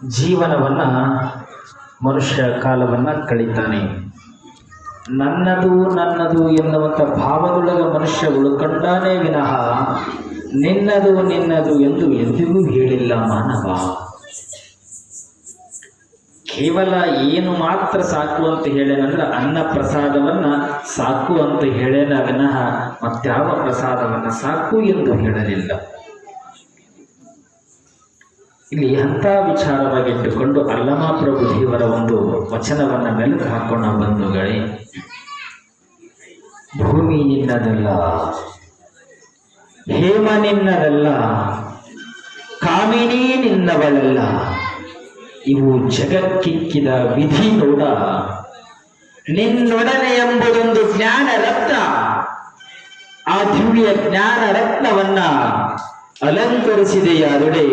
ಜೀವನವನ್ನ ಮನುಷ್ಯ ಕಾಲವನ್ನ ಕಳೀತಾನೆ. ನನ್ನದು ನನ್ನದು ಎನ್ನುವಂಥ ಭಾವದೊಳಗೆ ಮನುಷ್ಯ ಉಳ್ಕೊಂಡಾನೇ ವಿನಃ ನಿನ್ನದು ನಿನ್ನದು ಎಂದು ಎಂದಿಗೂ ಹೇಳಿಲ್ಲ ಮಾನವ. ಕೇವಲ ಏನು ಮಾತ್ರ ಸಾಕು ಅಂತ ಹೇಳೇನಂದ್ರೆ ಅನ್ನ ಪ್ರಸಾದವನ್ನ ಸಾಕು ಅಂತ ಹೇಳೇನ ವಿನಃ ಮತ್ಯಾವ ಪ್ರಸಾದವನ್ನ ಸಾಕು ಎಂದು ಹೇಳಲಿಲ್ಲ. ಇಲ್ಲಿ ಅಂಥ ವಿಚಾರವಾಗಿಟ್ಟುಕೊಂಡು ಅಲ್ಲಮಾ ಪ್ರಭು ದೇವರ ಒಂದು ವಚನವನ್ನ ಮೆಲುಕು ಹಾಕೋಣ ಬಂಧುಗಳೇ. ಭೂಮಿ ನಿನ್ನದಲ್ಲ, ಹೇಮ ನಿನ್ನದಲ್ಲ, ಕಾಮಿನಿ ನಿನ್ನವಳಲ್ಲ, ಇವು ಜಗಕ್ಕಿಕ್ಕಿದ ವಿಧಿ ನೋಡ. ನಿನ್ನೊಡನೆ ಎಂಬುದೊಂದು ಜ್ಞಾನ ರತ್ನ, ಆ ದಿವ್ಯ ಜ್ಞಾನ ರತ್ನವನ್ನ ಅಲಂಕರಿಸಿದೆಯಾದೊಡೆ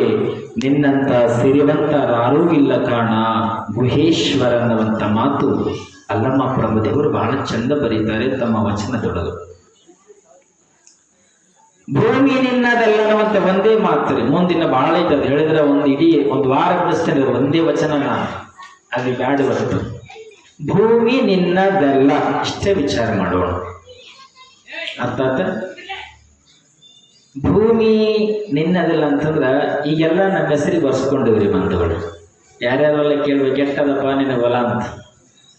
ನಿನ್ನಂತ ಸಿರಿವಂತರಾರೂ ಇಲ್ಲ ಕಾಣ ಗುಹೇಶ್ವರನ್ನವಂತ ಮಾತು ಅಲ್ಲಮ್ಮ ಪ್ರಭು ದೇವರು ಬಹಳ ಚಂದ ಬರೀತಾರೆ ತಮ್ಮ ವಚನದೊಳಗೆ. ಭೂಮಿ ನಿನ್ನದಲ್ಲ ಅನ್ನುವಂತ ಒಂದೇ ಮಾತು ಮುಂದಿನ ಬಹಳ ಐತೆ. ಅದು ಹೇಳಿದ್ರೆ ಒಂದು ವಾರ ಬಿಡಿಸ್ತೇನೆ ಒಂದೇ ವಚನ ಅಲ್ಲಿ ಬ್ಯಾಡಿ ಬರ್ತದೆ. ಭೂಮಿ ನಿನ್ನದಲ್ಲ ಇಷ್ಟೇ ವಿಚಾರ ಮಾಡೋಣ. ಅರ್ಥಾತ್ ಭೂಮಿ ನಿನ್ನದಲ್ಲ ಅಂತಂದ್ರ ಈಗೆಲ್ಲ ನಮ್ಮ ಹೆಸರಿಗೆ ಬರ್ಸ್ಕೊಂಡಿವ್ರಿ ಬಂಧುಗಳು. ಯಾರ್ಯಾರೆಲ್ಲ ಕೇಳ್ಬೇಕು, ಎಷ್ಟದಪ್ಪ ನಿನ್ನ ಹೊಲ ಅಂತ.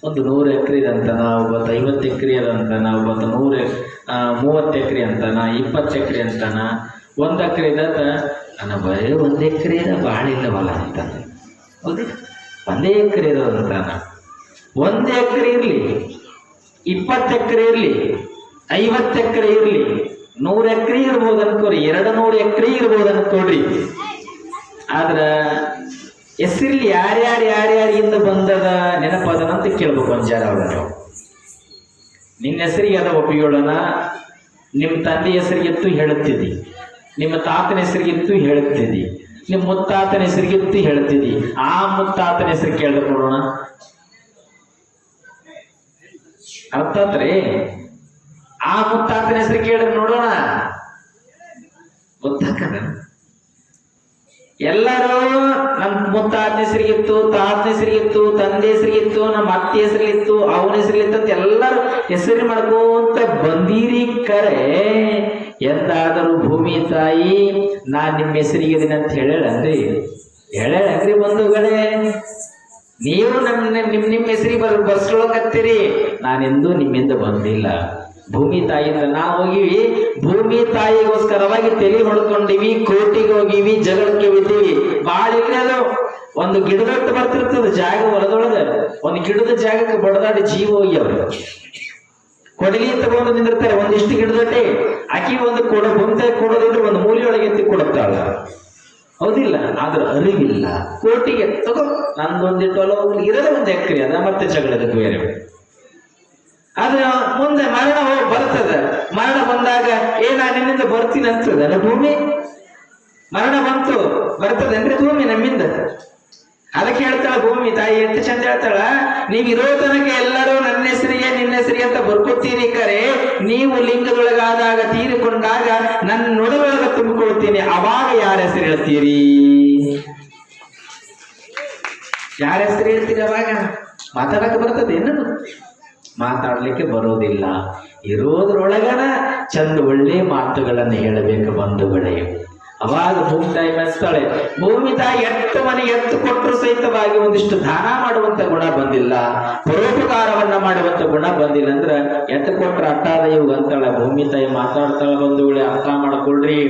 ಒಂದು 100 ಎಕರೆ ಅಂತಾನ, ಒಬ್ಬತ್ತು 50 ಎಕರೆ ಅದಂತಾನ, ಒಬ್ಬತ್ತು 30 ಎಕರೆ ಅಂತಾನ, 20 ಎಕರೆ ಅಂತಾನ, 1 ಎಕರೆ ಇದಂತ ನನ್ನ ಬರೀ 1 ಎಕರೆ ಭಾಳ ಇಲ್ಲ ಹೊಲ ಅಂತಾನೆ. ಹೌದು, 1 ಎಕರೆ ಇರೋದಂತಾನ. 1 ಎಕರೆ ಇರಲಿ, 20 ಎಕರೆ ಇರಲಿ, 50 ಎಕರೆ ಇರಲಿ, 100 ಎಕರೆ ಇರ್ಬೋದು ಅನ್ಕೋರಿ, 200 ಎಕರೆ ಇರ್ಬೋದು ಅನ್ಕೋಡ್ರಿ. ಆದ್ರ ಹೆಸರಲ್ಲಿ ಯಾರ್ಯಾರಿಂದ ಬಂದದ ನೆನಪದನಂತ ಕೇಳ್ಬೇಕು ಒಂಜಾರ ಅವ್ರ. ನೀವು ನಿನ್ನ ಹೆಸರಿಗೆ ಅದ ಉಪಯೋಗನ, ನಿಮ್ಮ ತಂದೆ ಹೆಸರಿಗೆತ್ತು ಹೇಳುತ್ತಿದ್ದಿ, ನಿಮ್ಮ ತಾತನ ಹೆಸರಿಗೆತ್ತು ಹೇಳುತ್ತಿದ್ದಿ, ನಿಮ್ಮ ಮುತ್ತಾತನ ಹೆಸರಿಗೆತ್ತು ಹೇಳುತ್ತಿದ್ದಿ. ಆ ಮುತ್ತಾತನ ಹೆಸರು ಕೇಳ್ಬೇಕು ನೋಡೋಣ. ಅರ್ಥಾತ್ರಿ ಆ ಮುತ್ತಾತನ ಹೆಸರು ಕೇಳಿದ್ರೆ ನೋಡೋಣ, ಗೊತ್ತಾಕದ. ಎಲ್ಲರೂ ನಮ್ಮ ಮುತ್ತಾತನ ಹೆಸರಿಗಿತ್ತು, ತಾತನ ಹೆಸರಿಗಿತ್ತು, ತಂದೆ ಹೆಸರಿಗಿತ್ತು, ನಮ್ಮ ಅತ್ತೆ ಹೆಸರಿಗಿತ್ತು, ಅವನ ಹೆಸರಿಗಿತ್ತು ಅಂತ ಎಲ್ಲರೂ ಹೆಸರು ಮಾಡ್ಕೊಂತ ಬಂದೀರಿ. ಕರೆ ಎಂದಾದರೂ ಭೂಮಿ ತಾಯಿ ನಾನ್ ನಿಮ್ಮ ಹೆಸರಿಗಿದ್ದೀನಿ ಅಂತ ಹೇಳಂದ್ರಿ ಬಂಧುಗಳೇ. ನೀವು ನಿಮ್ಮ ಹೆಸರಿಗೆ ಬರ್ಸ್ಕೊಳಕತ್ತೀರಿ, ನಾನೆಂದೂ ನಿಮ್ಮಿಂದ ಬಂದಿಲ್ಲ. ಭೂಮಿ ತಾಯಿಯಿಂದ ನಾವು ಹೋಗಿವಿ, ಭೂಮಿ ತಾಯಿಗೋಸ್ಕರವಾಗಿ ತಲೆ ಹೊಡ್ಕೊಂಡಿವಿ, ಕೋರ್ಟಿಗೆ ಹೋಗಿವಿ, ಜಗಳಕ್ಕೆ ಬಿದ್ದೀವಿ. ಬಾಳ ಇಲ್ಲದು ಒಂದು ಗಿಡದಟ್ಟು ಬರ್ತಿರ್ತದ ಜಾಗ ಹೊಲದೊಳಗ, ಒಂದು ಗಿಡದ ಜಾಗಕ್ಕೆ ಬಡದಾಡಿ ಜೀವ ಹೋಗಿ ಅವರು ಕೊಡಲಿ ತಗೊಂಡು ನಿಂದಿರ್ತಾರೆ. ಒಂದಿಷ್ಟು ಗಿಡದಟ್ಟೆ ಆಕಿ ಒಂದು ಬೊಂತೆ ಕೊಡೋದಿದ್ರೆ ಒಂದು ಮೂಲೆಯೊಳಗೆ ಎತ್ತಿ ಕೊಡುತ್ತಾಳ, ಹೌದಿಲ್ಲ? ಆದ್ರ ಅರಿವಿಲ್ಲ. ಕೋರ್ಟಿಗೆ ತಗೋ ನಂದೊಂದಿಟ್ಟು ಅಲ್ಲ ಇರೋದೇ 1 ಎಕರೆ ಅದ, ಮತ್ತೆ ಜಗಳದಕ್ಕೆ ಬೇರೆ. ಆದ್ರೆ ಮುಂದೆ ಮರಣ ಬರ್ತದೆ. ಮರಣ ಬಂದಾಗ ನಿನ್ನಿಂದ ಬರ್ತೀನಿ ಅಂತದ ಭೂಮಿ. ಮರಣ ಬಂತು ಬರ್ತದೇನ್ರಿ ಭೂಮಿ ನಮ್ಮಿಂದ? ಅದಕ್ಕೆ ಹೇಳ್ತಾಳ ಭೂಮಿ ತಾಯಿ, ಎಷ್ಟು ಚಂದ ಹೇಳ್ತಾಳ, ನೀವ್ ಇರೋ ತನಕ ಎಲ್ಲರೂ ನನ್ನ ಹೆಸರಿಗೆ ನಿನ್ನ ಹೆಸರಿಗೆ ಅಂತ ಬರ್ಕೊತೀರಿ. ಕರೆ ನೀವು ಲಿಂಗದೊಳಗಾದಾಗ ತೀರಿಕೊಂಡಾಗ ನನ್ನ ನೊಡದೊಳಗ ತುಂಬಿಕೊಳ್ತೀನಿ. ಅವಾಗ ಯಾರ ಹೆಸರು ಹೇಳ್ತೀರಿ? ಯಾರ ಹೆಸರು ಹೇಳ್ತೀರಿ? ಅವಾಗ ಮಾತಾಡಕ್ಕೆ ಬರ್ತದೆ ಏನು? ಮಾತಾಡ್ಲಿಕ್ಕೆ ಬರೋದಿಲ್ಲ. ಇರೋದ್ರೊಳಗನ ಚಂದ ಒಳ್ಳೆ ಮಾತುಗಳನ್ನು ಹೇಳಬೇಕು ಬಂಧುಗಳೇ. ಅವಾಗ ಭೂಮಿ ತಾಯಿ ಮೆಚ್ತಾಳೆ. ಭೂಮಿ ತಾಯಿ ಎತ್ತು ಮನೆ ಎತ್ತು ಕೊಟ್ಟರು ಸಹಿತವಾಗಿ ಒಂದಿಷ್ಟು ದಾನ ಮಾಡುವಂತ ಗುಣ ಬಂದಿಲ್ಲ, ಪರೋಪಕಾರವನ್ನ ಮಾಡುವಂತ ಗುಣ ಬಂದಿಲ್ಲ. ಅಂದ್ರೆ ಎತ್ತು ಕೊಟ್ರ ಅಟ್ಟಾದ ಇವ್ ಅಂತಾಳ ಭೂಮಿ ತಾಯಿ. ಮಾತಾಡ್ತಾಳ ಬಂಧುಗಳೇ, ಅರ್ಥ ಮಾಡ್ಕೊಳ್ರಿ.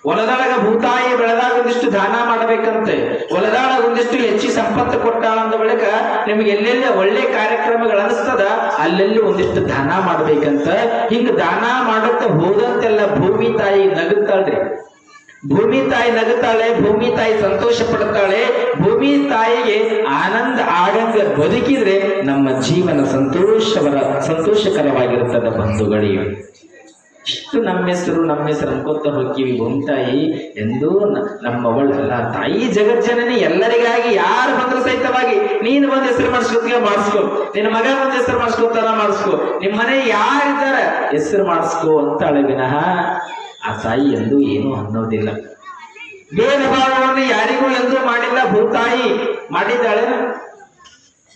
ಹೊಲದೊಳಗ ಭೂತಾಯಿ ಬೆಳೆದಾಗ ಒಂದಿಷ್ಟು ದಾನ ಮಾಡಬೇಕಂತೆ. ಹೊಲದೊಳಗ ಒಂದಿಷ್ಟು ಹೆಚ್ಚಿ ಸಂಪತ್ತು ಕೊಟ್ಟಾಳ ಅಂದ ಬಳಿಕ ನಿಮ್ಗೆ ಎಲ್ಲೆಲ್ಲಿ ಒಳ್ಳೆ ಕಾರ್ಯಕ್ರಮಗಳು ಅನಿಸ್ತದ ಅಲ್ಲೆಲ್ಲಿ ಒಂದಿಷ್ಟು ದಾನ ಮಾಡ್ಬೇಕಂತ. ಹಿಂಗ ದಾನ ಮಾಡತ್ತ ಹೋದಂತೆಲ್ಲ ಭೂಮಿ ತಾಯಿ ನಗುತ್ತಾಳ್ರಿ. ಭೂಮಿ ತಾಯಿ ನಗುತ್ತಾಳೆ, ಭೂಮಿ ತಾಯಿ ಸಂತೋಷ ಪಡ್ತಾಳೆ. ಭೂಮಿ ತಾಯಿಗೆ ಆನಂದ ಆಗಂಗ ಬದುಕಿದ್ರೆ ನಮ್ಮ ಜೀವನ ಸಂತೋಷಕರವಾಗಿರುತ್ತದೆ ಬಂಧುಗಳಿಗೆ. ಇಷ್ಟು ನಮ್ಮ ಹೆಸರು ಅನ್ಕೋತ ಹೋಗ್ತೀವಿ. ಭೂಮಿ ತಾಯಿ ಎಂದೂ ನಮ್ಮವಳಲ್ಲ. ತಾಯಿ ಜಗಜ್ಜನನಿ ಎಲ್ಲರಿಗಾಗಿ. ಯಾರು ಬಂದ್ರು ಸಹಿತವಾಗಿ ನೀನು ಬಂದ್ ಹೆಸರು ಮಾಡಿಸ್ಕೋತೀಯ ಮಾಡಿಸ್ಕೊ, ನಿನ್ನ ಮಗ ಬಂದ್ ಹೆಸರು ಮಾಡಿಸ್ಕೋತಾರ ಮಾಡಿಸ್ಕೊ, ನಿಮ್ಮ ಮನೆ ಯಾರಿದ್ದಾರ ಹೆಸರು ಮಾಡಿಸ್ಕೊ ಅಂತಾಳೆ ವಿನಃ ಆ ತಾಯಿ ಎಂದೂ ಏನೂ ಅನ್ನೋದಿಲ್ಲ. ಭೇದ ಭಾವವನ್ನು ಯಾರಿಗೂ ಎಂದೂ ಮಾಡಿಲ್ಲ. ಭೂತಾಯಿ ಮಾಡಿದ್ದಾಳೆ.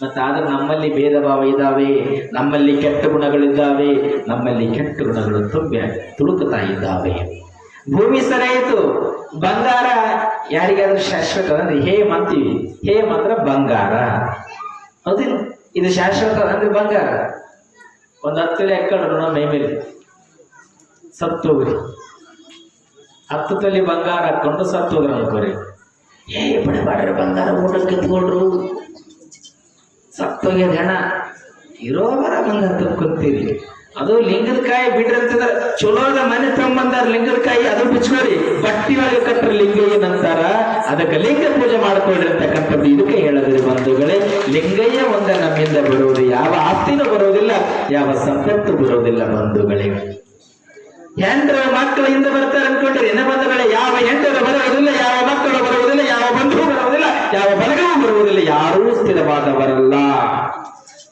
ಮತ್ತಾದ್ರೆ ನಮ್ಮಲ್ಲಿ ಭೇದ ಭಾವ ಇದ್ದಾವೆ, ನಮ್ಮಲ್ಲಿ ಕೆಟ್ಟ ಗುಣಗಳಿದ್ದಾವೆ, ನಮ್ಮಲ್ಲಿ ಕೆಟ್ಟ ಗುಣಗಳು ತುಳುಕುತ್ತಾ ಇದ್ದಾವೆ. ಭೂಮಿ ಸರಿಯಾಯಿತು, ಬಂಗಾರ ಯಾರಿಗಾದ್ರೂ ಶಾಶ್ವತ ಅಂದ್ರೆ ಹೇಮ್ ಅಂತೀವಿ. ಹೇಮ್ ಅಂದ್ರೆ ಬಂಗಾರ, ಹೌದಿಲ್ಲ? ಇದು ಶಾಶ್ವತ ಅಂದ್ರೆ ಬಂಗಾರ. ಒಂದು 10 ತೊಲೆ ಎಕ್ಕಡ್ರು ಮೈ ಮೇಲೆ ಸತ್ತೋಗ್ರಿ, 10 ತೊಲೆ ಬಂಗಾರ ಹಾಕೊಂಡು ಸತ್ತೋಗ್ರಿ ಅನ್ಕೋರಿ. ಬಡಬಾಡ್ರಿ ಬಂಗಾರ ಊಟಕ್ಕೆ ಕಿತ್ಕೊಂಡ್ರು, ಸತ್ತೋಗ್ಯದ ಹೆಣ, ಇರೋ ಬರ ಬಂಗಾರ ತಕ್ಕೊತೀರಿ. ಅದು ಲಿಂಗದ ಕಾಯಿ ಬಿಡ್ರಿ ಅಂತಂದ್ರ ಚಲೋದ ಮನೆ ತಗೊಂಬಂದಾರ ಲಿಂಗದ ಕಾಯಿ, ಅದು ಬಿಚ್ಕೋರಿ, ಬಟ್ಟಿ ಒಳಗೆ ಕಟ್ಟ್ರ ಲಿಂಗ ಏನಂತಾರ, ಅದಕ್ಕೆ ಲಿಂಗ ಪೂಜೆ ಮಾಡ್ಕೊಳ್ರಿ ಅಂತಕ್ಕಂಥದ್ದು ಇದಕ್ಕೆ ಹೇಳಿದ್ರಿ ಬಂಧುಗಳೇ. ಲಿಂಗಯ್ಯ ಒಂದ ನಮ್ಮಿಂದ ಬರುವುದು, ಯಾವ ಆಸ್ತಿನೂ ಬರುವುದಿಲ್ಲ, ಯಾವ ಸಂಪತ್ತು ಬರುವುದಿಲ್ಲ ಬಂಧುಗಳೇ. ಹೆಂಡ್ರ ಮಕ್ಕಳು ಹಿಂದೆ ಬರ್ತಾರೆ ಅನ್ಕೊಂಡ್ರೆ ಇನ್ನ ಬಂಧುಗಳೇ, ಯಾವ ಹೆಂಡರು ಬರುವುದಿಲ್ಲ, ಯಾವ ಮಕ್ಕಳು ಬರುವುದಿಲ್ಲ, ಯಾವ ಬಂಧು ಬರುವುದಿಲ್ಲ, ಯಾವ ಬಲಗವೂ ಬರುವುದಿಲ್ಲ, ಯಾರೂ ಸ್ಥಿರವಾದವರಲ್ಲ.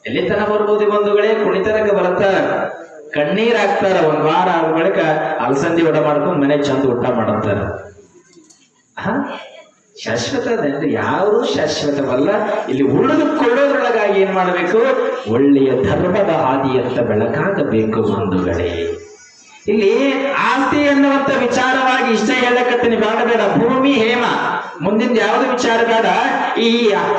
ಎಲ್ಲಿ ತನ ಬರ್ಬೋದು ಬಂಧುಗಳೇ? ಕುಣಿತನಕ್ಕೆ ಬರ್ತಾರ, ಕಣ್ಣೀರ್ ಹಾಕ್ತಾರ, 1 ವಾರ ಆದ ಬಳಿಕ ಅಲಸಂದಿ ಊಟ ಮಾಡ್ಕೊಂಡು ಮನೆ ಚಂದ ಊಟ ಮಾಡುತ್ತಾರ. ಶಾಶ್ವತ ಯಾರೂ ಶಾಶ್ವತವಲ್ಲ. ಇಲ್ಲಿ ಉಳಿದುಕೊಳ್ಳೋದ್ರೊಳಗಾಗಿ ಏನ್ ಮಾಡಬೇಕು? ಒಳ್ಳೆಯ ಧರ್ಮದ ಹಾದಿಯತ್ತ ಬೆಳಕಾಗಬೇಕು ಬಂಧುಗಳೇ. ಇಲ್ಲಿ ಆಸ್ತಿ ಎನ್ನುವಂತ ವಿಚಾರವಾಗಿ ಇಷ್ಟ ಹೇಳಕತ್ತೀನಿ, ಬೇಡ. ಭೂಮಿ ಹೇಮ ಮುಂದಿನ ಯಾವುದು ವಿಚಾರ ಬೇಡ. ಈ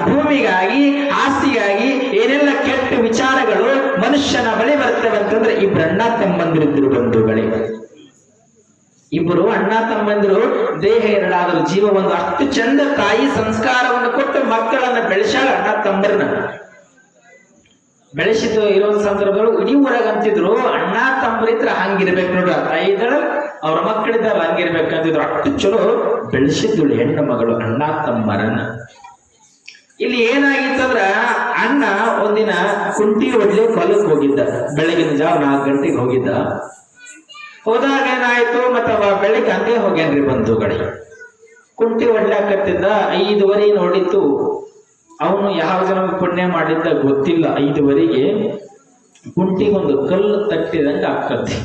ಭೂಮಿಗಾಗಿ, ಆಸ್ತಿಗಾಗಿ ಏನೆಲ್ಲ ಕೆಟ್ಟ ವಿಚಾರಗಳು ಮನುಷ್ಯನ ಬಳಿ ಬರ್ತವೆ ಅಂತಂದ್ರೆ, ಇಬ್ರು ಅಣ್ಣ ತಮ್ಮಂದಿರಿದ್ರು ಬಂಧುಗಳೇ. ಇಬ್ಬರು ಅಣ್ಣ ತಮ್ಮಂದಿರು, ದೇಹ ಎರಡಾದರೂ ಜೀವ ಒಂದು. ಅಷ್ಟು ಚಂದ ತಾಯಿ ಸಂಸ್ಕಾರವನ್ನು ಕೊಟ್ಟು ಮಕ್ಕಳನ್ನ ಬೆಳೆಸಾಳ. ಅಣ್ಣ ತಮ್ಮರನ್ನ ಬೆಳೆಸಿದ್ದು ಇರೋ ಸಂದರ್ಭಗಳು ಇಡೀ ಊರಾಗ ಅಂತಿದ್ರು, ಅಣ್ಣ ತಮ್ಮರಿದ್ರ ಹಂಗಿರ್ಬೇಕು ನೋಡ್ರಿ, ತಾಯಿ ಇದ್ದಾಳ ಅವ್ರ ಮಕ್ಕಳಿದ್ದಾರ ಹಂಗಿರ್ಬೇಕಂತಿದ್ರು. ಅಷ್ಟು ಚಲೋ ಬೆಳೆಸಿದ್ದಳು ಹೆಣ್ಣು ಮಗಳು ಅಣ್ಣ ತಮ್ಮರನ್ನ. ಇಲ್ಲಿ ಏನಾಗಿತ್ತಂದ್ರ, ಅಣ್ಣ ಒಂದಿನ ಕುಂಟಿ ಹೊಡ್ಲಿ ಹೊಲಕ್ಕೆ ಹೋಗಿದ್ದ, ಬೆಳಗಿನ ಜಾವ 4 ಗಂಟೆಗೆ ಹೋಗಿದ್ದ. ಹೋದಾಗ ಏನಾಯ್ತು, ಮತ್ತ ಬೆಳಿಗ್ಗೆ ಹಂಗೆ ಹೋಗ್ಯಾನ್ರಿ ಬಂಧುಗಳಿಗೆ. ಕುಂಟಿ ಹೊಡ್ಲಾಕತ್ತಿದ್ದ, 5:15 ನೋಡಿತ್ತು. ಅವನು ಯಾವ ಜನ ಪುಣ್ಯ ಮಾಡಿದ್ದ ಗೊತ್ತಿಲ್ಲ. 5:15 ಕುಂಟಿಗೊಂದು ಕಲ್ಲು ತಟ್ಟಿದಂಗ ಆಕತಿ.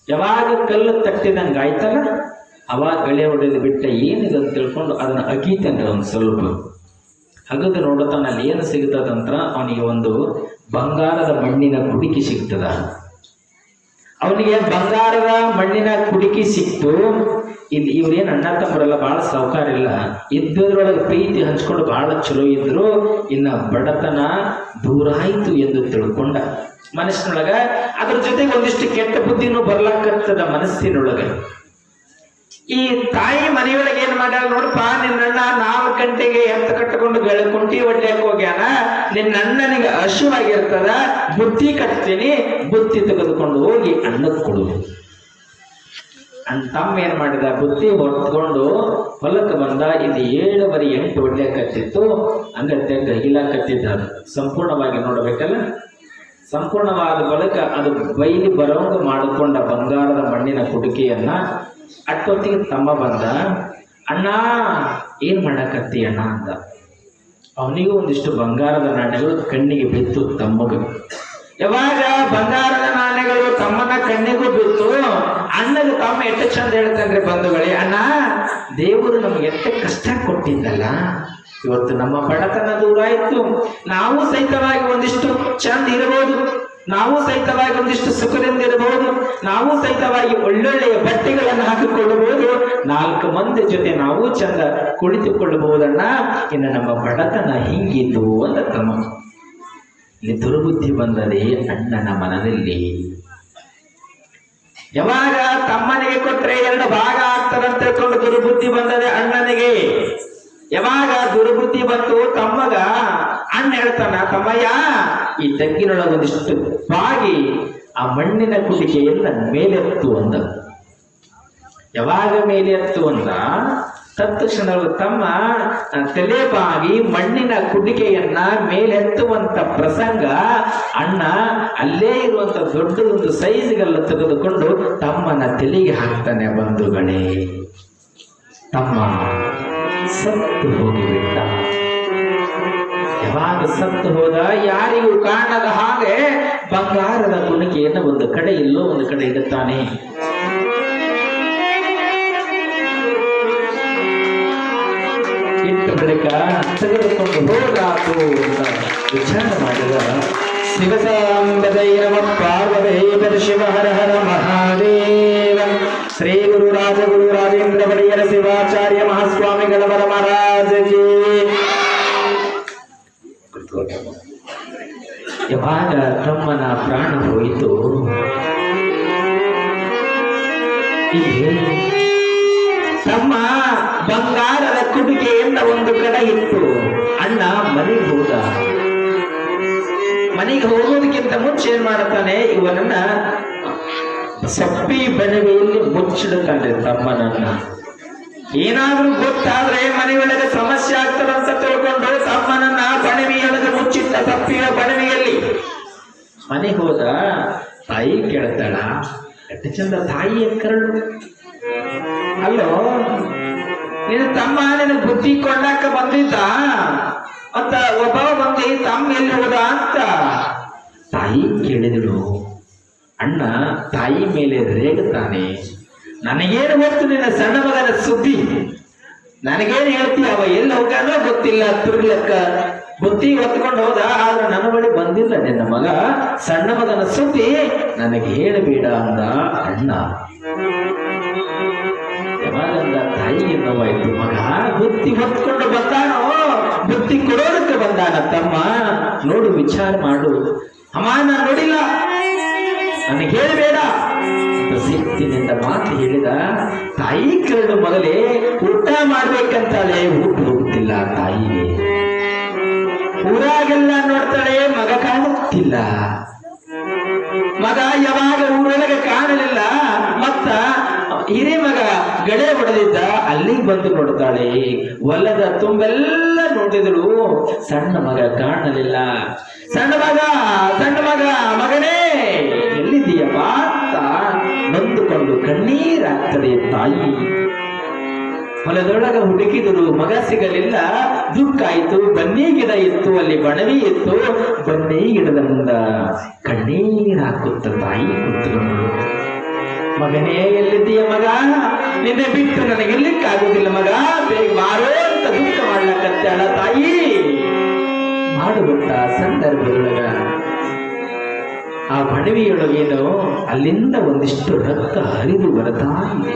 ಯಾವಾಗ ಕಲ್ಲು ತಟ್ಟಿದಂಗ ಆಯ್ತಲ್ಲ, ಅವಾಗ ಗಳೆ ಹೊಡೆದು ಬಿಟ್ಟ. ಏನಿದೆ ಅಂತ ತಿಳ್ಕೊಂಡು ಅದನ್ನ ಅಗೀತಂದ್ರೆ ಒಂದು ಸ್ವಲ್ಪ ಅಗದು ನೋಡತಾನ. ಅಲ್ಲಿ ಏನು ಸಿಗ್ತದಂತ, ಅವನಿಗೆ ಒಂದು ಬಂಗಾರದ ಮಣ್ಣಿನ ಕುಡಿಕೆ ಸಿಗ್ತದ. ಅವನಿಗೆ ಬಂಗಾರದ ಮಣ್ಣಿನ ಕುಡಿಕೆ ಸಿಕ್ತು. ಇಲ್ಲಿ ಇವ್ರೇನು ಅಣ್ಣ ತಮ್ಮರೆಲ್ಲ ಬಹಳ ಸಾವುಕಾರ ಇಲ್ಲ, ಇದ್ದದ್ರೊಳಗೆ ಪ್ರೀತಿ ಹಂಚ್ಕೊಂಡು ಬಹಳ ಚಲೋ ಇದ್ರು. ಇನ್ನ ಬಡತನ ದೂರ ಆಯ್ತು ಎಂದು ತಿಳ್ಕೊಂಡ ಮನಸ್ಸಿನೊಳಗ. ಅದ್ರ ಜೊತೆಗೆ ಒಂದಿಷ್ಟು ಕೆಟ್ಟ ಬುದ್ಧಿನೂ ಬರ್ಲಾಕತ್ತದ ಮನಸ್ಸಿನೊಳಗೆ. ಈ ತಾಯಿ ಮನೆಯೊಳಗೆ ಏನ್ ಮಾಡ್ಯಾಳ ನೋಡಪ್ಪ, ನಿನ್ನಣ್ಣ 4 ಗಂಟೆಗೆ ಎತ್ತ ಕಟ್ಟಿಕೊಂಡು ಕುಂಟಿ ಹೊಡ್ಲಿಕ್ಕೆ ಹೋಗ್ಯಾನ, ನಿನ್ನಣ್ಣನಿಗೆ ಹಸುವಾಗಿರ್ತದ, ಬುತ್ತಿ ಕಟ್ತೀನಿ, ಬುತ್ತಿ ತೆಗೆದುಕೊಂಡು ಹೋಗಿ ಅಣ್ಣಕ್ಕೆ ಕೊಡು. ತಮ್ಮ ಏನ್ ಮಾಡಿದ, ಬುತ್ತಿ ಹೊತ್ಕೊಂಡು ಹೊಲಕ್ಕೆ ಬಂದ. ಇಲ್ಲಿ 7:08 ಹೊಡ್ಲಿಕತ್ತಿತ್ತು. ಹಂಗತ್ತೆ ಗಹಿಲಾಕತ್ತಿದ್ದ. ಸಂಪೂರ್ಣವಾಗಿ ನೋಡ್ಬೇಕಲ್ಲ, ಸಂಪೂರ್ಣವಾದ ಬಳಿಕ ಅದು ಬೈಲಿ ಬರೋಂಗ ಮಾಡಿಕೊಂಡ ಬಂಗಾರದ ಮಣ್ಣಿನ ಕುಡಿಕೆಯನ್ನ. ಅಷ್ಟೊತ್ತಿಗೆ ತಮ್ಮ ಬಂದ. ಅಣ್ಣ ಏನ್ ಮಾಡಕತ್ತಿ ಅಣ್ಣ ಅಂದ. ಅವನಿಗೂ ಒಂದಿಷ್ಟು ಬಂಗಾರದ ನಾಣ್ಯಗಳು ಕಣ್ಣಿಗೆ ಬಿತ್ತು ತಮ್ಮಗ. ಯಾವಾಗ ಬಂಗಾರದ ನಾಣ್ಯಗಳು ತಮ್ಮನ ಕಣ್ಣಿಗೂ ಬಿತ್ತು, ಅಣ್ಣಗೆ ತಮ್ಮ ಎಷ್ಟು ಚಂದ ಹೇಳ್ತಾನ್ರಿ ಬಂಧುಗಳೇ, ಅಣ್ಣ ದೇವರು ನಮ್ಗೆ ಎಷ್ಟು ಕಷ್ಟ ಕೊಟ್ಟಿದ್ದಲ್ಲ, ಇವತ್ತು ನಮ್ಮ ಬಡತನ ದೂರ ಆಯ್ತು, ನಾವು ಸಹಿತವಾಗಿ ಒಂದಿಷ್ಟು ಚಂದ ಇರಬಹುದು, ನಾವು ಸಹಿತವಾಗಿ ಒಂದಿಷ್ಟು ಸುಖದಿಂದ ಇರಬಹುದು, ನಾವು ಸಹಿತವಾಗಿ ಒಳ್ಳೊಳ್ಳೆಯ ಬಟ್ಟೆಗಳನ್ನು ಹಾಕಿಕೊಳ್ಳಬಹುದು, 4 ಮಂದಿ ಜೊತೆ ನಾವು ಚಂದ ಕುಳಿತುಕೊಳ್ಳಬಹುದಣ್ಣ. ಇನ್ನು ನಮ್ಮ ಬಡತನ ಹಿಂಗಿದ್ದು ಅಂತ ತಮ್ಮ. ಇಲ್ಲಿ ದುರ್ಬುದ್ಧಿ ಬಂದದೆ ಅಣ್ಣನ ಮನದಲ್ಲಿ. ಯಾವಾಗ ತಮ್ಮನಿಗೆ ಕೊಟ್ರೆ 2 ಭಾಗ ಆಗ್ತದಂತ ತಿಳ್ಕೊಂಡು ದುರ್ಬುದ್ಧಿ ಬಂದದೆ ಅಣ್ಣನಿಗೆ. ಯಾವಾಗ ದುರ್ಬುದ್ಧಿ ಬಂತು ತಮ್ಮಗ, ಅಣ್ಣ ಹೇಳ್ತಾನ, ತಮ್ಮಯ್ಯ ಈ ತಗ್ಗಿನೊಳಗೆ ಒಂದಿಷ್ಟು ಬಾಗಿ ಆ ಮಣ್ಣಿನ ಕುಡಿಕೆಯನ್ನ ಮೇಲೆತ್ತು ಅಂದ. ಯಾವಾಗ ಮೇಲೆತ್ತು ಅಂದ ತತ್ಕ್ಷಣ ತಮ್ಮ ತಲೆ ಬಾಗಿ ಮಣ್ಣಿನ ಕುಡಿಕೆಯನ್ನ ಮೇಲೆತ್ತುವಂತ ಪ್ರಸಂಗ. ಅಣ್ಣ ಅಲ್ಲೇ ಇರುವಂತ ದೊಡ್ಡದೊಂದು ಸೈಜ್ಗೆಲ್ಲ ತೆಗೆದುಕೊಂಡು ತಮ್ಮನ ತಲೆಗೆ ಹಾಕ್ತಾನೆ ಬಂಧುಗಳೇ. ತಮ್ಮ ಸತ್ತು ಹೋಗಿಬಿಟ್ಟ. ಯಾವಾಗ ಸತ್ತು ಹೋದ ಯಾರಿಗೂ ಕಾಣದ ಹಾಗೆ ಬಂಗಾರದ ಕುಣಿಕೆಯನ್ನು ಒಂದು ಕಡೆ ಇಲ್ಲೋ ಒಂದು ಕಡೆ ಇಡುತ್ತಾನೆ. ತೆಗೆದುಕೊಂಡು ಹೋದಾತು ಅಂತ ವಿಚಾರ ಮಾಡಿದ. ಶಿವಸಾಂಬದೈ ನಮಃ ಪಾರ್ವತೈ ಶಿವ ಹರ ಹರ ಮಹಾದೇವ. ಶ್ರೀ ಗುರು ರಾಜಗುರು ರಾಜೇಂದ್ರ ಬಡಿಯರ ಶಿವಾಚಾರ್ಯ ಮಹಾಸ್ವಾಮಿಗಳವರ ಮಹಾರಾಜಗೆ. ಯಾವಾಗ ತಮ್ಮನ ಪ್ರಾಣ ಹೋಯಿತು, ತಮ್ಮ ಬಂಗಾರದ ಕುಡಿಗೆಯಿಂದ ಒಂದು ಕಡೆ ಇತ್ತು. ಅಣ್ಣ ಮನೆಗೆ ಹೋದ. ಮನೆಗೆ ಹೋಗೋದಕ್ಕಿಂತ ಮುಂಚೆ ಏನ್ ಮಾಡುತ್ತಾನೆ, ಇವನನ್ನ ಸಪ್ಪಿ ಬಣವೆಯಲ್ಲಿ ಮುಚ್ಚಿಡುತ್ತಾನೆ ತಮ್ಮನನ್ನ. ಏನಾದ್ರೂ ಗೊತ್ತಾದ್ರೆ ಮನೆಯೊಳಗೆ ಸಮಸ್ಯೆ ಆಗ್ತದಂತ ತಿಳ್ಕೊಂಡು ತಮ್ಮನನ್ನ ಬಣವೆಯೊಳಗೆ ಮುಚ್ಚಿಟ್ಟ ಸಪ್ಪಿಯ ಬಣವೆಯಲ್ಲಿ. ಮನೆಗೆ ಹೋದ. ತಾಯಿ ಕೇಳ್ತಾಳ, ಎಷ್ಟು ಚಂದ ತಾಯಿ ಕರಳು. ಅಲ್ಲೋ, ನಿನ್ನ ತಮ್ಮ ನಿನ್ನ ಬುದ್ಧಿ ಕೊಂಡಾಕ ಬಂದಿದ್ದ ಅಂತ ಒಬ್ಬ ಬಂದಿ ತಮ್ಮ ಎಲ್ಲಿ ಹೋದ ಅಂತ ತಾಯಿ ಕೇಳಿದಳು. ಅಣ್ಣ ತಾಯಿ ಮೇಲೆ ರೇಗುತ್ತಾನೆ. ನನಗೇನು ಗೊತ್ತು ನಿನ್ನ ಸಣ್ಣ ಮಗನ ಸುದ್ದಿ, ನನಗೇನು ಹೇಳ್ತೀಯ, ಅವ ಎಲ್ಲಿ ಹೋಗಾನೋ ಗೊತ್ತಿಲ್ಲ, ತಿರ್ಗ್ಲಕ್ಕ ಬುದ್ಧಿ ಹೊತ್ಕೊಂಡು ಹೋದ. ಆದ್ರೆ ನನ್ನ ಬಳಿ ಬಂದಿಲ್ಲ ನಿನ್ನ ಮಗ, ಸಣ್ಣ ಮಗನ ಸುದ್ದಿ ನನಗೆ ಹೇಳಬೇಡ ಅಂದ ಅಣ್ಣ. ಯಾವಾಗಂದ ತಾಯಿಗೆ ನೋವಾಯ್ತು. ಮಗ ಬುದ್ಧಿ ಹೊತ್ಕೊಂಡು ಬಂದಾನೋ, ಬುದ್ಧಿ ಕೊಡೋದಕ್ಕೆ ಬಂದಾನ ತಮ್ಮ, ನೋಡು ವಿಚಾರ ಮಾಡು. ಅಮ್ಮ ನಾನು ನೋಡಿಲ್ಲ, ನನಗೆ ಹೇಳಬೇಡ ಅಂತ ಸಿಟ್ಟಿನಿಂದ ಮಾತು ಹೇಳಿದ. ತಾಯಿ ಕೇಳು, ಮೊದಲೇ ಊಟ ಮಾಡ್ಬೇಕಂತಾಳೆ, ಊಟ ಹೋಗುತ್ತಿಲ್ಲ ತಾಯಿಗೆ. ಊರಾಗೆಲ್ಲ ನೋಡ್ತಾಳೆ, ಮಗ ಕಾಣುತ್ತಿಲ್ಲ. ಮಗ ಯಾವಾಗ ಊರೊಳಗೆ ಕಾಣಲಿಲ್ಲ. ಮತ್ತ ಹಿರೇ ಮಗ ಗಡೆ ಹೊಡೆದಿದ್ದ, ಅಲ್ಲಿಗೆ ಬಂದು ನೋಡ್ತಾಳೆ. ಹೊಲದ ತುಂಬೆಲ್ಲ ನೋಡಿದಳು, ಸಣ್ಣ ಮಗ ಕಾಣಲಿಲ್ಲ. ಸಣ್ಣ ಮಗ ಮಗನೇ ಎಲ್ಲಿದ್ದೀಯಪ್ಪ ಅಂತ ನೊಂದುಕೊಂಡು ಕಣ್ಣೀರಾಗ್ತದೆ ತಾಯಿ. ಹೊಲದೊಳಗ ಹುಡುಕಿದರು, ಮಗ ಸಿಗಲಿಲ್ಲ. ದುಃಖ ಆಯ್ತು. ಬನ್ನಿ ಗಿಡ ಇತ್ತು, ಅಲ್ಲಿ ಬಣವಿ ಇತ್ತು. ಬನ್ನಿ ಗಿಡದ ಮುಂದ ಕಣ್ಣೀರ್ ಹಾಕುತ್ತ ತಾಯಿ ಕೂತ್ಕೊಂಡು, ಮಗನೇ ಎಲ್ಲಿದ್ದೀಯ ಮಗ, ನಿನ್ನೆ ಬಿಟ್ಟು ನನಗೆ ಎಲ್ಲಿಕ್ಕಾಗುದಿಲ್ಲ ಮಗ, ಬೇಗ ಮಾರೋ ಅಂತ ದುಃಖ ಮಾಡ್ಲಕತ್ತಾಳ ತಾಯಿ. ಮಾಡುವಂತ ಸಂದರ್ಭದೊಳಗ ಆ ಬಣವಿಯೊಳಗೇನೋ ಅಲ್ಲಿಂದ ಒಂದಿಷ್ಟು ರಕ್ತ ಹರಿದು ಬರ್ತಾ ಇದೆ.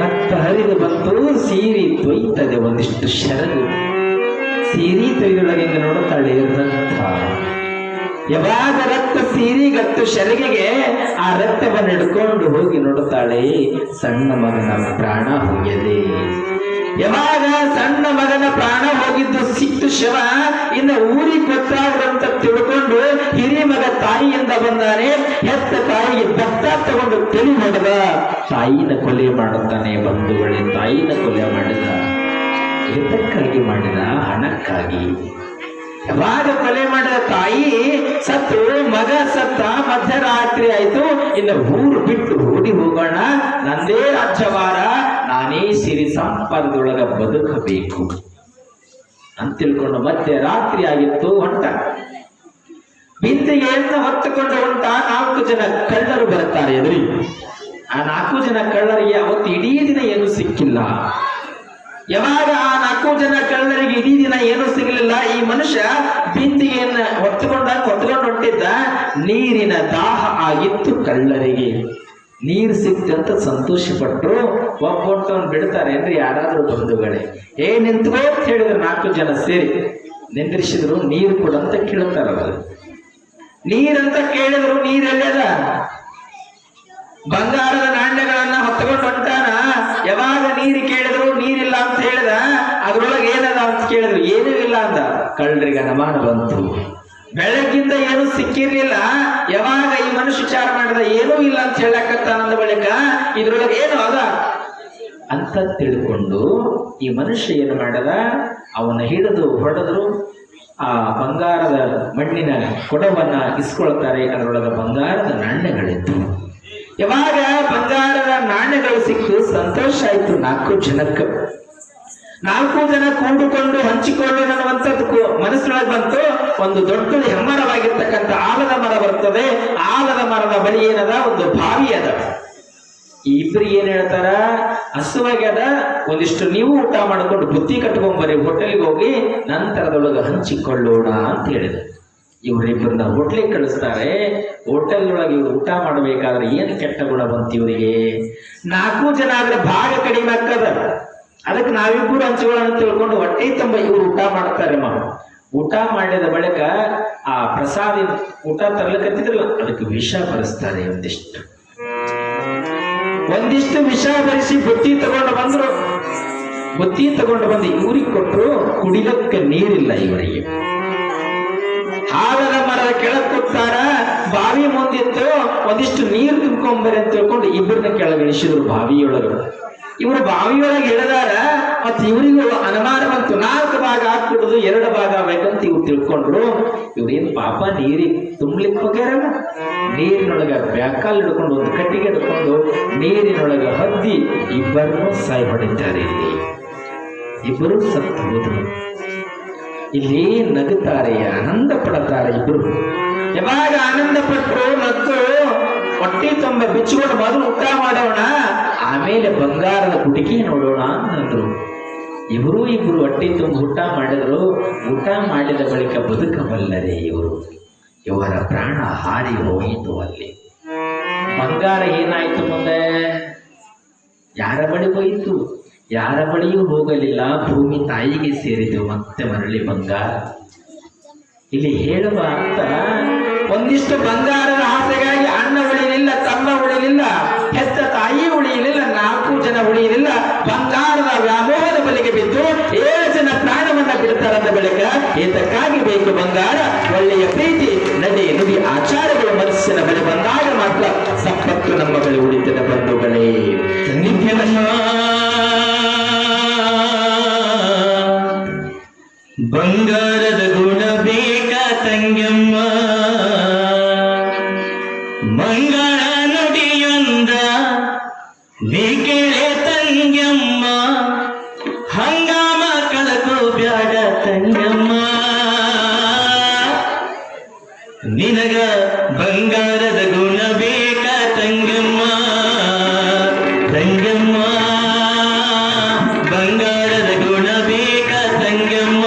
ರಕ್ತ ಹರಿದು ಬಂತು, ಸೀರಿ ತೊಯ್ತದೆ ಒಂದಿಷ್ಟು ಶರದು. ಸೀರಿ ತೊಯ್ದೊಳಗಿಂದ ನೋಡುತ್ತಾಳೆ ರಕ್ತ. ಯಾವಾಗ ರಕ್ತ ಸೀರಿಗತ್ತು ಶರಗೆಗೆ ಆ ರಕ್ತವನ್ನು ಹಿಡ್ಕೊಂಡು ಹೋಗಿ ನೋಡುತ್ತಾಳೆ, ಸಣ್ಣ ಮಗನ ಪ್ರಾಣ ಹೋಗಿದೆ. ಯಾವಾಗ ಸಣ್ಣ ಮಗನ ಪ್ರಾಣ ಹೋಗಿದ್ದು ಸಿಕ್ತು ಶವ, ಇನ್ನು ಊರಿಗೆ ಗೊತ್ತಾಗ್ರಂತ ತಿಳ್ಕೊಂಡು ಹಿರಿಯ ಮಗ ತಾಯಿಯಿಂದ ಬಂದಾನೆ. ಹೆತ್ತ ತಾಯಿಗೆ ಬೆತ್ತ ತಗೊಂಡು ತಲೆ ಹೊಡೆದ. ತಾಯಿನ ಕೊಲೆ ಮಾಡುತ್ತಾನೆ. ಬಂಧುಗಳೇ, ತಾಯಿನ ಕೊಲೆ ಮಾಡಿದ. ಎದಕ್ಕಾಗಿ ಮಾಡಿದ? ಹಣಕ್ಕಾಗಿ. ಯಾವಾಗ ಕೊಲೆ ಮಾಡಿದ ತಾಯಿ ಸತ್ತು, ಮಗ ಸತ್ತ, ಮಧ್ಯರಾತ್ರಿ ಆಯ್ತು. ಇನ್ನು ಊರು ಬಿಟ್ಟು ಓಡಿ ಹೋಗೋಣ, ನಂದೇ ರಾಜ್ಯವಾರ, ನಾನೇ ಸಿರಿ ಸಂಪಾದದೊಳಗ ಬದುಕಬೇಕು ಅಂತ ತಿಳ್ಕೊಂಡು ಮತ್ತೆ ರಾತ್ರಿ ಆಗಿತ್ತು. ಹೊಂಟ ಬಿಂದಿಗೆಯನ್ನು ಹೊತ್ತುಕೊಂಡು ಹೊಂಟ. 4 ಜನ ಕಳ್ಳರು ಬರ್ತಾರೆ ಎದುರಿ. ಆ 4 ಜನ ಕಳ್ಳರಿಗೆ ಅವತ್ತು ಇಡೀ ದಿನ ಏನು ಸಿಕ್ಕಿಲ್ಲ. ಯಾವಾಗ ಆ 4 ಜನ ಕಳ್ಳರಿಗೆ ಇಡೀ ದಿನ ಏನು ಸಿಗಲಿಲ್ಲ, ಈ ಮನುಷ್ಯ ಬಿಂದಿಗೆಯನ್ನ ಹೊತ್ಕೊಂಡು ಹೊಂಟಿದ್ದ. ನೀರಿನ ದಾಹ ಆಗಿತ್ತು ಕಳ್ಳರಿಗೆ. ನೀರು ಸಿಕ್ತಂತ ಸಂತೋಷ ಪಟ್ರು. ಒಬ್ಬೊಟ್ಟವನ್ ಬಿಡ್ತಾರೆ ಅಂದ್ರೆ ಯಾರಾದ್ರೂ ಬಂಧುಗಳೇ, ನಿಂತ್ಕೋ ಅಂತ ಹೇಳಿದ್ರು. 4 ಜನ ಸೇರಿ ನಿಂದ್ರಿಸಿದ್ರು. ನೀರು ಕೊಡಂತ ಕೇಳ್ತಾರ. ಅವರು ನೀರಂತ ಕೇಳಿದ್ರು. ನೀರೆಲ್ಲದ ಬಂಗಾರದ ನಾಣ್ಯಗಳನ್ನ ಹೊತ್ಕೊಂಡು ಹೊಂಟಾನ. ಯಾವಾಗ ನೀರು ಕೇಳಿದ್ರು, ನೀರಿಲ್ಲ ಅಂತ ಹೇಳಿದ. ಅದ್ರೊಳಗೆ ಏನದ ಅಂತ ಕೇಳಿದ್ರು, ಏನೂ ಇಲ್ಲ ಅಂದ. ಕಳ್ಳರಿಗೆ ಅನುಮಾನ ಬಂತು. ಬೆಳಗ್ಗಿಂದ ಏನು ಸಿಕ್ಕಿರ್ಲಿಲ್ಲ. ಯಾವಾಗ ಈ ಮನುಷ್ಯ ವಿಚಾರ ಮಾಡಿದ, ಏನೂ ಇಲ್ಲ ಅಂತ ಹೇಳಕತ್ತಾನಂದ ಬಳಿಕ ಇದ್ರೊಳಗೆ ಏನು ಅದ ಅಂತ ತಿಳ್ಕೊಂಡು ಈ ಮನುಷ್ಯ ಏನು ಮಾಡದ, ಅವನ ಹಿಡಿದು ಹೊಡೆದ್ರು. ಆ ಬಂಗಾರದ ಮಣ್ಣಿನ ಕೊಡವನ್ನ ಇಸ್ಕೊಳ್ತಾರೆ. ಅದರೊಳಗೆ ಬಂಗಾರದ ನಾಣ್ಯಗಳಿತ್ತು. ಯಾವಾಗ ಬಂಗಾರದ ನಾಣ್ಯಗಳು ಸಿಕ್ತು, ಸಂತೋಷ ಆಯ್ತು 4 ಜನಕ್ಕೆ. 4 ಜನ ಕೂಡಿಕೊಂಡು ಹಂಚಿಕೊಂಡು ಅನ್ನುವಂಥದ್ದು ಮನಸ್ಸೊಳಗೆ ಬಂತು. ಒಂದು ದೊಡ್ಡ ಹೆಮ್ಮರವಾಗಿರ್ತಕ್ಕಂಥ ಆಲದ ಮರ ಬರ್ತದೆ. ಆಲದ ಮರದ ಬಳಿ ಏನದ, ಒಂದು ಬಾವಿ ಅದ. ಇಬ್ರಿಗೆ ಏನ್ ಹೇಳ್ತಾರ, ಹಸುವಾಗ್ಯದ ಒಂದಿಷ್ಟು ನೀವು ಊಟ ಮಾಡ್ಕೊಂಡು ಬುತ್ತಿ ಕಟ್ಕೊಂಬರಿ ಹೋಟೆಲ್ಗೆ ಹೋಗಿ ನಂತರದೊಳಗೆ ಹಂಚಿಕೊಳ್ಳೋಣ ಅಂತ ಹೇಳಿದ್ರು. ಇವರಿಬ್ಬರನ್ನ ಹೋಟ್ಲಿಗೆ ಕಳಿಸ್ತಾರೆ. ಹೋಟೆಲ್ ಒಳಗೆ ಇವ್ರು ಊಟ ಮಾಡ್ಬೇಕಾದ್ರೆ ಏನ್ ಕೆಟ್ಟ ಗುಣ ಬಂತು ಇವರಿಗೆ. 4 ಜನ ಆದ್ರೆ ಭಾಗ ಕಡಿಮೆ ಆಗ್ತದ, ಅದಕ್ಕೆ ನಾವಿಬ್ಬರು ಹಂಚಿಕೊಳ್ಳೋಣ ಅಂತ ತಿಳ್ಕೊಂಡು ಹೊಟ್ಟೆ ತುಂಬ ಇವ್ರು ಊಟ ಮಾಡ್ತಾರೆ. ಊಟ ಮಾಡಿದ ಬಳಿಕ ಆ ಪ್ರಸಾದ ಊಟ ತರ್ಲಕತ್ತಿದ್ರಲ್ಲ ಅದಕ್ಕೆ ವಿಷ ಬರೆಸ್ತಾರೆ. ಒಂದಿಷ್ಟು ವಿಷ ಬರೆಸಿ ಬುತ್ತಿ ತಗೊಂಡು ಬಂದ್ರು. ಬುತ್ತಿ ತಗೊಂಡು ಬಂದು ಇವ್ರಿಗೆ ಕೊಟ್ಟರು. ಕುಡಿಲಕ್ಕೆ ನೀರಿಲ್ಲ ಇವರಿಗೆ. ಆಲದ ಮರದ ಕೆಳಗೆ ಕೂತಾರ. ಬಾವಿ ಮುಂದಿತ್ತು, ಒಂದಿಷ್ಟು ನೀರು ತುಂಬ್ಕೊಂಬರಿ ಅಂತ ತಿಳ್ಕೊಂಡು ಇಬ್ಬರನ್ನ ಕೆಳಗೆ ಇಳಿಸಿದ್ರು ಬಾವಿಯೊಳಗೆ. ಇವರು ಬಾವಿಯೊಳಗೆ ಇಳಿದಾರ. ಮತ್ತೆ ಇವರಿಗೂ ಅನುಮಾನ ಬಂತು, 4 ಭಾಗ ಹಾಕ್ಬಿಡುದು 2 ಭಾಗ ಬೇಕಂತ ಇವ್ರು ತಿಳ್ಕೊಂಡ್ರು. ಇವ್ರೇನ್ ಪಾಪ ನೀರಿಗೆ ತುಂಬ್ಲಿಕ್ಕೆ ಹೋಗ್ಯಾರಲ್ಲ, ನೀರಿನೊಳಗ ಬ್ಯಾಕಾಲ್ ಹಿಡ್ಕೊಂಡು ಒಂದು ಕಟ್ಟಿಗೆ ಹಿಡ್ಕೊಂಡು ನೀರಿನೊಳಗ ಹದ್ದಿ ಇಬ್ಬರನ್ನು ಸಾಯ್ ಹೊಡಿತಾರೆ. ಇಲ್ಲಿ ಇಬ್ಬರು ಸತ್ತು ಹೋದ್ರು. ಇಲ್ಲಿ ನಗುತ್ತಾರೆ, ಆನಂದ ಪಡುತ್ತಾರೆ ಇಬ್ಬರು. ಯಾವಾಗ ಆನಂದ ಪಟ್ಟರು ಮತ್ತು ಹೊಟ್ಟೆ ತುಂಬ ಬಿಚ್ಚಿಕೊಂಡು ಮೊದಲು ಊಟ ಮಾಡೋಣ, ಆಮೇಲೆ ಬಂಗಾರದ ಕುಟಿಕೆ ನೋಡೋಣ ಅಂದ್ರು. ಇಬ್ಬರು ಹೊಟ್ಟೆ ತುಂಬ ಊಟ ಮಾಡಿದ್ರು. ಊಟ ಮಾಡಿದ ಬಳಿಕ ಬದುಕಬಲ್ಲರೆ ಇವರ ಪ್ರಾಣ ಹಾರಿ ಹೋಯಿತು. ಅಲ್ಲಿ ಬಂಗಾರ ಏನಾಯ್ತು ಮುಂದೆ? ಯಾರ ಬಳಿ ಹೋಯಿತು? ಯಾರ ಬಳಿಯೂ ಹೋಗಲಿಲ್ಲ. ಭೂಮಿ ತಾಯಿಗೆ ಸೇರಿತು ಮತ್ತೆ ಮರಳಿ ಬಂಗಾರ. ಇಲ್ಲಿ ಹೇಳುವ ಅರ್ಥ, ಒಂದಿಷ್ಟು ಬಂಗಾರದ ಆಸೆಗಾಗಿ ಅಣ್ಣ ಉಳಿಯಲಿಲ್ಲ, ತಮ್ಮ ಉಳಿಯಲಿಲ್ಲ, ಹೆತ್ತ ತಾಯಿ ಉಳಿಯಲಿಲ್ಲ, 4 ಜನ ಉಳಿಯಲಿಲ್ಲ. ಬಂಗಾರದ ವ್ಯಾಮೋಹದ ಬಲಿಗೆ ಬಿದ್ದು 7 ಜನ ಪ್ರಾಣವನ್ನ ಬಿಡ್ತಾರಂದ ಬಳಿಕ ಏತಕ್ಕಾಗಿ ಬೇಕು ಬಂಗಾರ? ಒಳ್ಳೆಯ ಪ್ರೀತಿ, ನಡೆ, ನುಡಿ, ಆಚಾರಗಳು ಮನಸ್ಸಿನ ಬಳಿ ಬಂದಾಗ ಮಾತ್ರ ಸಂಪತ್ತು ನಮ್ಮ ಬಳಿ ಉಳಿತದ ಬಂಧುಗಳೇ. ಬಂಗಾರದ ಗುಣ ಬೇಕ ತಂಗಮ್ಮ, ಮಂಗಳ ನುಡಿಯೊಂದ ಬೇಕೆಳೆ ತಂಗಮ್ಮ, ಹಂಗಾಮ ಕಳಕೋ ಬ್ಯಾಡ ತಂಗಮ್ಮ, ನಿನಗ ಬಂಗಾರದ ಗುಣ ಬೇಕ ತಂಗಮ್ಮ, ತಂಗಮ್ಮ ಬಂಗಾರದ ಗುಣ ಬೇಕ ತಂಗಮ್ಮ.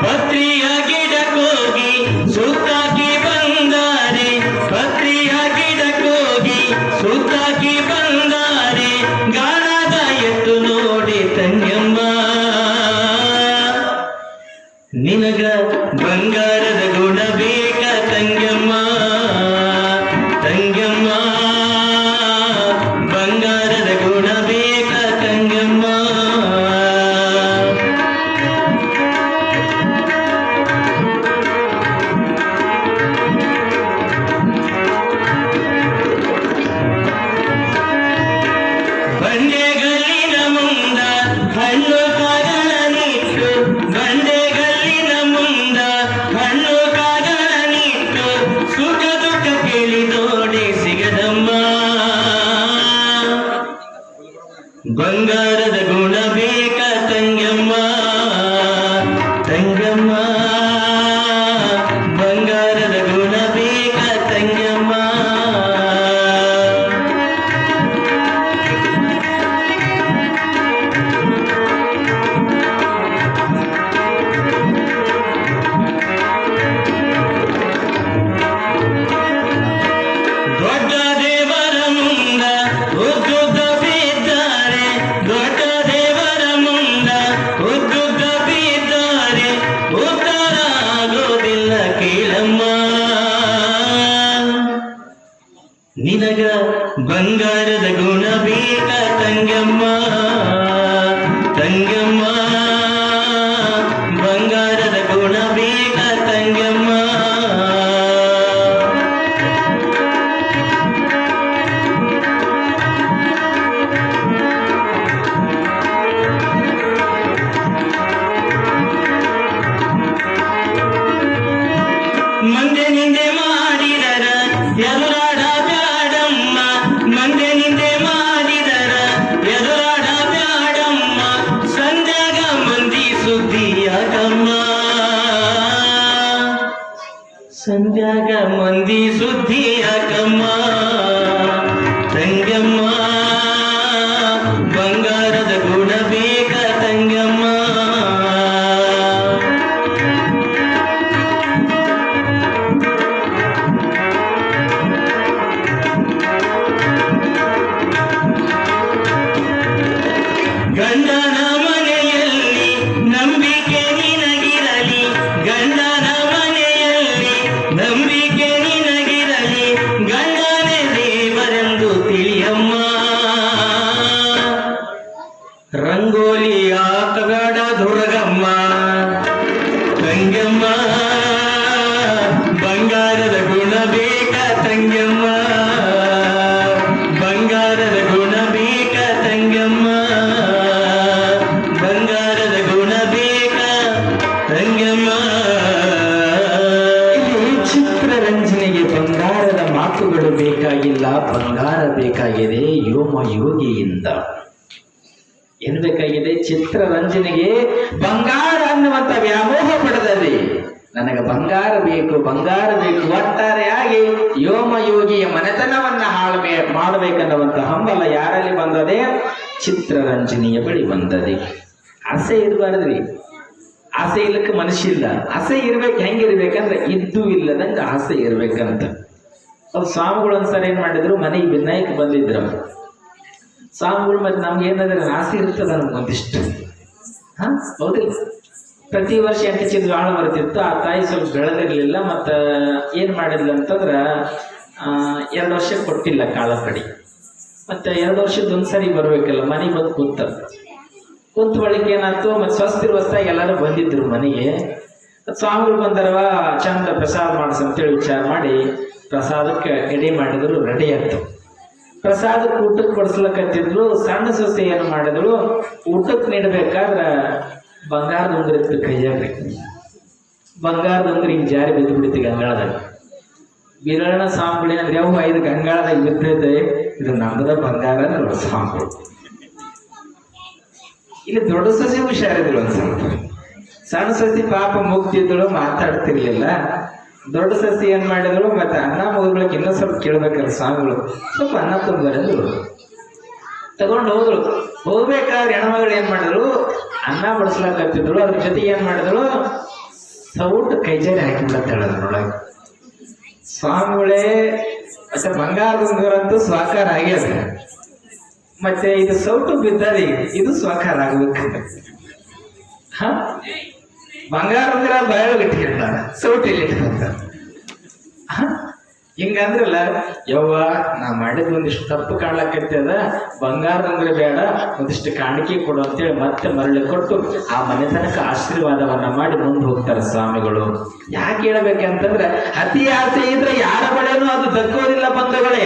ಪತ್ರಿಯ ಗಿಡಕ್ಕೋಗಿ ಸುತ್ತಾಕಿ ಬಂದಾರೆ, ಪತ್ರಿಯ ಗಿಡಕ್ಕೋಗಿ ಸುತ್ತಾಕಿ ಬಂದಾರೆ, ಗಾಣದ ಎತ್ತು ನೋಡಿ ತಂಗಮ್ಮ, ನಿನಗ ಬಂಗಾರದ ಗುಣ ಬೇಕ ತಂಗಮ್ಮ, ತಂಗಮ್ಮ ಬಂಗಾರದ ಗುಣ ಬೇಕ ತಂಗಮ್ಮ. ಬಂಡೆಗಲ್ಲಿನ ಮುಂದ ಹಣ್ಣು ಕಾಗಳನಿಟ್ಟು, ಬಂಡೆಗಲ್ಲಿನ ಮುಂದ ಹಣ್ಣು ಕಾಗಳನಿಟ್ಟು, ಸುಖ ದುಃಖ ಕೇಳಿ ನೋಡಿ ಸಿಗದಮ್ಮ, ಬಂಗಾರದ ಗುಣ ಬೇಕ ತಂಗಮ್ಮ, ತಂಗಮ್ಮ ಬಂಗಾರದ ಗುಣ ಬೇಕ ತಂಗಮ್ಮ. ದೊಡ್ಡ ದೇವರ ಮುಂದ ಉದ್ದುದ್ದ ಬಿದ್ದಾರೆ, ದೊಡ್ಡ ದೇವರ ಮುಂದ ಉದ್ದುದ್ದ ಬಿದ್ದಾರೆ, ಉತ್ತರ ಆಗೋದಿಲ್ಲ ಕೇಳಮ್ಮ, ನಿನಗ ಬಂಗಾರದ ಗುಣ ಬೇಕ ತಂಗಮ್ಮ, ತಂಗಮ್ಮ ಬಂಗಾರದ ಗುಣ ಬೇಕ ತಂಗಮ್ಮ. ಮಂದೆ ನಿಂದೆ ಮಾಡಿದರ ಎದುರಾಡ ಬ್ಯಾಡಮ್ಮ, ಮಂದೆ ನಿಂದೆ ಮಾಡಿದರ ಎದುರಾಡ ಸಂಧ್ಯಾಗ ಮಂದಿ ಸುದ್ದಿ ಯಾಕಮ್ಮ ತಂಗಮ್ಮ ಬಂಗಾರದ ಗುಣ ಬೇಕ ತಂಗಮ್ಮ ಗಂಡನ ಮನೆಯಲ್ಲಿ ನಂಬಿಕೆ ನಿನಗಿರಲಿ ಗಂಡನ ಮನೆಯಲ್ಲಿ ನಂಬಿಕೆ ನಿನಗಿರಲಿ ಗಂಡನೇ ದೇವರೆಂದು ತಿಳಿಯಮ್ಮ ರಂಗೋಲಿ ಆಟಗಾಡ ದುರ್ಗಮ್ಮ ತಂಗಮ್ಮ ಬಂಗಾರದ ಗುಣ ಬೇಕ ತಂಗಮ್ಮ ಬಂಗಾರದ ಗುಣ ಬೇಕ ತಂಗಮ್ಮ ಬಂಗಾರದ ಗುಣ ಬೇಕ ತಂಗಮ್ಮ ಇಲ್ಲಿ ಚಿತ್ರರಂಜನೆಗೆ ಬಂಗಾರದ ಮಾತುಗಳು ಬೇಕಾಗಿಲ್ಲ, ಬಂಗಾರ ಬೇಕಾಗಿದೆ ಯೋಮ ಯೋಗಿಯಿಂದ. ಏನ್ ಬೇಕಾಗಿದೆ? ಚಿತ್ರರಂಜನೆಗೆ ಬಂಗಾರ ಅನ್ನುವಂತ ವ್ಯಾಮೋಹ ಪಡೆದದೆ. ನನಗೆ ಬಂಗಾರ ಬೇಕು, ಬಂಗಾರ ಬೇಕು, ಒಟ್ಟಾರೆಯಾಗಿ ಯೋಮ ಯೋಗಿಯ ಮನೆತನವನ್ನ ಮಾಡಬೇಕನ್ನುವಂತ ಹಂಬಲ ಯಾರಲ್ಲಿ ಬಂದದೆ? ಚಿತ್ರರಂಜನೆಯ ಬಳಿ ಬಂದದೆ. ಆಸೆ ಇರಬಾರ್ದ್ರಿ, ಆಸೆ ಇಲ್ಲಕ್ಕೆ ಮನುಷ್ಯ ಇಲ್ಲ. ಆಸೆ ಇರ್ಬೇಕು. ಹೆಂಗಿರ್ಬೇಕಂದ್ರೆ ಇದ್ದು ಇಲ್ಲದಂಗ ಆಸೆ ಇರ್ಬೇಕಂತ. ಅವ್ರು ಸ್ವಾಮಿಗಳು ಒಂದ್ಸರಿ ಏನ್ ಮಾಡಿದ್ರು, ಮನೆಗೆ ವಿನಾಯಕ್ ಬಂದಿದ್ರು ಸ್ವಾಮಿಗಳು. ಮತ್ತೆ ನಮ್ಗೆ ಏನಾದ್ರೆ ಆಸೆ ಇರ್ತದ ನಮ್ಗೊಂದಿಷ್ಟು, ಹೌದಿಲ್ಲ? ಪ್ರತಿ ವರ್ಷ ಎಂಟು ಬಾಳ ಬರ್ತಿತ್ತು. ಆ ತಾಯಿ ಸ್ವಲ್ಪ ಬೆಳೆದಿರ್ಲಿಲ್ಲ. ಮತ್ತ ಏನ್ ಮಾಡಿದ್ಲು ಅಂತಂದ್ರ 2 ವರ್ಷ ಕೊಟ್ಟಿಲ್ಲ ಕಾಳ ಕಡಿ. ಮತ್ತೆ 2 ವರ್ಷದ ಒಂದ್ಸರಿ ಬರ್ಬೇಕಲ್ಲ, ಮನೆಗೆ ಬಂದು ಕುಂತ ಬಳಿಕ ಏನಾಯ್ತು, ಮತ್ತೆ ಸ್ವಸ್ತಿರ ಹೊಸ್ತಾಗಿ ಎಲ್ಲರೂ ಬಂದಿದ್ರು ಮನೆಗೆ. ಸ್ವಾಮಿಗಳು ಬಂದರವ ಚಂದ ಪ್ರಸಾದ ಮಾಡಿಸಂತೇಳಿ ವಿಚಾರ ಮಾಡಿ ಪ್ರಸಾದಕ್ಕೆ ಎಡೆ ಮಾಡಿದ್ರು. ರೆಡಿ ಆಯ್ತು. ಪ್ರಸಾದಕ್ಕೆ ಊಟಕ್ಕೆ ಬಡಿಸ್ಲಕತ್ತಿದ್ರು. ಸಣ್ಣ ಸೊಸೆ ಏನು ಮಾಡಿದ್ರು, ಊಟಕ್ಕೆ ನೀಡ್ಬೇಕಾದ್ರ ಬಂಗಾರದ ಉಂಗ್ರ ಇತ್ತು ಕೈಯಾಗ್ರಿ. ಬಂಗಾರದ ಉಂಗ್ರ ಹಿಂಗ್ ಜಾರಿ ಬಿದ್ದು ಬಿಡ್ತಿ ಗಂಗಾಳದಾಗ. ಬಿರಳನ ಸ್ವಾಮಿಗಳು ಏನಂದ್ರೆ ಯಾವ 5 ಗಂಗಾಳದಾಗ ಬಿದ್ದಿದೆ, ಇದು ನಮ್ಮದ ಬಂಗಾರ ದೊಡ್ಡ ಸ್ವಾಮಿಗಳು. ಇಲ್ಲಿ ದೊಡ್ಡ ಸಸಿ ಹುಷಾರಿದ್ರು ಒಂದ್ ಸ್ವಲ್ಪ. ಸಣ್ಣ ಸಸಿ ಪಾಪ ಮುಗ್ತಿದ್ದಳು, ಮಾತಾಡ್ತಿರ್ಲಿಲ್ಲ. ದೊಡ್ಡ ಸಸಿ ಏನ್ ಮಾಡಿದಳು, ಮತ್ತೆ ಅನ್ನ ಮುಗಿದ್ಗಳಿಗೆ ಇನ್ನೊಂದ್ ಸ್ವಲ್ಪ ಕೇಳ್ಬೇಕಲ್ಲ ಸ್ವಾಮಿಗಳು, ಸ್ವಲ್ಪ ಅನ್ನ ತುಂಬರೆಂದ್ರು. ತಗೊಂಡು ಹೋದ್ರು. ಹೋಗ್ಬೇಕಾದ್ರೆ ಹೆಣ್ಮಗಳು ಏನ್ ಮಾಡಿದ್ರು, ಅನ್ನ ಬಡಿಸ್ಲಾಕತ್ತಿದ್ರು. ಅದ್ರ ಜೊತೆಗೆ ಏನ್ ಮಾಡಿದಳು, ಸೌಟ್ ಕೈಜಾರಿ ಹಾಕಿಬಿಡತ್ತಾಳ ಅದ್ರೊಳಗೆ. ಸ್ವಾಮಿಗಳೇ ಮತ್ತೆ ಬಂಗಾರದ ಉಂಗುರಂತೂ ಸ್ವಾಕಾರ ಆಗ್ಯದ, ಮತ್ತೆ ಇದು ಸೌಟು ಬಿದ್ದದಿ, ಇದು ಸ್ವಾಕಾರ ಆಗ್ಬೇಕು. ಬಂಗಾರ ಉಂಗುರ ಬಾಯೊಳಗೆ ಇಟ್ಕೊಂಡ, ಸೌಟ್ ಇಲ್ಲಿ ಇಟ್ಕೊಂಡ. ಹಿಂಗಂದ್ರಲ್ಲ, ಯವ್ವ ನಾ ಮಾಡಿದ್ ಒಂದಿಷ್ಟು ತಪ್ಪು ಕಾಣ್ಲಕ್ಕೈತದ, ಬಂಗಾರದ ಉಂಗುರ ಬೇಡ, ಒಂದಿಷ್ಟು ಕಾಣಿಕೆ ಕೊಡು ಅಂತೇಳಿ ಮತ್ತೆ ಮರಳಿ ಕೊಟ್ಟು ಆ ಮನೆತನಕ ಆಶೀರ್ವಾದವನ್ನ ಮಾಡಿ ಮುಂದೆ ಹೋಗ್ತಾರೆ ಸ್ವಾಮಿಗಳು. ಯಾಕೆ ಹೇಳ್ಬೇಕಂತಂದ್ರೆ, ಅತಿ ಆಸೆ ಇದ್ರೆ ಯಾರ ಬಳಿನೂ ಅದು ದಕ್ಕೋದಿಲ್ಲ ಬಂಧುಗಳೇ.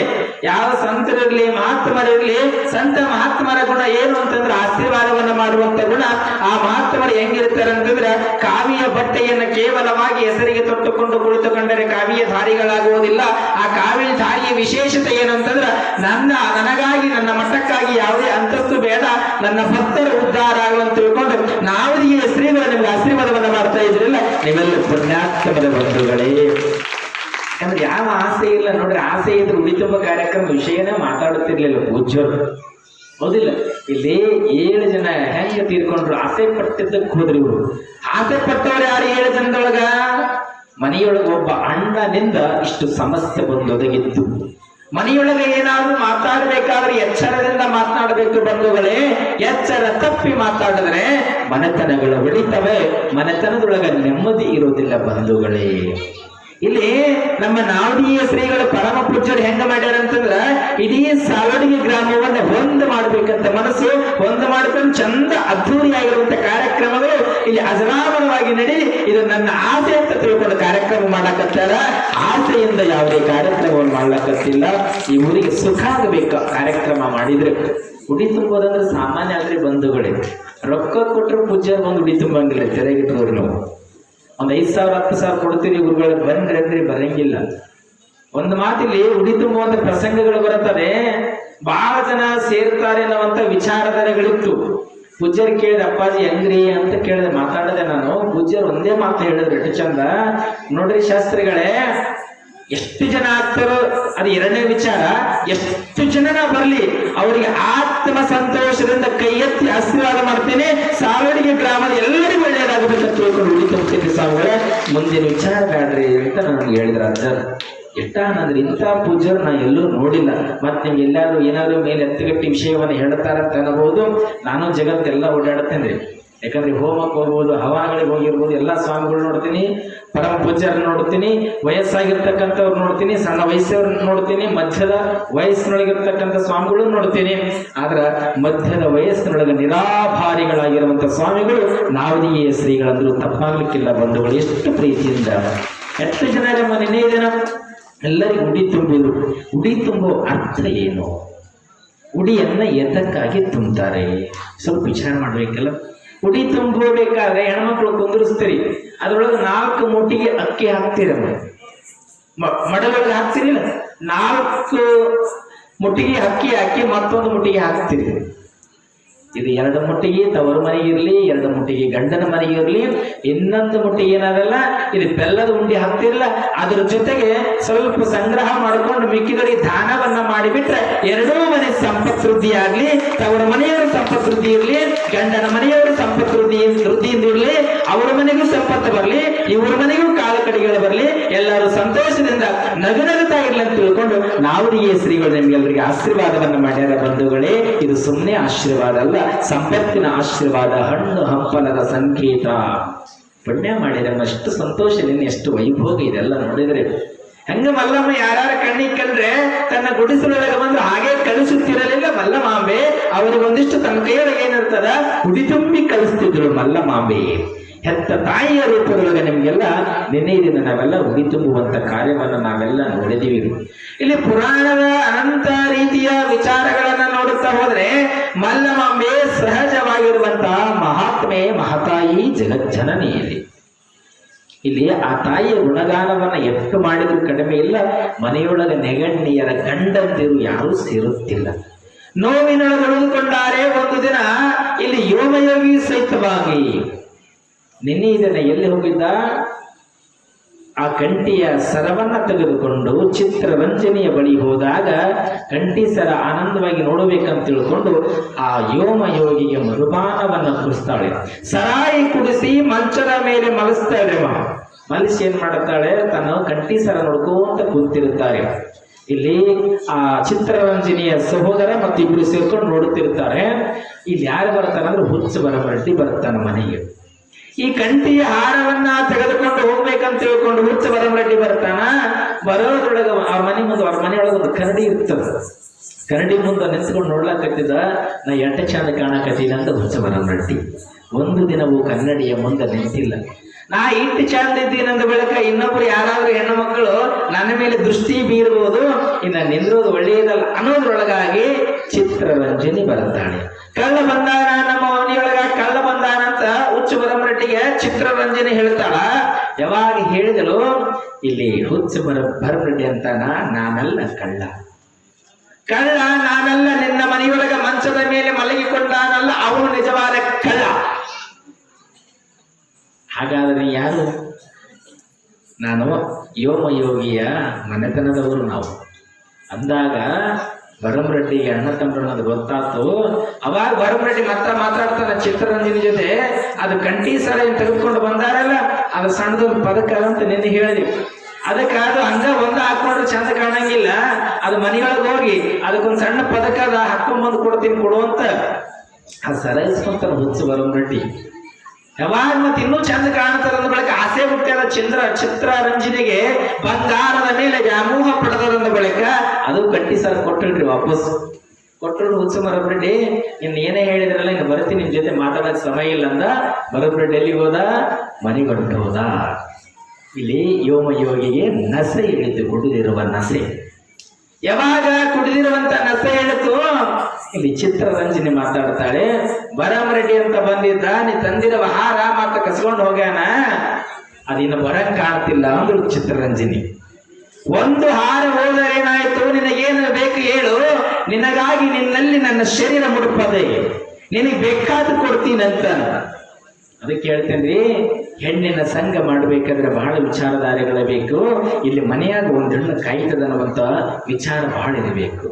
ಯಾವ ಸಂತರಿರ್ಲಿ ಮಹಾತ್ಮರಿರ್ಲಿ, ಸಂತ ಮಹಾತ್ಮರ ಗುಣ ಏನು ಅಂತಂದ್ರೆ ಆಶೀರ್ವಾದವನ್ನ ಮಾಡುವಂತ ಗುಣ. ಆ ಮಹಾತ್ಮರು ಹೆಂಗಿರ್ತಾರೆ ಅಂತಂದ್ರೆ, ಕಾವಿಯ ಬಟ್ಟೆಯನ್ನು ಕೇವಲವಾಗಿ ಹೆಸರಿಗೆ ತೊಟ್ಟುಕೊಂಡು ಕುಳಿತುಕೊಂಡರೆ ಕಾವಿಯ ಧಾರಿಗಳಾಗುವುದಿಲ್ಲ. ಆ ಕಾವಿಯ ಧಾರಿಯ ವಿಶೇಷತೆ ಏನಂತಂದ್ರೆ, ನನಗಾಗಿ ನನ್ನ ಮಠಕ್ಕಾಗಿ ಯಾವುದೇ ಅಂತಸ್ತು ಬೇಡ, ನನ್ನ ಭಕ್ತರ ಉದ್ಧಾರ ಆಗುವಂತ ತಿಳ್ಕೊಂಡು ನಾವದಿಗೆ ಶ್ರೀಗಳು ನಿಮ್ಗೆ ಆಶೀರ್ವಾದವನ್ನ ಮಾಡ್ತಾ ಇದ್ರಿಲ್ಲ. ನೀವೆಲ್ಲ ಪುಣ್ಯಾತ್ಮದ ಬಂಧುಗಳೇ. ಯಾಕಂದ್ರೆ ಯಾವ ಆಸೆ ಇಲ್ಲ ನೋಡ್ರಿ. ಆಸೆ ಇದ್ರೆ ಉಡಿ ತುಂಬ ಕಾರ್ಯಕ್ರಮ ವಿಷಯನೇ ಮಾತಾಡುತ್ತಿರ್ಲಿಲ್ಲ ಪೂಜ್ಯರು, ಹೌದಿಲ್ಲ? ಇಲ್ಲಿ 7 ಜನ ಹೆಂಗ ತೀರ್ಕೊಂಡ್ರು, ಆಸೆ ಪಟ್ಟಿದ್ದಕ್ಕೆ ಹೋದ್ರಿ ಇವರು. ಆಸೆ ಪಟ್ಟವ್ರು ಯಾರು 7 ಜನದೊಳಗ? ಮನೆಯೊಳಗ ಒಬ್ಬ ಅಣ್ಣನಿಂದ ಇಷ್ಟು ಸಮಸ್ಯೆ ಬಂದೊದಗಿತ್ತು. ಮನೆಯೊಳಗೆ ಏನಾದ್ರೂ ಮಾತಾಡಬೇಕಾದ್ರೆ ಎಚ್ಚರದಿಂದ ಮಾತನಾಡಬೇಕು ಬಂಧುಗಳೇ. ಎಚ್ಚರ ತಪ್ಪಿ ಮಾತಾಡಿದ್ರೆ ಮನೆತನಗಳು ಉಳಿತವೆ, ಮನೆತನದೊಳಗ ನೆಮ್ಮದಿ ಇರೋದಿಲ್ಲ ಬಂಧುಗಳೇ. ಇಲ್ಲಿ ನಮ್ಮ ನಾವಡಿಯ ಶ್ರೀಗಳು ಪರಮ ಪೂಜ್ಯರು ಹೆಂಗ ಮಾಡ್ಯಾರ ಅಂತಂದ್ರ, ಇಡೀ ಸಾವಡಿಗೆ ಗ್ರಾಮವನ್ನ ಒಂದು ಮಾಡ್ಬೇಕಂತ ಮನಸ್ಸು, ಒಂದು ಮಾಡ್ಕೊಂಡು ಚಂದ ಅದ್ಧೂರಿಯಾಗಿರುವಂತ ಕಾರ್ಯಕ್ರಮಗಳು ಇಲ್ಲಿ ಅಜರಾಮರವಾಗಿ ನಡಿ. ಇದು ನನ್ನ ಆಸೆ ಅಂತ ತಿಳ್ಕೊಂಡು ಕಾರ್ಯಕ್ರಮ ಮಾಡಕತ್ತಾರ. ಆಸೆಯಿಂದ ಯಾವುದೇ ಕಾರ್ಯಕ್ರಮವನ್ನು ಮಾಡ್ಲಕತ್ತಿಲ್ಲ. ಈ ಊರಿಗೆ ಸುಖ ಆಗಬೇಕು ಕಾರ್ಯಕ್ರಮ ಮಾಡಿದ್ರೆ. ಉಡಿ ತುಂಬೋದಂದ್ರೆ ಸಾಮಾನ್ಯ ಆದ್ರೆ ಬಂಧುಗಳೇ, ರೊಕ್ಕ ಕೊಟ್ಟರು ಪೂಜ್ಯರು ಒಂದು ಉಡಿ ತುಂಬಂಗಿಲ್ಲ. ತೆರೆಗಿಟ್ಟವ್ರು ನಾವು ಒಂದ್ 5,000 10,000 ಕೊಡ್ತೀರಿ ಗುರುಗಳು, ಬನ್ರಿ ಅಂದ್ರೆ ಬರಂಗಿಲ್ಲ. ಒಂದು ಮಾತಿಲ್ಲಿ ಉಡಿ ತುಂಬುವಂತ ಪ್ರಸಂಗಗಳು ಬರುತ್ತದೆ. ಬಹಳ ಜನ ಸೇರ್ತಾರೆ ಅನ್ನುವಂತ ವಿಚಾರಧಾರೆಗಳಿತ್ತು. ಪೂಜ್ಯರು ಕೇಳಿದೆ, ಅಪ್ಪಾಜಿ ಹೆಂಗ್ರಿ ಅಂತ ಕೇಳಿದೆ. ಮಾತಾಡದೆ ನಾನು. ಪೂಜ್ಯರು ಒಂದೇ ಮಾತು ಹೇಳಿದ್ರು ಎಷ್ಟು ಚಂದ. ನೋಡ್ರಿ ಶಾಸ್ತ್ರಿಗಳೇ, ಎಷ್ಟು ಜನ ಆಗ್ತಾರೋ ಅದು ಎರಡನೇ ವಿಚಾರ. ಎಷ್ಟು ಜನನ ಬರ್ಲಿ ಅವರಿಗೆ ಆತ್ಮ ಸಂತೋಷದಿಂದ ಕೈ ಎತ್ತಿ ಆಶೀರ್ವಾದ ಮಾಡ್ತೀನಿ. ಸಾವಡಿಗೆ ಗ್ರಾಮದ ಎಲ್ಲರಿಗೂ ಒಳ್ಳೆಯದಾಗಬೇಕಂತ ತಿಳ್ಕೊಂಡು ಉಳಿತಂತೀನಿ ಸಾವುಗಳೇ, ಮುಂದಿನ ವಿಚಾರ ಬೇಡ್ರಿ ಅಂತ ನನಗೆ ಹೇಳಿದ್ರ ಅಜ್ಜರ್. ಎಷ್ಟ ಅಂದ್ರೆ ಇಂಥ ಪೂಜ್ಯರು ನಾ ಎಲ್ಲೂ ನೋಡಿಲ್ಲ. ಮತ್ತೆ ನಿಮ್ಗೆ ಎಲ್ಲಾರು ಏನಾದ್ರು ಮೇಲೆ ಎತ್ತುಗಟ್ಟಿ ವಿಷಯವನ್ನು ಹೇಳ್ತಾರಂತ ಅನ್ಬೋದು. ನಾನು ಜಗತ್ತೆಲ್ಲ ಓಡಾಡ್ತೇನೆ. ಯಾಕಂದ್ರೆ ಹೋಮಕ್ಕೆ ಹೋಗ್ಬೋದು, ಹವಾಗಳಿಗೆ ಹೋಗಿರ್ಬೋದು, ಎಲ್ಲ ಸ್ವಾಮಿಗಳು ನೋಡ್ತೀನಿ, ಪರಮ ಪೂಜ್ಯರು ನೋಡ್ತೀನಿ, ವಯಸ್ಸಾಗಿರ್ತಕ್ಕಂಥವ್ರು ನೋಡ್ತೀನಿ, ಸಣ್ಣ ವಯಸ್ಸವ್ರನ್ನ ನೋಡ್ತೀನಿ, ಮಧ್ಯದ ವಯಸ್ಸಿನೊಳಗಿರ್ತಕ್ಕಂಥ ಸ್ವಾಮಿಗಳು ನೋಡ್ತೀನಿ. ಆದ್ರ ಮಧ್ಯದ ವಯಸ್ಸಿನೊಳಗೆ ನಿರಾಭಾರಿಗಳಾಗಿರುವಂಥ ಸ್ವಾಮಿಗಳು ನಾವದಿಯೇ ಶ್ರೀಗಳಂದ್ರು ತಪ್ಪಾಗ್ಲಿಕ್ಕಿಲ್ಲ ಬಂಧುಗಳು. ಎಷ್ಟು ಪ್ರೀತಿಯಿಂದ ಎಷ್ಟು ಜನ ನಿನ್ನೆ ದಿನ ಎಲ್ಲರಿಗೂ ಉಡಿ ತುಂಬಿದ್ರು. ಉಡಿ ತುಂಬೋ ಅರ್ಥ ಏನು? ಉಡಿಯನ್ನ ಎದಕ್ಕಾಗಿ ತುಂಬ್ತಾರೆ? ಸ್ವಲ್ಪ ವಿಚಾರ ಮಾಡ್ಬೇಕಲ್ಲ. ಉಡಿ ತುಂಬಬೇಕಾದ್ರೆ ಹೆಣ್ಮಕ್ಳು ಕುಂದಿರಿಸ್ತೀರಿ, ಅದ್ರೊಳಗೆ 4 ಮುಟ್ಟಿಗೆ ಅಕ್ಕಿ ಹಾಕ್ತೀರ, ಮಡಲೊಳಗೆ ಹಾಕ್ತಿರಿಲ್ಲ, 4 ಮುಟ್ಟಿಗೆ ಅಕ್ಕಿ ಹಾಕಿ ಮತ್ತೊಂದು ಮುಟ್ಟಿಗೆ ಹಾಕ್ತೀರಿ. ಇದು 2 ಮುಟ್ಟಿಗೆ ತವರು ಮನೆಗಿರ್ಲಿ, 2 ಮುಟ್ಟಿಗೆ ಗಂಡನ ಮನೆಗಿರ್ಲಿ, ಇನ್ನೊಂದು ಮುಟ್ಟಿಗೆ ಏನಾದಲ್ಲ ಇದು ಬೆಲ್ಲದ ಉಂಡಿ ಹಾಕ್ತಿರಲ್ಲ, ಅದ್ರ ಜೊತೆಗೆ ಸ್ವಲ್ಪ ಸಂಗ್ರಹ ಮಾಡ್ಕೊಂಡು ಮಿಕ್ಕಿದವರಿಗೆ ದಾನವನ್ನ ಮಾಡಿಬಿಟ್ರೆ ಎರಡೂ ಮನೆ ಸಂಪತ್ ವೃದ್ಧಿ ಆಗ್ಲಿ, ತವರ ಮನೆಯವರು ಸಂಪತ್ ವೃದ್ಧಿ ಇರ್ಲಿ, ಗಂಡನ ಮನೆಯವರು ಸಂಪತ್ ವೃದ್ಧಿಯಿಂದ ಇರ್ಲಿ, ಅವರ ಮನೆಗೂ ಸಂಪತ್ತು ಬರ್ಲಿ, ಇವರ ಮನೆಗೂ ಕಾಲ ಕಡೆಗಳು ಬರ್ಲಿ, ಎಲ್ಲರೂ ಸಂತೋಷದಿಂದ ನಗುನಗುತ್ತಾ ಇರ್ಲಿ ಅಂತ ತಿಳ್ಕೊಂಡು ನಾವಡಿಗೆ ಶ್ರೀಗಳು ನಿಮ್ಗೆಲ್ಲರಿಗೆ ಆಶೀರ್ವಾದವನ್ನ ಮಾಡ್ಯಾರ ಬಂಧುಗಳೇ. ಇದು ಸುಮ್ಮನೆ ಆಶೀರ್ವಾದ ಅಲ್ಲ, ಸಂಪತ್ತಿನ ಆಶೀರ್ವಾದ, ಹಣ್ಣು ಹಂಪಲದ ಸಂಕೇತ. ಪುಣ್ಯ ಮಾಡಿದ್ರೆ ಎಷ್ಟು ಸಂತೋಷದಿಂದ ಎಷ್ಟು ವೈಭೋಗ ಇದೆಲ್ಲ ನೋಡಿದ್ರೆ. ಹಂಗ ಮಲ್ಲಮ್ಮ ಯಾರ್ಯಾರ ಕಣ್ಣಿಗೆ ಕಂಡ್ರೆ ತನ್ನ ಗುಡಿಸಲೊಳಗೆ ಬಂದು ಹಾಗೆ ಕಳಿಸುತ್ತಿರಲಿಲ್ಲ ಮಲ್ಲಮಾಂಬೆ. ಅವರಿಗೊಂದಿಷ್ಟು ತನ್ನ ಕೈಯೊಳಗೆ ಏನಿರ್ತದ ಹುಡಿ ತುಂಬಿ ಕಳಿಸ್ತಿದ್ರು ಮಲ್ಲಮಾಂಬೆ. ಹೆತ್ತ ತಾಯಿಯ ರೂಪದೊಳಗೆ ನಿಮ್ಗೆಲ್ಲ ನಿನ್ನೆ ದಿನ ನಾವೆಲ್ಲ ಉಡಿ ತುಂಬುವಂತ ಕಾರ್ಯವನ್ನು ನಾವೆಲ್ಲ ನೋಡಿದೀವಿ. ಇಲ್ಲಿ ಪುರಾಣದ ಅನಂತ ರೀತಿಯ ವಿಚಾರಗಳನ್ನ ನೋಡುತ್ತಾ ಹೋದ್ರೆ ಮಲ್ಲಮಾಂಬೆ ಸಹಜವಾಗಿರುವಂತಹ ಮಹಾತ್ಮೆ, ಮಹತಾಯಿ, ಜಗಜ್ಜನನಿಯಲ್ಲಿ. ಇಲ್ಲಿ ಆ ತಾಯಿಯ ಗುಣಗಾನವನ್ನ ಎಷ್ಟು ಮಾಡಿದ್ರು ಕಡಿಮೆ ಇಲ್ಲ. ಮನೆಯೊಳಗೆ ನೆಗಣ್ಣಿಯರ ಗಂಡಂದಿರು ಯಾರೂ ಸೇರುತ್ತಿಲ್ಲ. ನೋವಿನೊಳಗೆ ಉಳಿದುಕೊಂಡಾರೆ. ಒಂದು ದಿನ ಇಲ್ಲಿ ಯೋಮಯೋಗಿ ಸಹಿತವಾಗಿ ನಿನ್ನೆ ಇದನ್ನ ಎಲ್ಲಿ ಹೋಗಿದ್ದ? ಆ ಕಂಠಿಯ ಸರವನ್ನ ತೆಗೆದುಕೊಂಡು ಚಿತ್ರರಂಜನೆಯ ಬಳಿ ಹೋದಾಗ ಕಂಠಿ ಸರ ಆನಂದವಾಗಿ ನೋಡಬೇಕಂತ ತಿಳ್ಕೊಂಡು ಆ ಯೋಮಯೋಗಿಗೆ ಮರುಪಾನವನ್ನ ಕುಡಿಸ್ತಾಳೆ. ಸರಾಯಿ ಕುಡಿಸಿ ಮಂಚದ ಮೇಲೆ ಮಲಸ್ತಾಳೆ. ಮಲಸಿ ಏನ್ ಮಾಡುತ್ತಾಳೆ? ತನ್ನ ಕಂಠಿ ಸರ ನೋಡ್ಕೊಂತ ಕೂತಿರುತ್ತಾರೆ. ಇಲ್ಲಿ ಆ ಚಿತ್ರರಂಜನೆಯ ಸಹೋದರ ಮತ್ತು ಇಬ್ರು ಸೇರ್ಕೊಂಡು ನೋಡುತ್ತಿರ್ತಾರೆ. ಇಲ್ಲಿ ಯಾರು ಬರ್ತಾನಂದ್ರೆ ಹುಚ್ಚ ಬರಬರಟ್ಟಿ ಬರ್ತಾನ ಮನೆಗೆ. ಈ ಕಂಠಿಯ ಹಾರವನ್ನ ತೆಗೆದುಕೊಂಡು ಹೋಗ್ಬೇಕಂತ ತಿಳ್ಕೊಂಡು ಹುಚ್ಚ ಬರಮರೆಡ್ಡಿ ಬರ್ತಾನ. ಬರೋದ್ರೊಳಗ ಅವ್ರ ಮನೆ ಮುಂದೆ, ಅವ್ರ ಮನೆಯೊಳಗೆ ಒಂದು ಕರಡಿ ಇರ್ತದ. ಕರಡಿ ಮುಂದೆ ನಿಂತ್ಕೊಂಡು ನೋಡ್ಲಾಕತ್ತಿದ. ನಾ ಎಟ್ಟ ಚಂದ ಕಾಣಕತ್ತೀನಿ ಅಂತ ಹುಚ್ಚ ಬರಮರೆಡ್ಡಿ. ಒಂದು ದಿನವೂ ಕನ್ನಡಿಯ ಮುಂದೆ ನಿಂತಿಲ್ಲ. ನಾ ಇಟ್ಟು ಚಂದ ಇದ್ದೀನಂದ ಬೆಳಕ ಇನ್ನೊಬ್ರು ಯಾರಾದ್ರೂ ಹೆಣ್ಣು ಮಕ್ಕಳು ನನ್ನ ಮೇಲೆ ದೃಷ್ಟಿ ಬೀರ್ಬೋದು, ಇನ್ನ ನಿಂದ್ರೋದು ಒಳ್ಳೆಯದಲ್ಲ ಅನ್ನೋದ್ರೊಳಗಾಗಿ ಚಿತ್ರರಂಜನಿ ಬರ್ತಾಳೆ. ಕಳ್ಳ ಬಂದಾನ ನಮ್ಮ ಮನೆಯೊಳಗ, ಕಳ್ಳ ಬಂದಾನಂತ ಹುಚ್ಚು ಬರಮರೆಡ್ಡಿಗೆ ಚಿತ್ರರಂಜನೆ ಹೇಳ್ತಾಳ. ಯಾವಾಗ ಹೇಳಿದಳು ಇಲ್ಲಿ ಹುಚ್ಚು ಬರಮರೆಡ್ಡಿ ಅಂತಾನ, ನಾನಲ್ಲ ಕಳ್ಳ, ಕಳ್ಳ ನಾನಲ್ಲ, ನಿನ್ನ ಮನೆಯೊಳಗ ಮಂಚದ ಮೇಲೆ ಮಲಗಿಕೊಂಡಾನಲ್ಲ ಅವನು ನಿಜವಾದ ಕಳ್ಳ. ಹಾಗಾದ್ರೆ ಯಾರು? ನಾನು ಯೋಮಯೋಗಿಯ ಮನೆತನದವರು ನಾವು ಅಂದಾಗ ಬರಮರೆಡ್ಡಿಗೆ ಅಣ್ಣ ತಮ್ಮರನ್ನದು ಗೊತ್ತಾಯ್ತು. ಅವಾಗ ಬರಮರೆಡ್ಡಿ ಮಾತಾಡ್ತಾನೆ ಚಿತ್ರರಂಜನಿ ಜೊತೆ. ಅದು ಕಂಠಿ ಸರ ತೆಗೆದುಕೊಂಡು ಬಂದಾರಲ್ಲ, ಅದು ಸಣ್ಣದೊಂದು ಪದಕ ಅಂತ ನಿನ್ನೆ ಹೇಳಿದ್ವಿ. ಅದಕ್ಕೆ ಅದು ಹಂಗ ಒಂದು ಹಾಕೊಂಡ್ರೆ ಚಂದ ಕಾಣಂಗಿಲ್ಲ. ಅದು ಮನೆಯೊಳಗೆ ಹೋಗಿ ಅದಕ್ಕೊಂದು ಸಣ್ಣ ಪದಕ ಹಾಕೊಂಡ್ಬಂದು ಕೊಡ್ತೀನಿ ಕೊಡುವಂತ ಆ ಸರ ಇಸ್ಕೊಂತಾನೆ ಹುಚ್ಚು ಬರಮರೆಡ್ಡಿ. ಯಾವಾಗ ಮತ್ತೆ ಇನ್ನೂ ಚಂದ ಕಾಣ್ತಾರ ಅಂದ ಬಳಿಕ ಆಸೆ ಹುಟ್ಟ್ಯಾದ ಚಿತ್ರರಂಜನೆಗೆ ಬಂಗಾರದ ಮೇಲೆ ವ್ಯಾಮೋಹ ಪಡೆದಂದ ಬಳಿಕ ಅದು ಕಟ್ಟಿ ಸರ್ ಕೊಟ್ಟಿಡ್ರಿ, ವಾಪಸ್ ಕೊಟ್ಟರು. ಹುಚ್ಚು ಬರಮರೆಡ್ಡಿ ಇನ್ನು ಏನೇ ಹೇಳಿದ್ರಲ್ಲ, ಇನ್ನು ಬರ್ತೀನಿ ನಿಮ್ ಜೊತೆ ಮಾತಾಡೋಕೆ ಸಮಯ ಇಲ್ಲ ಅಂದ. ಬರಮರೆಡ್ಡಿ ಎಲ್ಲಿಗೆ ಹೋದ? ಮನೆಗೆ ಹೊರಟು ಹೋದ. ಇಲ್ಲಿ ಯೋಮಯೋಗಿಗೆ ನಸೆ ಇಳಿತು, ಕುಡಿದಿರುವ ನಸೆ. ಯಾವಾಗ ಕುಡಿದಿರುವಂತ ನಸೆ ಹೇಳಿತು, ಇಲ್ಲಿ ಚಿತ್ರರಂಜನೆ ಮಾತಾಡ್ತಾಳೆ. ಬರಮರೆಡ್ಡಿ ಅಂತ ಬಂದಿದ್ದ, ನೀ ತಂದಿರುವ ಹಾರ ಮತ್ತೆ ಕಸ್ಕೊಂಡು ಹೋಗ್ಯಾನ, ಅದಿನ್ನು ಬರಂಗ್ ಕಾಣ್ತಿಲ್ಲ ಅಂದ್ರು ಚಿತ್ರರಂಜನಿ. ಒಂದು ಹಾರ ಹೋದರೆ ಏನಾಯ್ತು? ನಿನಗೇನು ಬೇಕು ಹೇಳು, ನಿನಗಾಗಿ ನಿನ್ನಲ್ಲಿ ನನ್ನ ಶರೀರ ಮುಡುಪದೆ. ನಿನಗೆ ಬೇಕಾದ ಕೊಡ್ತೀನಂತ. ಅದಕ್ಕೆ ಹೇಳ್ತೇನ್ರಿ, ಹೆಣ್ಣಿನ ಸಂಘ ಮಾಡ್ಬೇಕಾದ್ರೆ ಬಹಳ ವಿಚಾರಧಾರೆಗಳ ಬೇಕು. ಇಲ್ಲಿ ಮನೆಯಾಗ ಒಂದು ಹೆಣ್ಣು ಕಾಯ್ತದನ್ನುವಂತ ವಿಚಾರ ಬಹಳ ಇರಬೇಕು.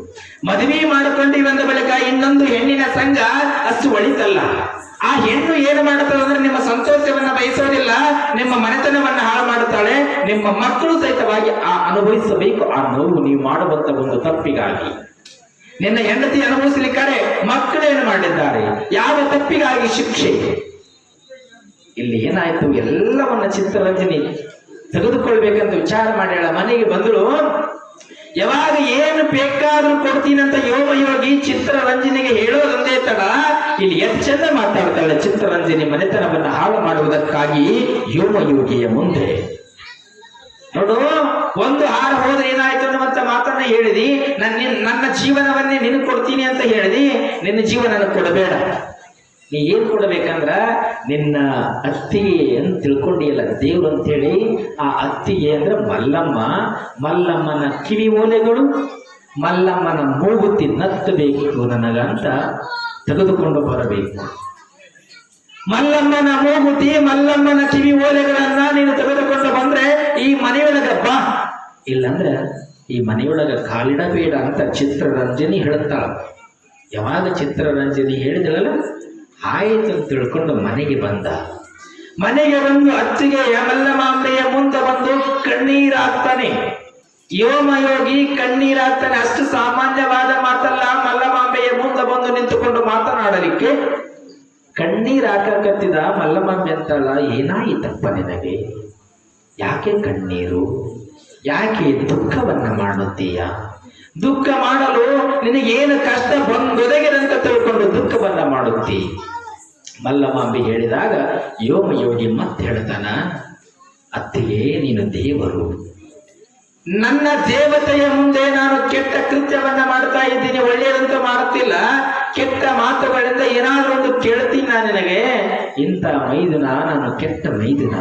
ಮದುವೆ ಮಾಡಿಕೊಂಡಿ ಬಂದ ಬಳಿಕ ಇನ್ನೊಂದು ಹೆಣ್ಣಿನ ಸಂಘ ಅಷ್ಟು ಒಳಿತಲ್ಲ. ಆ ಹೆಣ್ಣು ಏನು ಮಾಡುತ್ತದೆ ಅಂದ್ರೆ ನಿಮ್ಮ ಸಂತೋಷವನ್ನ ಬಯಸೋದಿಲ್ಲ, ನಿಮ್ಮ ಮನೆತನವನ್ನ ಹಾಳು ಮಾಡುತ್ತಾಳೆ. ನಿಮ್ಮ ಮಕ್ಕಳು ಸಹಿತವಾಗಿ ಅನುಭವಿಸಬೇಕು ಆ ನೋವು ನೀವು ಮಾಡುವಂತ ಒಂದು ತಪ್ಪಿಗಾಗಿ. ನಿನ್ನ ಹೆಂಡತಿ ಅನುಭವಿಸಲಿಕ್ಕಾರೆ ಮಕ್ಕಳೇನು ಮಾಡಿದ್ದಾರೆ, ಯಾವ ತಪ್ಪಿಗಾಗಿ ಶಿಕ್ಷೆ. ಇಲ್ಲಿ ಏನಾಯ್ತು, ಎಲ್ಲವನ್ನ ಚಿತ್ರರಂಜನಿ ತೆಗೆದುಕೊಳ್ಬೇಕಂತ ವಿಚಾರ ಮಾಡ್ಯಾಳ. ಮನೆಗೆ ಬಂದಳು. ಯಾವಾಗ ಏನು ಬೇಕಾದ್ರೂ ಕೊಡ್ತೀನಂತ ಯೋಗಿ ಚಿತ್ರರಂಜನಿಗೆ ಹೇಳೋದೊಂದೇ ತಡ. ಇಲ್ಲಿ ಎಷ್ಟು ಚಂದ ಮಾತಾಡ್ತಾಳೆ ಚಿತ್ರರಂಜನಿ ಮನೆತನವನ್ನ ಹಾಳು ಮಾಡುವುದಕ್ಕಾಗಿ ಯೋಗಿಯ ಮುಂದೆ. ನೋಡು, ಒಂದು ಹಾರ ಹೋದ್ರೆ ಏನಾಯ್ತು ಅನ್ನುವಂತ ಮಾತನ್ನ ಹೇಳಿದಿ. ನನ್ನ ಜೀವನವನ್ನೇ ನಿನಗೆ ಕೊಡ್ತೀನಿ ಅಂತ ಹೇಳಿದಿ. ನಿನ್ನ ಜೀವನ ನನಗೆ ಕೊಡಬೇಡ. ನೀ ಏನ್ ಕೊಡಬೇಕಂದ್ರ ನಿನ್ನ ಅತ್ತಿಗೆ ಅಂತ ತಿಳ್ಕೊಂಡಿಯಲ್ಲ ದೇವ್ರು ಅಂತೇಳಿ. ಆ ಅತ್ತಿಗೆ ಅಂದ್ರೆ ಮಲ್ಲಮ್ಮ. ಮಲ್ಲಮ್ಮನ ಕಿವಿ ಓಲೆಗಳು, ಮಲ್ಲಮ್ಮನ ಮೂಗುತಿ ನತ್ತಬೇಕು ನನಗಂತ ತೆಗೆದುಕೊಂಡು ಬರಬೇಕು. ಮಲ್ಲಮ್ಮನ ಮೂಗುತಿ, ಮಲ್ಲಮ್ಮನ ಕಿವಿ ಓಲೆಗಳನ್ನ ನೀನು ತೆಗೆದುಕೊಂಡು ಬಂದ್ರೆ ಈ ಮನೆಯೊಳಗ ಬಾ, ಇಲ್ಲಂದ್ರೆ ಈ ಮನೆಯೊಳಗ ಕಾಲಿಡಬೇಡ ಅಂತ ಚಿತ್ರರಂಜನಿ ಹೇಳ್ತಾಳ. ಯಾವಾಗ ಚಿತ್ರರಂಜನಿ ಹೇಳಿದಳಲ್ಲ, ಆಯ್ತು ಅಂತ ತಿಳ್ಕೊಂಡು ಮನೆಗೆ ಬಂದ. ಮನೆಗೆ ಬಂದು ಅತ್ತಿಗೆ ಮಲ್ಲಮಾಂಬೆಯ ಮುಂದೆ ಬಂದು ಕಣ್ಣೀರಾಗ್ತಾನೆ. ಯೋಗಿ ಕಣ್ಣೀರಾಗ್ತಾನೆ. ಅಷ್ಟು ಸಾಮಾನ್ಯವಾದ ಮಾತಲ್ಲ. ಮಲ್ಲಮಾಂಬೆಯ ಮುಂದೆ ಬಂದು ನಿಂತುಕೊಂಡು ಮಾತನಾಡಲಿಕ್ಕೆ ಕಣ್ಣೀರಾಕತ್ತಿದ ಮಲ್ಲಮಾಂಬೆ ಅಂತಲ್ಲ, ಏನಾಯಿತಪ್ಪ ನಿನಗೆ, ಯಾಕೆ ಕಣ್ಣೀರು, ಯಾಕೆ ದುಃಖವನ್ನ ಮಾಡುತ್ತೀಯ? ದುಃಖ ಮಾಡಲು ನಿನಗೇನು ಕಷ್ಟ ಬಂದೊದಗಿದಂತ ತಿಳ್ಕೊಂಡು ದುಃಖವನ್ನ ಮಾಡುತ್ತಿ. ಮಲ್ಲಮಾಂಬಿ ಹೇಳಿದಾಗ ಯೋಗಿ ಮತ್ತೆ ಹೇಳ್ತಾನ, ಅತ್ತಿಗೆ ನೀನು ದೇವರು, ನನ್ನ ದೇವತೆಯ ಮುಂದೆ ನಾನು ಕೆಟ್ಟ ಕೃತ್ಯವನ್ನ ಮಾಡ್ತಾ ಇದ್ದೀನಿ, ಒಳ್ಳೆಯದಂತ ಮಾಡುತ್ತಿಲ್ಲ. ಕೆಟ್ಟ ಮಾತುಗಳಿಂದ ಏನಾದ್ರೂ ಒಂದು ಕೇಳ್ತೀನಿ ನಾನು ನಿನಗೆ. ಇಂಥ ಮೈದುನ ನಾನು ಕೆಟ್ಟ ಮೈದುನ.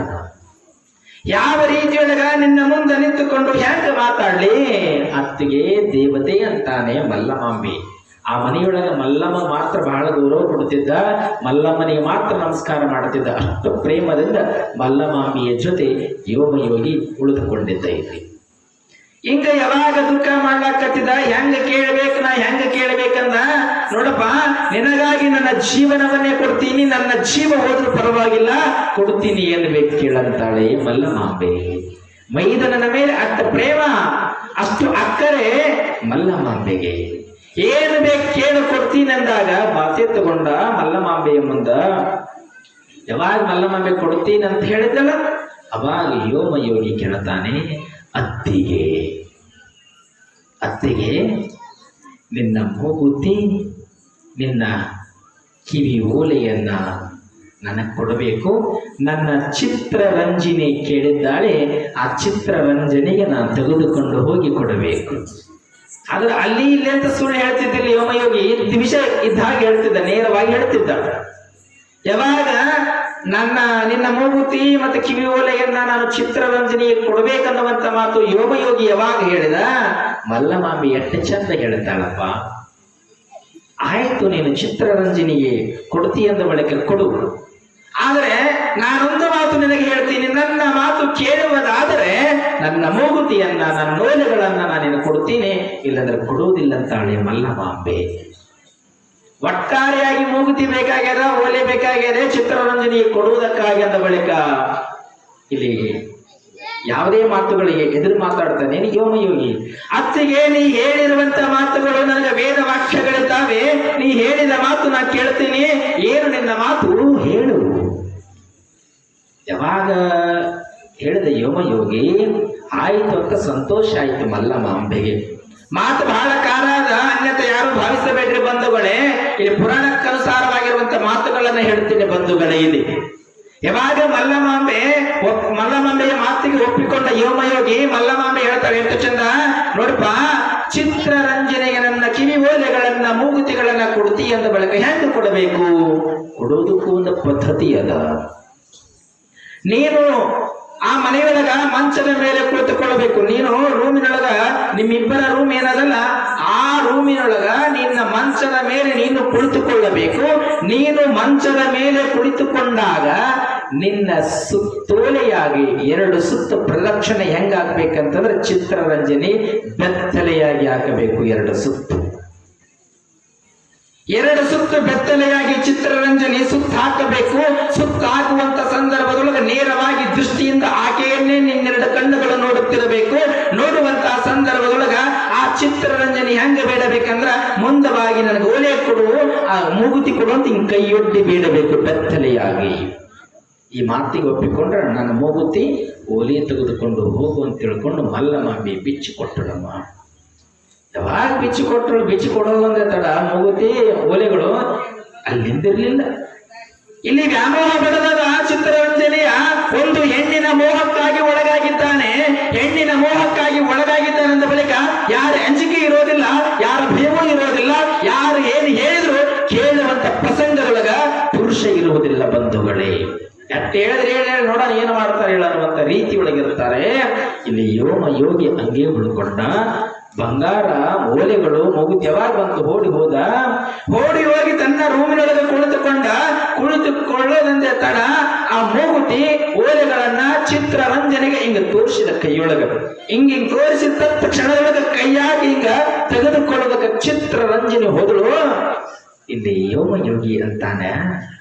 ಯಾವ ರೀತಿಯೊಳಗ ನಿನ್ನ ಮುಂದೆ ನಿಂತುಕೊಂಡು ಹ್ಯಾಂಗ ಮಾತಾಡ್ಲಿ? ಅತ್ತಿಗೆ ದೇವತೆ ಅಂತಾನೆ ಮಲ್ಲಮಾಂಬಿ. ಆ ಮನೆಯೊಳಗ ಮಲ್ಲಮ್ಮ ಮಾತ್ರ ಬಹಳ ಗೌರವ ಕೊಡುತ್ತಿದ್ದ, ಮಲ್ಲಮ್ಮನಿಗೆ ಮಾತ್ರ ನಮಸ್ಕಾರ ಮಾಡುತ್ತಿದ್ದ. ಅಷ್ಟು ಪ್ರೇಮದಿಂದ ಮಲ್ಲಮಾಂಬಿಯ ಜೊತೆ ಯೋಗಿ ಉಳಿದುಕೊಂಡಿದ್ದ. ಇಲ್ಲಿ ಹಿಂಗ ಯಾವಾಗ ದುಃಖ ಮಾಡ್ಲಾಕತ್ತಿದ, ಹೆಂಗ ಕೇಳಬೇಕಂದ, ನೋಡಪ್ಪ ನಿನಗಾಗಿ ನನ್ನ ಜೀವನವನ್ನೇ ಕೊಡ್ತೀನಿ, ನನ್ನ ಜೀವ ಹೋದ್ರೂ ಪರವಾಗಿಲ್ಲ, ಕೊಡ್ತೀನಿ ಏನು ಬೇಕು ಕೇಳಂತಾಳೆ ಮಲ್ಲಮಾಂಬೆ. ಮೈದನನ ಮೇಲೆ ಅಷ್ಟ ಪ್ರೇಮ, ಅಷ್ಟು ಅಕ್ಕರೆ ಮಲ್ಲಮಾಂಬೆಗೆ. ಏನು ಬೇಕು ಕೇಳು ಕೊಡ್ತೀನಿ ಅಂದಾಗ ಬಾಸೆ ತಗೊಂಡ ಮಲ್ಲಮಾಂಬೆಯ ಮುಂದ. ಯಾವಾಗ ಮಲ್ಲಮಾಂಬೆ ಕೊಡ್ತೀನಿ ಅಂತ ಹೇಳಿದಲ್ಲ, ಅವಾಗ ಯೋಗಿ ಕೇಳ್ತಾನೆ, ಅತ್ತಿಗೆ ನಿನ್ನ ಮೂಗುತಿ, ನಿನ್ನ ಕಿವಿ ಓಲೆಯನ್ನ ನನಗೆ ಕೊಡಬೇಕು. ನನ್ನ ಚಿತ್ರರಂಜನೆ ಕೇಳಿದ್ದಾಳೆ, ಆ ಚಿತ್ರರಂಜನೆಗೆ ನಾನು ತೆಗೆದುಕೊಂಡು ಹೋಗಿ ಕೊಡಬೇಕು. ಆದ್ರೆ ಅಲ್ಲಿ ಇಲ್ಲಿ ಅಂತ ಸುಳ್ಳು ಹೇಳ್ತಿದ್ದಿಲ್ಲ ಯೋಗಿ, ಇದ್ದ ವಿಷಯ ಇದ್ದ ಹಾಗೆ ಹೇಳ್ತಿದ್ದ, ನೇರವಾಗಿ ಹೇಳ್ತಿದ್ದ. ಯಾವಾಗ ನಿನ್ನ ಮೂಗುತಿ ಮತ್ತೆ ಕಿವಿ ಓಲೆಯನ್ನ ನಾನು ಚಿತ್ರರಂಜನೆಗೆ ಕೊಡಬೇಕನ್ನುವಂತ ಮಾತು ಯೋಗಿ ಯಾವಾಗ ಹೇಳಿದ, ಮಲ್ಲಮಾಂಬಿ ಎಷ್ಟು ಚಂದ ಹೇಳ್ತಾಳಪ್ಪ. ಆಯ್ತು, ನೀನು ಚಿತ್ರರಂಜನೆಗೆ ಕೊಡ್ತಿ ಅಂದ ಬಳಿಕ ಕೊಡು. ಆದರೆ ನಾನೊಂದು ಮಾತು ನಿನಗೆ ಹೇಳ್ತೀನಿ, ನನ್ನ ಮಾತು ಕೇಳುವುದಾದರೆ ನನ್ನ ಮೂಗುತಿಯನ್ನ, ನನ್ನ ಓಲೆಗಳನ್ನ ನಾನು ಕೊಡ್ತೀನಿ, ಇಲ್ಲಂದ್ರೆ ಕೊಡುವುದಿಲ್ಲ ಅಂತಾಳೆ ಮಲ್ಲಮಾಂಬೆ. ಒಟ್ಟಾರೆಯಾಗಿ ಮೂಗುತಿ ಬೇಕಾಗ್ಯದ, ಓಲೆ ಬೇಕಾಗ್ಯದ, ಚಿತ್ರರಂಜನೆಗೆ ಕೊಡುವುದಕ್ಕಾಗಿ ಅಂದ ಬಳಿಕ ಇಲ್ಲಿ ಯಾವುದೇ ಮಾತುಗಳಿಗೆ ಎದುರು ಮಾತಾಡ್ತಾನೆ ಯೋಗಿ. ಅತ್ತಿಗೆ ನೀ ಹೇಳಿರುವಂತ ಮಾತುಗಳು ನನಗೆ ವೇದ ವಾಕ್ಯಗಳಿದ್ದಾವೆ, ನೀ ಹೇಳಿದ ಮಾತು ನಾ ಕೇಳ್ತೀನಿ, ಏನು ನಿನ್ನ ಮಾತು ಹೇಳು. ಯಾವಾಗ ಹೇಳಿದ ಯೋಗಿ ಆಯ್ತು ಅಂತ ಸಂತೋಷ ಆಯ್ತು ಮಲ್ಲಮಾಂಬೆಗೆ. ಮಾತು ಬಹಳ ಕಾರಾದ, ಅನ್ಯತೆ ಯಾರು ಭಾವಿಸಬೇಡ್ರಿ ಬಂಧುಗಳೇ. ಇಲ್ಲಿ ಪುರಾಣಕ್ಕನುಸಾರವಾಗಿರುವಂತ ಮಾತುಗಳನ್ನ ಹೇಳ್ತೀನಿ ಬಂಧುಗಳೇ. ಇಲ್ಲಿ ಯಾವಾಗ ಮಲ್ಲಮಾಂಬೆಯ ಮಾತಿಗೆ ಒಪ್ಪಿಕೊಂಡ ಯೋಗಿ ಮಲ್ಲಮಾಂಬೆ ಹೇಳ್ತಾರೆ ಎಷ್ಟು ಚಂದ ನೋಡಪ್ಪ, ಚಿತ್ರರಂಜನೆಗೆ ನನ್ನ ಕಿವಿ ಓಲೆಗಳನ್ನ, ಮೂಗುತಿಗಳನ್ನ ಕೊಡ್ತಿ ಅಂದ ಬಳಿಕ ಹೆಂಗೆ ಕೊಡಬೇಕು? ಕೊಡೋದಕ್ಕೂ ಒಂದು ಪದ್ಧತಿ ಅದ. ನೀನು ಆ ಮನೆಯೊಳಗ ಮಂಚದ ಮೇಲೆ ಕುಳಿತುಕೊಳ್ಳಬೇಕು. ನೀನು ರೂಮಿನೊಳಗ, ನಿಮ್ಮಿಬ್ಬರ ರೂಮ್ ಏನದಲ್ಲ, ಆ ರೂಮಿನೊಳಗ ನಿನ್ನ ಮಂಚದ ಮೇಲೆ ನೀನು ಕುಳಿತುಕೊಳ್ಳಬೇಕು. ನೀನು ಮಂಚದ ಮೇಲೆ ಕುಳಿತುಕೊಂಡಾಗ ನಿನ್ನ ಸುತ್ತೋಲೆಯಾಗಿ 2 ಸುತ್ತು ಪ್ರದಕ್ಷಿಣೆ ಹೆಂಗಾಗ್ಬೇಕಂತಂದ್ರೆ ಚಿತ್ರರಂಜನೆ ಬೆತ್ತಲೆಯಾಗಿ ಹಾಕಬೇಕು. 2 ಸುತ್ತು 2 ಸುತ್ತು ಬೆತ್ತಲೆಯಾಗಿ ಚಿತ್ರರಂಜನೆ ಸುತ್ತ ಹಾಕಬೇಕು. ಸುತ್ತ ಹಾಕುವಂತ ಸಂದರ್ಭದೊಳಗೆ ನೇರವಾಗಿ ದೃಷ್ಟಿಯಿಂದ ಆಕೆಯನ್ನೇ ನಿನ್ನೆರಡು ಕಣ್ಣುಗಳು ನೋಡುತ್ತಿರಬೇಕು. ನೋಡುವಂತಹ ಸಂದರ್ಭದೊಳಗ ಆ ಚಿತ್ರರಂಜನೆ ಹೆಂಗ ಬೇಡಬೇಕಂದ್ರ ಮುಂದವಾಗಿ ನನಗೆ ಓಲೆ ಕೊಡು, ಆ ಮೂಗುತಿ ಕೊಡು ಅಂತ ಹಿಂಗ್ ಕೈಯೊಡ್ಡಿ ಬೇಡಬೇಕು ಬೆತ್ತಲೆಯಾಗಿ. ಈ ಮಾತಿಗೆ ಒಪ್ಪಿಕೊಂಡ್ರೆ ನನ್ನ ಮೂಗುತಿ ಓಲೆ ತೆಗೆದುಕೊಂಡು ಹೋಗು ಅಂತ ತಿಳ್ಕೊಂಡು ಮಲ್ಲಮಾಂಬಿ ಬಿಚ್ಚಿಕೊಟ್ಟಳಮ್ಮ. ಯಾವಾಗ ಬಿಚ್ಚಿ ಕೊಡೋದು ಅಂದ್ರೆ ತಡ ಮೂಗುತಿ ಓಲೆಗಳು ಅಲ್ಲಿಂದಿರ್ಲಿಲ್ಲ. ಇಲ್ಲಿ ವ್ಯಾಮೋಹ ಬೆಳೆದ ಚಿತ್ರರಂಜನೆಯ ಒಂದು ಹೆಣ್ಣಿನ ಮೋಹಕ್ಕಾಗಿ ಒಳಗಾಗಿದ್ದಾನೆ. ಹೆಣ್ಣಿನ ಮೋಹಕ್ಕಾಗಿ ಒಳಗಾಗಿದ್ದಾನೆ ಅಂದ ಬಳಿಕ ಯಾರ ಅಂಜಿಕೆ ಇರೋದಿಲ್ಲ, ಯಾರ ಭಯವೂ ಇರೋದಿಲ್ಲ, ಯಾರು ಏನು ಹೇಳಿದ್ರು ಕೇಳುವಂತ ಪ್ರಸಂಗದೊಳಗ ಪುರುಷ ಇರುವುದಿಲ್ಲ ಬಂಧುಗಳೇ. ಎಟ್ಟು ಹೇಳಿದ್ರೆ ಹೇಳಿ ನೋಡೋಣ ಏನು ಮಾಡ್ತಾರೆ ಹೇಳುವಂತ ರೀತಿ ಒಳಗಿರ್ತಾರೆ. ಇಲ್ಲಿ ಯೋಮ ಯೋಗಿ ಹಂಗೆ ಉಳ್ಕೊಂಡ. ಬಂಗಾರ ಓಲೆಗಳು ಮೂಗುತಿ ಯಾವಾಗ ಬಂತು ಓಡಿ ಹೋಗಿ ತನ್ನ ರೂಮಿನೊಳಗೆ ಕುಳಿತುಕೊಳ್ಳೋದಂತೆ ತಡ ಆ ಮೂಗುತಿ ಓಲೆಗಳನ್ನ ಚಿತ್ರರಂಜನೆಗೆ ಹಿಂಗ ತೋರಿಸಿದ ಕೈಯೊಳಗ. ಹಿಂಗ ತೋರಿಸಿದ ತಕ್ಷಣದೊಳಗ ಕೈಯಾಗಿ ಹಿಂಗ ತೆಗೆದುಕೊಳ್ಳೋದಕ್ಕೆ ಚಿತ್ರರಂಜನೆ ಹೋದಳು. ಇಲ್ಲಿ ಯೋಮಯೋಗಿ ಅಂತಾನೆ,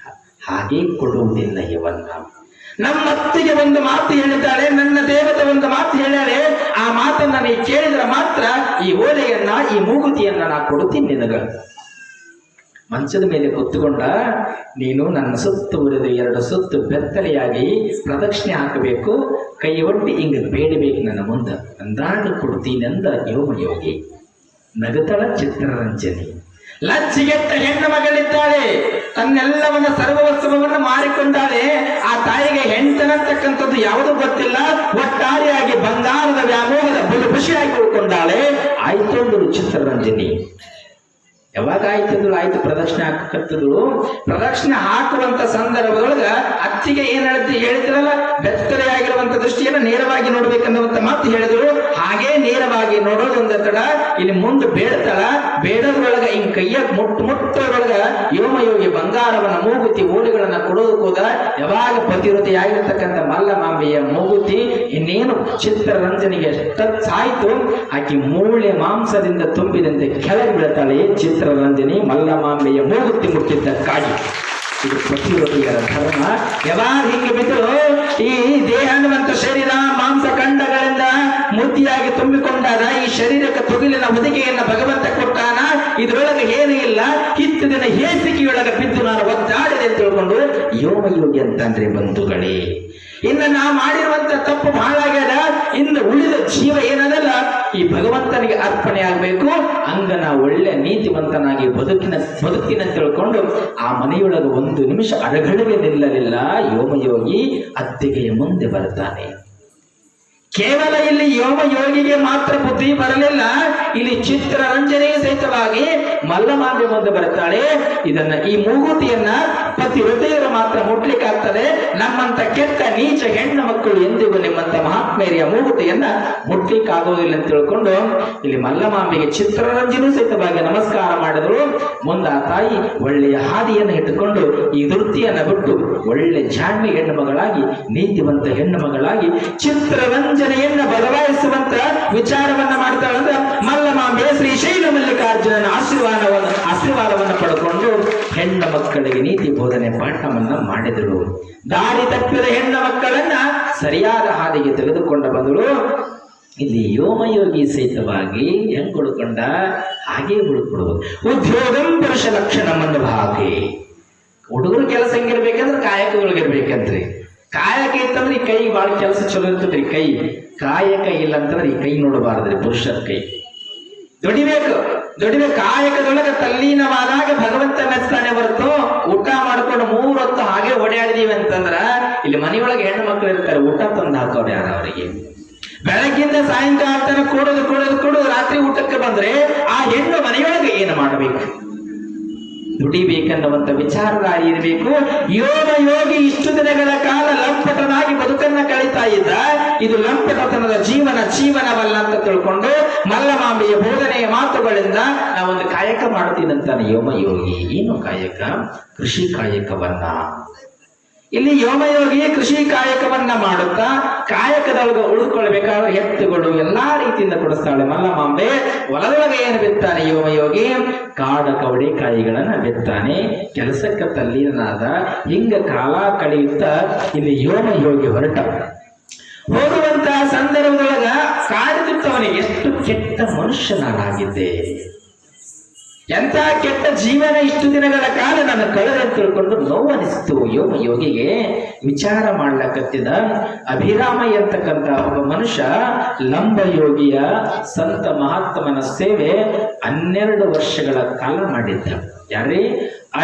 ಹಾಗೆ ಕೊಡುವುದಿಲ್ಲ ಇವನ್ನ. ನಮ್ಮ ಅತ್ತಿಗೆ ಒಂದು ಮಾತು ಹೇಳಿದ್ದಾಳೆ, ನನ್ನ ದೇವತೆ ಒಂದು ಮಾತು ಹೇಳ್ಯಾಳೆ. ಆ ಮಾತನ್ನ ನೀ ಕೇಳಿದ್ರೆ ಮಾತ್ರ ಈ ಓಲೆಯನ್ನ, ಈ ಮೂಗುತಿಯನ್ನ ನಾ ಕೊಡುತ್ತೀನಿ ನಿನಗ. ಮಂಚದ ಮೇಲೆ ಕೂತ್ಕೊಂಡ ನೀನು ನನ್ನ ಸುತ್ತು ಉರಿದು 2 ಸುತ್ತು ಬೆತ್ತಲೆಯಾಗಿ ಪ್ರದಕ್ಷಿಣೆ ಹಾಕಬೇಕು. ಕೈ ಒಡ್ಡಿ ಹಿಂಗ ಬೇಡಬೇಕು ನನ್ನ ಮುಂದೆ ಅಂದಾಗ ಕೊಡ್ತೀನಿ ಅಂದ ಯೋಮಯೋಗಿ. ನಗತಳ ಚಿತ್ರರಂಜನೆ. ಲಜ್ಜಿಗೆಟ್ಟ ಹೆಣ್ಣು ಮಗಳಿದ್ದಾಳೆ, ತನ್ನೆಲ್ಲವನ್ನ ಸರ್ವವಸ್ತ್ರವನ್ನು ಮಾರಿಕೊಂಡಾಳೆ. ಆ ತಾಯಿಗೆ ಹೆಣ್ತನತಕ್ಕಂಥದ್ದು ಯಾವುದೂ ಗೊತ್ತಿಲ್ಲ. ಒಟ್ಟಾರೆಯಾಗಿ ಬಂಗಾರದ ವ್ಯಾಮೋಹದ ಖುಷಿಯಾಗಿ ಉಳ್ಕೊಂಡಾಳೆ. ಆಯ್ತೊಂದು ಚಿತ್ರರಂಜನಿ. ಯಾವಾಗ ಆಯ್ತು ಪ್ರದಕ್ಷಿಣೆ ಹಾಕತ್ತದಳು. ಪ್ರದಕ್ಷಿಣೆ ಹಾಕುವಂತ ಸಂದರ್ಭದೊಳಗ ಅತ್ತಿಗೆ ಏನ್ ಹೇಳ್ತಿರಲ್ಲ, ಬೆತ್ತಲೆಯಾಗಿರುವಂತ ದೃಷ್ಟಿಯನ್ನು ನೇರವಾಗಿ ನೋಡ್ಬೇಕನ್ನುವಂತ ಮಾತು ಹೇಳಿದ್ರು. ಹಾಗೆ ನೇರವಾಗಿ ನೋಡೋದೊಂದ ತಡ ಇಲ್ಲಿ ಮುಂದೆ ಬೇಡ್ತಾಳ. ಬೇಡದ್ರೊಳಗ ಹಿಂಗ್ ಕೈಯ ಮುಟ್ಟೊಳಗ ಯೋಮಯೋಗಿ ಬಂಗಾರವನ್ನ ಮೂಗುತಿ ಓಲೆಗಳನ್ನ ಕೊಡೋದಕ್ಕೋದ. ಯಾವಾಗ ಪತಿವ್ರತೆಯಾಗಿರ್ತಕ್ಕಂಥ ಮಲ್ಲಮಾಂಬೆಯ ಮೂಗುತಿ ಇನ್ನೇನು ಚಿತ್ರರಂಜನೆಗೆ ಸಾಯ್ತು, ಆಕಿ ಮೂಳೆ ಮಾಂಸದಿಂದ ತುಂಬಿದಂತೆ ಕೆಳಗೆ ಬೀಳ್ತಾಳೆ. ಚಿತ್ರರಂಜನೆ ಮಲ್ಲಮಾಂಬೆಯ ಮೂಗುತಿ ಮುಟ್ಟಿದ್ದಕ್ಕಾಗಿ. ಇದು ಪತಿವ್ರತೆಯರ ಧರ್ಮ. ಯಾವಾಗ ಹಿಂಗೆ ಬಿದ್ದು ಈ ದೇಹ ಅನ್ನುವಂತ ಶರೀರ ಮಾಂಸ ಖಂಡಗಳಿಂದ ಮೂರ್ತಿಯಾಗಿ ತುಂಬಿಕೊಂಡಾದ ಈ ಶರೀರಕ್ಕೆ ತೊಗಿಲಿನ ಹೊದಿಕೆಯನ್ನ ಭಗವಂತ ಕೊಟ್ಟಾನ. ಇದ್ರೊಳಗೆ ಏನೂ ಇಲ್ಲ. ಹಿತ್ತು ದಿನ ಹೇಸಿಕೆಯೊಳಗೆ ಬಿದ್ದು ನಾನು ಒದ್ದಾಡಿದೆ ಅಂತ ತಿಳ್ಕೊಂಡು ಯೋಮಯೋಗಿ ಅಂತಂದ್ರೆ ಬಂಧುಗಳೇ. ಇನ್ನು ನಾ ಮಾಡಿರುವಂತ ತಪ್ಪು ಬಹಳ ಆಗ್ಯದ. ಇನ್ನು ಉಳಿದ ಜೀವ ಏನದಲ್ಲ ಈ ಭಗವಂತನಿಗೆ ಅರ್ಪಣೆ ಆಗ್ಬೇಕು. ಹಂಗ ನಾ ಒಳ್ಳೆ ನೀತಿವಂತನಾಗಿ ಬದುಕಿನ ತಿಳ್ಕೊಂಡು ಆ ಮನೆಯೊಳಗೆ 1 ನಿಮಿಷ ಅಡಗಡೆಗೆ ನಿಲ್ಲಲಿಲ್ಲ. ಯೋಮಯೋಗಿ ಅತ್ತಿಗೆಯ ಮುಂದೆ ಬರ್ತಾನೆ. ಕೇವಲ ಇಲ್ಲಿ ಯೋಮಯೋಗಿಗೆ ಮಾತ್ರ ಬುದ್ಧಿ ಬರಲಿಲ್ಲ, ಇಲ್ಲಿ ಚಿತ್ರರಂಜನೆಗೆ ಸಹಿತವಾಗಿ ಮಲ್ಲಮಾಂಬೆ ಮುಂದೆ ಬರ್ತಾಳೆ. ಇದನ್ನ ಈ ಮೂಗುತಿಯನ್ನ ಪತಿವ್ರತೆಯರು ಮಾತ್ರ ಮುಟ್ಲಿಕ್ಕಾಗ್ತದೆ. ನಮ್ಮಂತ ಕೆಟ್ಟ ನೀಚ ಹೆಣ್ಣು ಮಕ್ಕಳು ಎಂದಿಗೂ ನಿಮ್ಮಂತ ಮಹಾತ್ಮೇರಿಯ ಮೂಗುತಿಯನ್ನ ಮುಟ್ಲಿಕ್ಕಾಗೋದಿಲ್ಲ ಅಂತ ತಿಳ್ಕೊಂಡು ಇಲ್ಲಿ ಮಲ್ಲಮಾಂಬೆಗೆ ಚಿತ್ರರಂಜನೆ ಸಹಿತವಾಗಿ ನಮಸ್ಕಾರ ಮಾಡಿದ್ರು. ಮುಂದೆ ಆ ತಾಯಿ ಒಳ್ಳೆಯ ಹಾದಿಯನ್ನು ಇಟ್ಟುಕೊಂಡು ಈ ವೃತ್ತಿಯನ್ನ ಬಿಟ್ಟು ಒಳ್ಳೆ ಜಾಣ್ಮೆ ಹೆಣ್ಣು ಮಗಳಾಗಿ, ನೀತಿವಂತ ಹೆಣ್ಣು ಮಗಳಾಗಿ ಚಿತ್ರರಂಜನೆಯನ್ನ ಬದಲಾಯಿಸುವಂತ ವಿಚಾರವನ್ನ ಮಾಡ್ತಾಳಂದ್ರೆ ಮಲ್ಲಮಾಂಬೆ ಶ್ರೀ ಶೈಲ ಮಲ್ಲಿಕಾರ್ಜುನನ ಆಶೀರ್ವಾದವನ್ನು ಪಡ್ಕೊಂಡು ಹೆಣ್ಣು ಮಕ್ಕಳಿಗೆ ನೀತಿ ಬೋಧನೆ ಪಾಠವನ್ನ ಮಾಡಿದಳು. ದಾರಿ ತಪ್ಪಿದ ಹೆಣ್ಣು ಮಕ್ಕಳನ್ನ ಸರಿಯಾದ ಹಾದಿಗೆ ತೆಗೆದುಕೊಂಡ ಬಂದಳು. ಇಲ್ಲಿ ಯೋಮಯೋಗಿ ಸಹಿತವಾಗಿ ಹೆಂಗ್ ಉಳ್ಕೊಂಡ ಹಾಗೆ ಉಳ್ಕೊಡುವುದು. ಉದ್ಯೋಗಂ ಪುರುಷ ಲಕ್ಷಣವನ್ನು ಹಾಗೆ. ಹುಡುಗರು ಕೆಲಸ ಹೆಂಗಿರ್ಬೇಕಂದ್ರೆ ಕಾಯಕಗಳಿಗಿರ್ಬೇಕಂತ್ರಿ. ಕಾಯಕ ಇತ್ತಂದ್ರೆ ಈ ಕೈ ಬಾಳ ಕೆಲಸ ಚಲೋ ಇರ್ತದ್ರಿ. ಕೈ ಕಾಯಕ ಇಲ್ಲ ಅಂತಂದ್ರೆ ಈ ಕೈ ನೋಡಬಾರದ್ರಿ. ಪುರುಷರ ಕೈ ದುಡಿಬೇಕು. ಕಾಯಕದೊಳಗೆ ತಲ್ಲೀನವಾದಾಗ ಭಗವಂತ ಮೆಚ್ತಾನೆ ಹೊರತು ಊಟ ಮಾಡ್ಕೊಂಡು 3 ಹೊತ್ತು ಹಾಗೆ ಓಡಾಡಿದೀವಿ ಅಂತಂದ್ರ ಇಲ್ಲಿ ಮನೆಯೊಳಗೆ ಹೆಣ್ಣು ಮಕ್ಕಳು ಇರ್ತಾರೆ, ಊಟ ತಂದು ಹಾಕೋರು ಯಾರ ಅವರಿಗೆ. ಬೆಳಗ್ಗಿಂದ ಸಾಯಂಕಾಲ ತನಕ ಕೂಡೋದು ರಾತ್ರಿ ಊಟಕ್ಕೆ ಬಂದ್ರೆ ಆ ಹೆಣ್ಣು ಮನೆಯೊಳಗೆ ಏನು ಮಾಡಬೇಕು? ದುಡಿಬೇಕನ್ನುವಂತ ವಿಚಾರಧಾರಿ ಇರಬೇಕು. ಯೋಗಿ ಇಷ್ಟು ದಿನಗಳ ಕಾಲ ಲಂಪಟನಾಗಿ ಬದುಕನ್ನ ಕಳೀತಾ ಇದ್ದ. ಇದು ಲಂಪಟತನದ ಜೀವನವಲ್ಲ ಅಂತ ತಿಳ್ಕೊಂಡು ಮಲ್ಲಮಾಂಬೆಯ ಬೋಧನೆಯ ಮಾತುಗಳಿಂದ ನಾವೊಂದು ಕಾಯಕ ಮಾಡ್ತೀನಂತಾನೆ ಯೋಗಿ. ಏನು ಕಾಯಕ? ಕೃಷಿ ಕಾಯಕವನ್ನ. ಇಲ್ಲಿ ಯೋಗಿ ಕೃಷಿ ಕಾಯಕವನ್ನ ಮಾಡುತ್ತಾ ಕಾಯಕದೊಳಗೆ ಉಳಿದುಕೊಳ್ಬೇಕಾದ್ರೆ ಎತ್ತುಗಳು ಎಲ್ಲಾ ರೀತಿಯಿಂದ ಕೊಡಿಸ್ತಾಳೆ ಮಲ್ಲಮಾಂಬೆ. ಹೊಲದೊಳಗೆ ಏನು ಬಿತ್ತಾನೆ ಯೋಗಿ? ಕಾಡ ಕವಡೆ ಕಾಯಿಗಳನ್ನ ಬಿತ್ತಾನೆ. ಕೆಲಸಕ್ಕೆ ತಲ್ಲೀನಾದ. ಹಿಂಗ ಕಾಲ ಕಳೆಯುತ್ತಾ ಇಲ್ಲಿ ಯೋಗಿ ಹೊರಟ. ಹೋಗುವಂತ ಸಂದರ್ಭದೊಳಗ ಕಾಡುತ್ತಿತ್ತವನಿಗೆ ಎಷ್ಟು ಕೆಟ್ಟ ಮನುಷ್ಯ ನಾನಾಗಿದ್ದೆ, ಎಂತ ಕೆಟ್ಟ ಜೀವನ ಇಷ್ಟು ದಿನಗಳ ಕಾಲ ನಾನು ಕಳೆದ ತಿಳ್ಕೊಂಡು ನೋವನಿಸ್ತು. ಯೋಗಿಗೆ ವಿಚಾರ ಮಾಡ್ಲಕತ್ತಿದ. ಅಭಿರಾಮಯ್ಯ ಅಂತಕ್ಕಂಥ ಒಬ್ಬ ಮನುಷ್ಯ ಲಂಬಯೋಗಿಯ ಸಂತ ಮಹಾತ್ಮನ ಸೇವೆ 12 ವರ್ಷಗಳ ಕಾಲ ಮಾಡಿದ್ದ. ಯಾರೇ?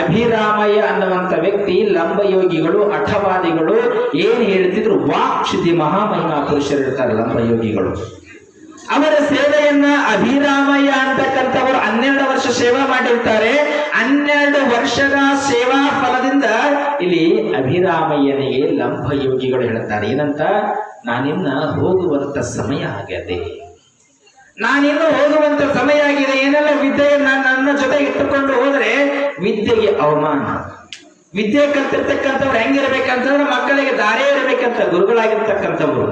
ಅಭಿರಾಮಯ್ಯ ಅನ್ನುವಂಥ ವ್ಯಕ್ತಿ. ಲಂಬಯೋಗಿಗಳು ಅಠವಾದಿಗಳು ಏನ್ ಹೇಳ್ತಿದ್ರು? ವಾಕ್ಶುದ್ಧಿ ಮಹಾಮಹಿಮಾ ಪುರುಷರು ಇರ್ತಾರೆ ಲಂಬಯೋಗಿಗಳು. ಅವರ ಸೇವೆಯನ್ನ ಅಭಿರಾಮಯ್ಯ ಅಂತಕ್ಕಂಥವರು 12 ವರ್ಷ ಸೇವಾ ಮಾಡಿರ್ತಾರೆ. 12 ವರ್ಷದ ಸೇವಾ ಫಲದಿಂದ ಇಲ್ಲಿ ಅಭಿರಾಮಯ್ಯನಿಗೆ ಲಂಬಯೋಗಿಗಳು ಹೇಳ್ತಾರೆ ಏನಂತ? ನಾನಿನ್ನ ಹೋಗುವಂತ ಸಮಯ ಆಗಿದೆ, ನಾನಿನ್ನು ಹೋಗುವಂತ ಸಮಯ ಆಗಿದೆ. ಏನೆಲ್ಲ ವಿದ್ಯೆಯನ್ನ ನನ್ನ ಜೊತೆ ಇಟ್ಟುಕೊಂಡು ಹೋದ್ರೆ ವಿದ್ಯೆಗೆ ಅವಮಾನ. ವಿದ್ಯೆ ಕಲ್ತಿರ್ತಕ್ಕಂಥವ್ರು ಹೆಂಗಿರ್ಬೇಕಂತಂದ್ರೆ ಮಕ್ಕಳಿಗೆ ದಾರಿ ಇರಬೇಕಂತ ಗುರುಗಳಾಗಿರ್ತಕ್ಕಂಥವ್ರು.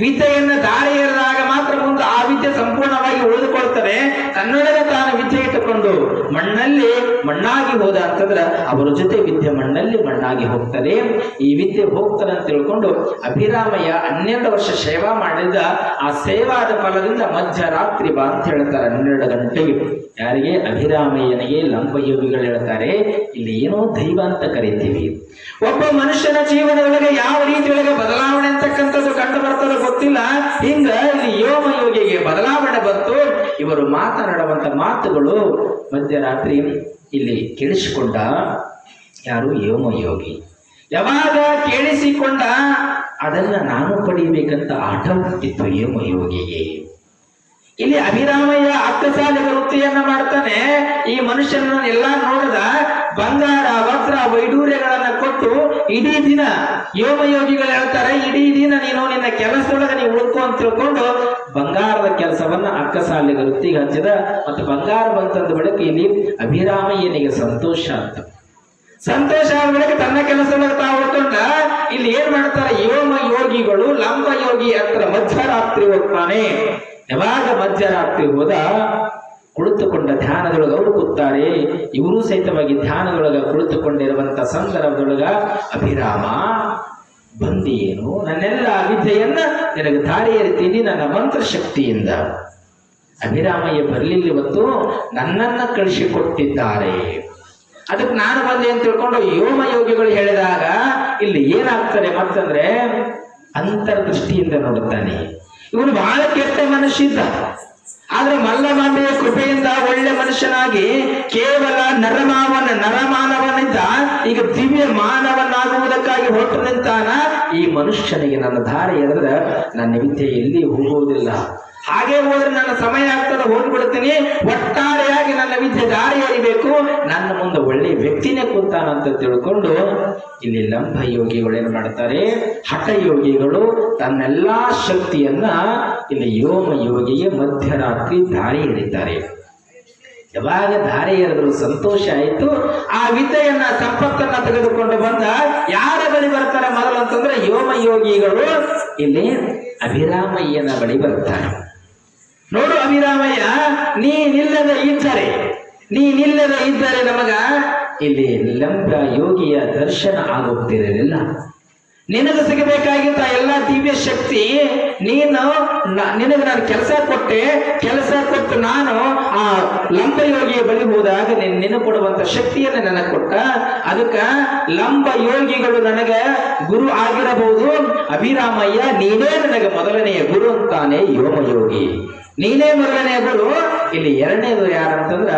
ವಿದ್ಯೆಯನ್ನ ದಾರಿ ಎರೆದಾಗ ಮಾತ್ರ ಮುಂದೆ ಆ ವಿದ್ಯೆ ಸಂಪೂರ್ಣವಾಗಿ ಉಳಿದುಕೊಳ್ತದೆ. ತನ್ನೊಳಗೆ ತಾನು ವಿದ್ಯೆ ಇಟ್ಟುಕೊಂಡು ಮಣ್ಣಾಗಿ ಹೋದ ಅಂತಂದ್ರೆ ಅವರ ಜೊತೆ ವಿದ್ಯೆ ಮಣ್ಣಾಗಿ ಹೋಗ್ತದೆ. ಈ ವಿದ್ಯೆ ಹೋಗ್ತಾನೆ ಅಂತ ತಿಳ್ಕೊಂಡು ಅಭಿರಾಮಯ್ಯ 12 ವರ್ಷ ಸೇವಾ ಮಾಡಿದ. ಆ ಸೇವಾದ ಫಲದಿಂದ ಮಧ್ಯರಾತ್ರಿ ಬಾ ಅಂತ ಹೇಳ್ತಾರೆ 12 ಗಂಟೆಗೆ. ಯಾರಿಗೆ? ಅಭಿರಾಮಯ್ಯನಿಗೆ ಲಂಬಯೋಗಿಗಳು ಹೇಳ್ತಾರೆ. ಇಲ್ಲಿ ಏನೋ ದೈವ ಅಂತ ಕರಿತೀವಿ. ಒಬ್ಬ ಮನುಷ್ಯನ ಜೀವನದೊಳಗೆ ಯಾವ ರೀತಿಯೊಳಗೆ ಬದಲಾವಣೆ ಅಂತಕ್ಕಂಥದ್ದು ಕಂಡು ಬರ್ತದೋ ಗೊತ್ತಿಲ್ಲ. ಹಿಂಗ ಇಲ್ಲಿ ಯೋಗಿಗೆ ಬದಲಾವಣೆ ಬಂತು. ಇವರು ಮಾತನಾಡುವಂತ ಮಾತುಗಳು ಮಧ್ಯರಾತ್ರಿ ಇಲ್ಲಿ ಕೇಳಿಸಿಕೊಂಡ. ಯಾರು? ಯೋಗಿ. ಯಾವಾಗ ಕೇಳಿಸಿಕೊಂಡ ಅದನ್ನ ನಾನು ಪಡಿಬೇಕಂತ ಆಟ ಹುಟ್ಟಿತ್ತು ಯೋಗಿಗೆ. ಇಲ್ಲಿ ಅಭಿರಾಮಯ್ಯ ಅಕ್ಕಸಾಲಿಗ ವೃತ್ತಿಯನ್ನ ಮಾಡ್ತಾನೆ. ಈ ಮನುಷ್ಯನ ಎಲ್ಲಾ ನೋಡಿದ. ಬಂಗಾರ ವಸ್ತ್ರ ವೈಡೂರ್ಯಗಳನ್ನ ಕೊಟ್ಟು ಇಡೀ ದಿನ ಯೋಗಿಗಳು ಹೇಳ್ತಾರೆ, ಇಡೀ ದಿನ ನೀನು ನಿನ್ನ ಕೆಲಸದೊಳಗೆ ನೀವು ಉಳ್ಕೊ ಅಂತ ತಿಳ್ಕೊಂಡು ಬಂಗಾರದ ಕೆಲಸವನ್ನ ಅಕ್ಕಸಾಲಿಗ ವೃತ್ತಿಗೆ ಹಚ್ಚಿದ. ಮತ್ತು ಬಂಗಾರ ಬಂತಂದ ಬಳಿಕ ಇಲ್ಲಿ ಅಭಿರಾಮಯ್ಯನಿಗೆ ಸಂತೋಷ ಅಂತ. ಸಂತೋಷ ಆದ ಬಳಿಕ ತನ್ನ ಕೆಲಸದೊಳಗೆ ತಾವು ಹೊರಕೊಂಡ. ಇಲ್ಲಿ ಏನ್ ಮಾಡ್ತಾರೆ? ಯೋಗಿಗಳು ಲಂಬಯೋಗಿ ಹತ್ರ ಮಧ್ಯರಾತ್ರಿ ಹೋಗ್ತಾನೆ. ಯಾವಾಗ ಮಧ್ಯರಾತ್ರಿ ಹೋದ, ಕುಳಿತುಕೊಂಡ ಧ್ಯಾನದೊಳಗೆ ಅವರು ಕೂತಾರೆ. ಇವರು ಸಹಿತವಾಗಿ ಧ್ಯಾನದೊಳಗ ಕುಳಿತುಕೊಂಡಿರುವಂತ ಸಂದರ್ಭದೊಳಗ ಅಭಿರಾಮ ಬಂದಿಯೇನು? ನನ್ನೆಲ್ಲ ವಿದ್ಯೆಯನ್ನ ನಿನಗೆ ದಾರಿ ಎರಿತೀನಿ ನನ್ನ ಮಂತ್ರ ಶಕ್ತಿಯಿಂದ. ಅಭಿರಾಮಯ್ಯ ಬರಲಿಲ್ಲ, ಇವತ್ತು ನನ್ನನ್ನ ಕಳಿಸಿಕೊಟ್ಟಿದ್ದಾರೆ, ಅದಕ್ಕೆ ನಾನು ಬಂದೆ ಅಂತ ತಿಳ್ಕೊಂಡು ಯೋಗಿಗಳು ಹೇಳಿದಾಗ ಇಲ್ಲಿ ಏನಾಗ್ತದೆ ಮತ್ತಂದ್ರೆ ಅಂತರ್ದೃಷ್ಟಿಯಿಂದ ನೋಡುತ್ತಾನೆ. ಇವನು ಬಹಳ ಕೆಟ್ಟ ಮನುಷ್ಯ ಇದ್ದ. ಆದ್ರೆ ಮಲ್ಲಮಾಂಬೆಯ ಕೃಪೆಯಿಂದ ಒಳ್ಳೆ ಮನುಷ್ಯನಾಗಿ ಕೇವಲ ನರಮಾನವನಿದ್ದ. ಈಗ ದಿವ್ಯ ಮಾನವನಾಗುವುದಕ್ಕಾಗಿ ಹೊರಟು ನಿಂತಾನ. ಈ ಮನುಷ್ಯನಿಗೆ ನನ್ನ ದಾರಿ ಎರೆದ್ರೆ ನನ್ನ ವಿದ್ಯೆ ಎಲ್ಲಿ ಹೋಗುವುದಿಲ್ಲ. ಹಾಗೆ ಹೋದ್ರೆ ನನ್ನ ಸಮಯ ಆಗ್ತದೆ, ಹೋಗ್ಬಿಡ್ತೀನಿ. ಒಟ್ಟಾರೆಯಾಗಿ ನನ್ನ ವಿದ್ಯೆ ದಾರಿ ಎರಿಬೇಕು, ನನ್ನ ಮುಂದೆ ಒಳ್ಳೆ ವ್ಯಕ್ತಿನೇ ಕೂತಾನಂತ ತಿಳ್ಕೊಂಡು ಇಲ್ಲಿ ಲಂಬಯೋಗಿಗಳು ಏನ್ ಮಾಡ್ತಾರೆ? ಹಠಯೋಗಿಗಳು ತನ್ನೆಲ್ಲಾ ಶಕ್ತಿಯನ್ನ ಇಲ್ಲಿ ಯೋಗಿಗೆ ಮಧ್ಯರಾತ್ರಿ ದಾರಿ ಎರಿತಾರೆ. ಯಾವಾಗ ದಾರಿ ಎರೆದ್ರು ಸಂತೋಷ ಆಯಿತು. ಆ ವಿದ್ಯೆಯನ್ನ ಸಂಪತ್ತನ್ನ ತೆಗೆದುಕೊಂಡು ಬಂದ ಯಾರ ಬಳಿ ಬರ್ತಾರೆ ಮೊದಲು ಅಂತಂದ್ರೆ ಯೋಗಿಗಳು ಇಲ್ಲಿ ಅಭಿರಾಮಯ್ಯನ ಬಳಿ ಬರ್ತಾರೆ. ನೋಡು ಅಭಿರಾಮಯ್ಯ, ನೀನಿಲ್ಲದ ಇದ್ದರೆ ನಮಗ ಇಲ್ಲಿ ಲಂಬ ಯೋಗಿಯ ದರ್ಶನ ಆಗುತ್ತಿರಲಿಲ್ಲ. ನಿನಗೆ ಸಿಗಬೇಕಾಗಿದ್ದ ಎಲ್ಲ ದಿವ್ಯ ಶಕ್ತಿ ನಿನಗೆ ನಾನು ಕೆಲಸ ಕೊಟ್ಟು ನಾನು ಆ ಲಂಬಯೋಗಿಯ ಬಳಿ ಹೋದಾಗ ನಿನಗೆ ಕೊಡುವಂತ ಶಕ್ತಿಯನ್ನು ನನಗೆ ಕೊಟ್ಟ. ಅದಕ್ಕೆ ಲಂಬ ಯೋಗಿಗಳು ನನಗೆ ಗುರು ಆಗಿರಬಹುದು. ಅಭಿರಾಮಯ್ಯ ನೀನೇ ನನಗೆ ಮೊದಲನೆಯ ಗುರು ಅಂತಾನೆ ಯೋಗಿ. ನೀನೇ ಮೊದಲನೆಯ ಗುರು. ಇಲ್ಲಿ ಎರಡನೇದು ಯಾರಂತಂದ್ರ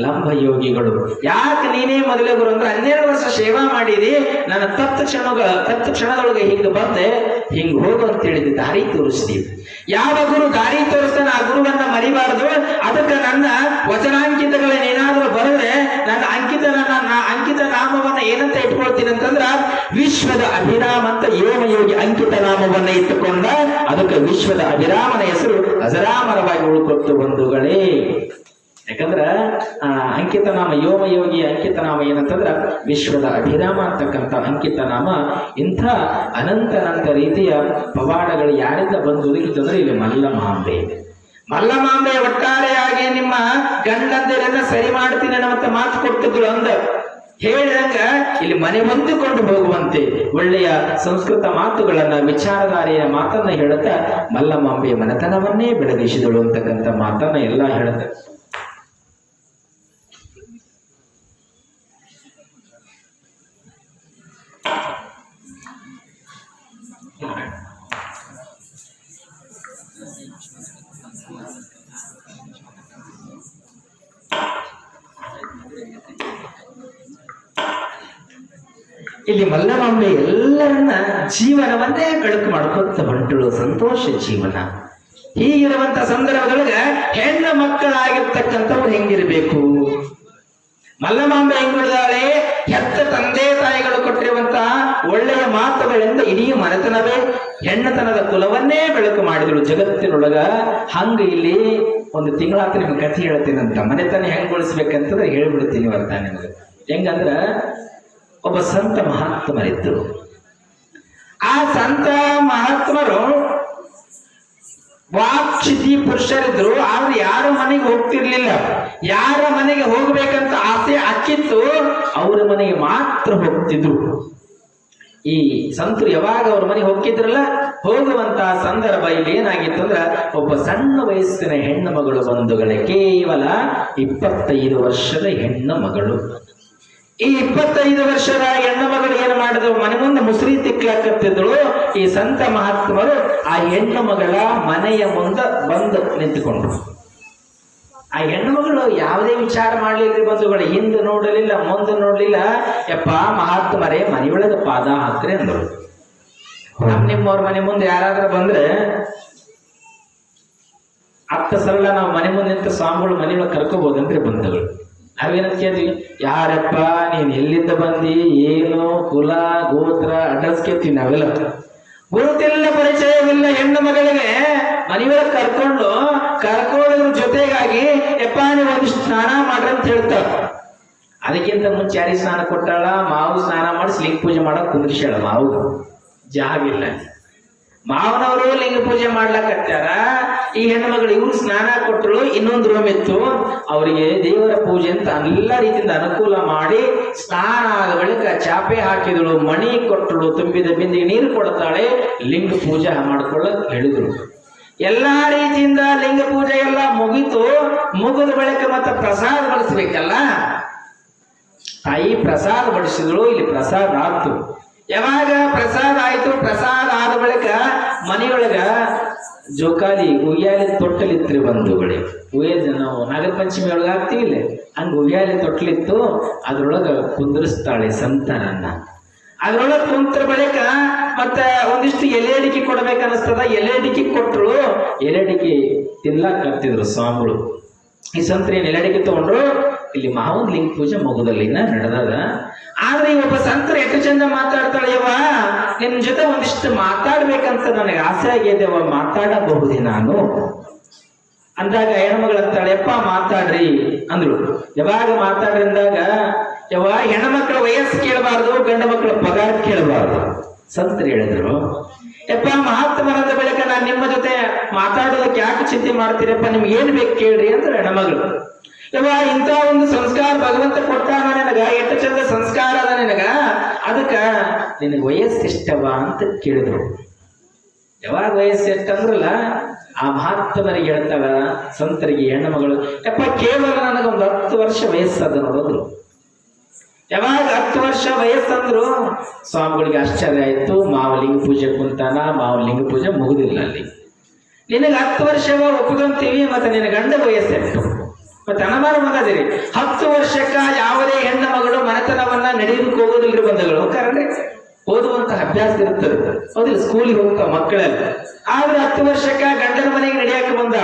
ಲಂಬಯೋಗಿಗಳು. ಯಾಕೆ ನೀನೇ ಮೊದಲೇ ಗುರು ಅಂದ್ರೆ 12 ವರ್ಷ ಸೇವಾ ಮಾಡಿದಿ. ನನ್ನ ತತ್ಕ್ಷಣದೊಳಗೆ ಹಿಂಗ ಬಂದೆ, ಹಿಂಗ ಹೋಗು ಅಂತ ಹೇಳಿದ್ದೆ, ದಾರಿ ತೋರಿಸ್ತೀವಿ. ಯಾವ ಗುರು ದಾರಿ ತೋರಿಸ್ತಾನೆ ಆ ಗುರುವನ್ನ ಮರಿಬಾರದು. ಅದಕ್ಕೆ ನನ್ನ ವಚನಾಂಕಿತಗಳನ್ನೇನಾದ್ರೂ ಬರೆದ್ರೆ ನನ್ನ ಅಂಕಿತ ನಾಮವನ್ನ ಏನಂತ ಇಟ್ಕೊಳ್ತೀನಿ ಅಂತಂದ್ರ ವಿಶ್ವದ ಅಭಿರಾಮ ಅಂತ ಯೋಗಿ ಅಂಕಿತ ನಾಮವನ್ನ ಇಟ್ಟುಕೊಂಡ ಅದಕ್ಕೆ ವಿಶ್ವದ ಅಭಿರಾಮನ ಹೆಸರು ಅಜರಾಮರವಾಗಿ ಉಳ್ಕೊತ್ತು ಬಂಧುಗಳೇ. ಯಾಕಂದ್ರ ಅಂಕಿತ ನಾಮ ಯೋಗಿ ಅಂಕಿತ ನಾಮ ಏನಂತಂದ್ರ ವಿಶ್ವದ ಅಭಿರಾಮ ಅಂತಕ್ಕಂಥ ಅಂಕಿತ ನಾಮ. ಇಂಥ ಅನಂತ ರೀತಿಯ ಪವಾಡಗಳು ಯಾರಿಂದ ಬಂದು ಒದಗಿತಂದ್ರೆ ಇಲ್ಲಿ ಮಲ್ಲಮಾಂಬೆ. ಮಲ್ಲಮಾಂಬೆ ಒಟ್ಟಾರೆಯಾಗಿ ನಿಮ್ಮ ಗಂಡಂದಿರನ್ನ ಸರಿ ಮಾಡ್ತೀನಿ ಅನ್ನುವಂತ ಮಾತು ಕೊಡ್ತಿದ್ರು ಅಂದ ಹೇಳಿದಂಗ ಇಲ್ಲಿ ಮನೆ ಹೊಂದಿಕೊಂಡು ಹೋಗುವಂತೆ ಒಳ್ಳೆಯ ಸಂಸ್ಕೃತ ಮಾತುಗಳನ್ನ ವಿಚಾರಧಾರೆಯ ಮಾತನ್ನ ಹೇಳುತ್ತಾ ಮಲ್ಲಮಾಂಬೆಯ ಮನೆತನವನ್ನೇ ಬೆಳಗಿಸಿದಳು ಅಂತಕ್ಕಂಥ ಮಾತನ್ನ ಎಲ್ಲ ಹೇಳುತ್ತೆ. ಇಲ್ಲಿ ಮಲ್ಲಮಾಂಬೆ ಎಲ್ಲರನ್ನ ಜೀವನವನ್ನೇ ಬೆಳಕು ಮಾಡ್ಕೊತ ಹೊಂಟಳು, ಸಂತೋಷ ಜೀವನ. ಹೀಗಿರುವಂತ ಸಂದರ್ಭದೊಳಗೆ ಹೆಣ್ಣು ಮಕ್ಕಳಾಗಿರ್ತಕ್ಕಂಥವ್ರು ಹೆಂಗಿರ್ಬೇಕು? ಮಲ್ಲಮಾಂಬೆ ಹೆಂಗಿಳಿದಾಳೆ? ಹೆತ್ತ ತಂದೆ ತಾಯಿಗಳು ಕೊಟ್ಟಿರುವಂತಹ ಒಳ್ಳೆಯ ಮಾತುಗಳಿಂದ ಇಡೀ ಮನೆತನವೇ ಹೆಣ್ಣತನದ ಕುಲವನ್ನೇ ಬೆಳಕು ಮಾಡಿದಳು ಜಗತ್ತಿನೊಳಗ. ಹಂಗ ಇಲ್ಲಿ ಒಂದು ತಿಂಗಳಾತ ನಿಮ್ಗೆ ಕಥೆ ಹೇಳ್ತೀನಂತ. ಮನೆತನ ಹೆಂಗೊಳಿಸ್ಬೇಕಂತಂದ್ರೆ ಹೇಳ್ಬಿಡ್ತೀನಿ ವರ್ತ ನಿಮ್ಗೆ. ಹೆಂಗಂದ್ರ ಒಬ್ಬ ಸಂತ ಮಹಾತ್ಮರಿದ್ರು. ಆ ಸಂತ ಮಹಾತ್ಮರು ವಾಕ್ಚಿತಿ ಪುರುಷರಿದ್ರು. ಆದ್ರೆ ಯಾರ ಮನೆಗೆ ಹೋಗ್ತಿರ್ಲಿಲ್ಲ. ಯಾರ ಮನೆಗೆ ಹೋಗ್ಬೇಕಂತ ಆಸೆ ಅಕ್ಕಿತ್ತು ಅವ್ರ ಮನೆಗೆ ಮಾತ್ರ ಹೋಗ್ತಿದ್ರು. ಈ ಸಂತರು ಯಾವಾಗ ಅವ್ರ ಮನೆಗೆ ಹೋಗ್ತಿದ್ರಲ್ಲ, ಹೋಗುವಂತಹ ಸಂದರ್ಭ ಇಲ್ಲಿ ಏನಾಗಿತ್ತು ಅಂದ್ರ ಒಬ್ಬ ಸಣ್ಣ ವಯಸ್ಸಿನ ಹೆಣ್ಣು ಮಗಳು ಬಂಧುಗಳೇ, ಕೇವಲ 25 ವರ್ಷದ ಹೆಣ್ಣು ಮಗಳು. ಈ 25 ವರ್ಷದ ಹೆಣ್ಣು ಮಗಳು ಏನು ಮಾಡಿದ್ರು? ಮನೆ ಮುಂದೆ ಮುಸುರಿ ತಿಕ್ಲಾಕತ್ತಿದ್ರು. ಈ ಸಂತ ಮಹಾತ್ಮರು ಆ ಹೆಣ್ಣು ಮಗಳ ಮನೆಯ ಮುಂದೆ ಬಂದು ನಿಂತುಕೊಂಡ್ರು. ಆ ಹೆಣ್ಣು ಮಗಳು ಯಾವುದೇ ವಿಚಾರ ಮಾಡ್ಲಿಲ್ಲ ಬಂಧುಗಳು, ಹಿಂದೆ ನೋಡಲಿಲ್ಲ, ಮುಂದೆ ನೋಡ್ಲಿಲ್ಲ. ಯಪ್ಪ ಮಹಾತ್ಮರೇ ಮನೆಯೊಳಗೆ ಪಾದ ಹಾಕ್ರಿ ಅಂದ್ರು. ನಿಮ್ಮವ್ರ ಮನೆ ಮುಂದೆ ಯಾರಾದ್ರೂ ಬಂದ್ರೆ ಅತ್ತ ಸರಳ ನಾವು ಮನೆ ಮುಂದೆ ನಿಂತ ಸ್ವಾಮಿಗಳು ಮನೆಯೊಳಗೆ ಕರ್ಕೋಬಹುದಂತ್ರಿ ಬಂಧುಗಳು. ನಾವೇನಂತ ಕೇಳ್ತೀವಿ, ಯಾರಪ್ಪ ನೀನ್ ಎಲ್ಲಿಂದ ಬಂದಿ, ಏನು ಕುಲ ಗೋತ್ರ ಅಡ್ರೆಸ್ ಕೇಳ್ತೀವಿ ನಾವೆಲ್ಲ. ಗುರುತಿಲ್ಲ, ಪರಿಚಯವಿಲ್ಲ ಹೆಣ್ಣು ಮಗಳಿಗೆ ಮನೆಯೊಳಗೆ ಕರ್ಕೊಳ್ಳೋದ್ರ ಜೊತೆಗಾಗಿ ಯಪ್ಪ ನೀವು ಒಂದಿಷ್ಟು ಸ್ನಾನ ಮಾಡ್ರಿ ಅಂತ ಹೇಳ್ತಾಳ. ಅದಕ್ಕಿಂತ ಮುಂಚೆ ಯಾರಿಗೆ ಸ್ನಾನ ಕೊಟ್ಟಾಳ? ಮಾವು ಸ್ನಾನ ಮಾಡಿಸಿ ಲಿಂಗ ಪೂಜೆ ಮಾಡಕ್ ಕುಂದ್ರಿಸಾಳ. ಮಾವು ಜಾಗಿಲ್ಲ. ಮಾವನವರು ಲಿಂಗ ಪೂಜೆ ಮಾಡ್ಲಕತ್ತಾರ. ಈ ಹೆಣ್ಣು ಮಗಳು ಇವ್ರು ಸ್ನಾನ ಕೊಟ್ಟರು. ಇನ್ನೊಂದು ರೂಮ್ ಇತ್ತು, ಅವರಿಗೆ ದೇವರ ಪೂಜೆ ಅಂತ ಎಲ್ಲ ರೀತಿಯಿಂದ ಅನುಕೂಲ ಮಾಡಿ ಸ್ನಾನ ಆದ ಬಳಿಕ ಚಾಪೆ ಹಾಕಿದಳು, ಮಣಿ ಕೊಟ್ಟಳು, ತುಂಬಿದ ಬಿಂದಿಗೆ ನೀರು ಕೊಡ್ತಾಳೆ, ಲಿಂಗ ಪೂಜೆ ಮಾಡ್ಕೊಳ್ಳಕ್ ಹೇಳಿದ್ರು. ಎಲ್ಲಾ ರೀತಿಯಿಂದ ಲಿಂಗ ಪೂಜೆ ಎಲ್ಲ ಮುಗಿತು. ಮುಗಿದ ಬಳಿಕ ಮತ್ತೆ ಪ್ರಸಾದ ಬಡಿಸ್ಬೇಕಲ್ಲ, ತಾಯಿ ಪ್ರಸಾದ ಬಡಿಸಿದಳು. ಇಲ್ಲಿ ಪ್ರಸಾದ ಆಯ್ತು. ಯಾವಾಗ ಪ್ರಸಾದ ಆಯ್ತು, ಪ್ರಸಾದ ಆದ ಬಳಿಕ ಮನೆಯೊಳಗ ಜೋಕಾಲಿ ಉಯ್ಯಾಲೆ ತೊಟ್ಟಲಿತ್ರಿ ಬಂಧುಗಳೇ. ನಾವು ನಾಗರ ಪಂಚಮಿ ಒಳಗ ಆಗ್ತೀವಿಲ್ಲ, ಹಂಗ ಉಯ್ಯಾಲೆ ತೊಟ್ಟಲಿತ್ತು. ಅದ್ರೊಳಗ ಕುಂದ್ರಿಸ್ತಾಳೆ ಸಂತನನ್ನ. ಅದ್ರೊಳಗ ಕುಂತ್ರ ಬಳಿಕ ಮತ್ತ ಒಂದಿಷ್ಟು ಎಲೆ ಅಡಿಕೆ ಕೊಡ್ಬೇಕನ್ನಿಸ್ತದ. ಎಲೆ ಅಡಿಕೆ ಕೊಟ್ಟರು. ಎಲೆ ಅಡಿಕೆ ತಿನ್ಲಾಕ್ ಕರ್ತಿದ್ರು ಸ್ವಾಮಿಗಳು. ಈ ಸಂತರೇನು ಎಲೆ ಅಡಿಕೆ ತಗೊಂಡ್ರು. ಇಲ್ಲಿ ಮಾವನ್ ಲಿಂಗ ಪೂಜೆ ಮುಗುದಲ್ಲಿನ ನಡೆದದ. ಆದ್ರೆ ಈ ಒಬ್ಬ ಸಂತರು ಎಷ್ಟು ಚಂದ ಮಾತಾಡ್ತಾಳೆ. ಯವ್ವ ನಿಮ್ ಜೊತೆ ಒಂದಿಷ್ಟು ಮಾತಾಡ್ಬೇಕಂತ ನನಗೆ ಆಸೆ ಆಗ್ಯದವ, ಮಾತಾಡಬಹುದೇ ನಾನು ಅಂದಾಗ ಹೆಣ್ಮಗಳು ಅಂತಾಳೆ, ಯಪ್ಪ ಮಾತಾಡ್ರಿ ಅಂದ್ರು. ಯಾವಾಗ ಮಾತಾಡ್ರಿ ಅಂದಾಗ, ಯವ್ವ ಹೆಣ್ಮಕ್ಳ ವಯಸ್ಸು ಕೇಳಬಾರ್ದು, ಗಂಡ ಮಕ್ಕಳ ಪಗಾರ ಕೇಳಬಾರ್ದು ಸಂತರು ಹೇಳಿದ್ರು. ಯಪ್ಪ ಮಹಾತ್ಮರಾದ ಬಳಿಕ ನಾನು ನಿಮ್ಮ ಜೊತೆ ಮಾತಾಡೋದಕ್ಕೆ ಯಾಕೆ ಚಿಂತೆ ಮಾಡ್ತೀರಪ್ಪ, ನಿಮ್ಗೆ ಏನ್ ಬೇಕು ಕೇಳ್ರಿ ಅಂದ್ರೆ ಹೆಣ್ಮಗಳು. ಯವ್ವ ಇಂಥ ಒಂದು ಸಂಸ್ಕಾರ ಭಗವಂತ ಕೊಟ್ಟಾನ ನಿನಗ, ಎಷ್ಟು ಚಂದ ಸಂಸ್ಕಾರ ಅದ ನಿನಗ, ಅದಕ್ಕ ನಿನಗೆ ವಯಸ್ಸು ಎಷ್ಟವ ಅಂತ ಕೇಳಿದ್ರು. ಯಾವಾಗ ವಯಸ್ಸು ಎಷ್ಟಂದ್ರಲ್ಲ, ಆ ಮಹಾತ್ಮರಿಗೆ ಹೇಳ್ತಾಳ ಸಂತರಿಗೆ ಹೆಣ್ಣು ಮಗಳು, ಯಪ್ಪ ಕೇವಲ ನನಗೊಂದು 10 ವರ್ಷ ವಯಸ್ಸದ ನೋಡೋದ್ರು. ಯಾವಾಗ 10 ವರ್ಷ ವಯಸ್ಸಂದ್ರು ಸ್ವಾಮಿಗಳಿಗೆ ಆಶ್ಚರ್ಯ ಆಯ್ತು. ಮಾವಲಿಂಗ ಪೂಜೆ ಕುಂತಾನ, ಮಾವಲಿಂಗ ಪೂಜೆ ಮುಗುದಿಲ್ಲ. ಅಲ್ಲಿ ನಿನಗೆ 10 ವರ್ಷವ ಒಪ್ಕೊಂತೀವಿ, ಮತ್ತೆ ನಿನ್ನ ಗಂಡ ವಯಸ್ಸೆಟ್ಟು ಮತ್ತೆ ಅನುಮಾನ ಬಂದಿರಿ. 10 ವರ್ಷಕ್ಕ ಯಾವುದೇ ಹೆಣ್ಣು ಮಗಳು ಮನೆತನವನ್ನ ನಡೆಯೋದಕ್ಕೆ ಹೋಗೋದಿಲ್ರಿ ಬಂಧುಗಳು. ಕಾರಣ ಓದುವಂತ ಅಭ್ಯಾಸ ಇರ್ತದೆ, ಹೌದಿಲ್ಲ, ಸ್ಕೂಲಿಗೆ ಹೋಗ್ತಾವ ಮಕ್ಕಳೆಲ್ಲ. ಆದ್ರೆ 10 ವರ್ಷಕ್ಕ ಗಂಡನ ಮನೆಗೆ ನಡೆಯಕ್ಕೆ ಬಂದ.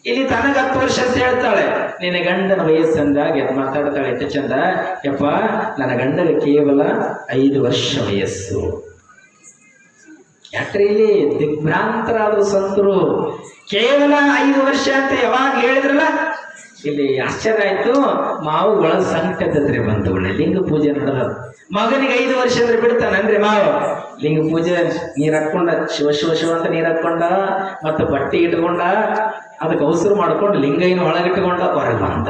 ಇಲ್ಲಿ ತನಗ 10 ವರ್ಷ ಅಂತ ಹೇಳ್ತಾಳೆ. ನಿನ್ನ ಗಂಡನ ವಯಸ್ಸಂದಾಗ ಎದ್ದು ಮಾತಾಡ್ತಾಳೆ ಎಷ್ಟು ಚಂದ. ಯಪ್ಪ, ನನ್ನ ಗಂಡನ ಕೇವಲ 5 ವರ್ಷ ವಯಸ್ಸು. ಯಾಕ್ರಿ ಇಲ್ಲಿ ದಿಗ್ಭ್ರಾಂತರಾದ್ರು ಸಂತರು. ಕೇವಲ 5 ವರ್ಷ ಅಂತ ಯಾವಾಗ ಹೇಳಿದ್ರಲ್ಲ, ಇಲ್ಲಿ ಆಶ್ಚರ್ಯ ಆಯ್ತು. ಮಾವು ಒಳಗೆ ಸಂಕಟದ್ರಿ ಬಂಧುಗಳೇ, ಲಿಂಗ ಪೂಜೆ ನಡೆದ. ಮಗನಿಗೆ 5 ವರ್ಷ ಅಂದ್ರೆ ಬಿಡ್ತಾನಂದ್ರೆ ಮಾವ ಲಿಂಗ ಪೂಜೆ ನೀರ್ ಹಾಕೊಂಡ, ಶಿವ ಶಿವ ಶಿವ ಅಂತ ನೀರ್ ಹಾಕೊಂಡ, ಮತ್ತೆ ಬಟ್ಟೆ ಇಟ್ಕೊಂಡ, ಅದಕ್ಕೆ ಅವಸರ ಮಾಡ್ಕೊಂಡು ಲಿಂಗೈನ ಒಳಗಿಟ್ಕೊಂಡ ಹೊರಗೆ ಬಂದ.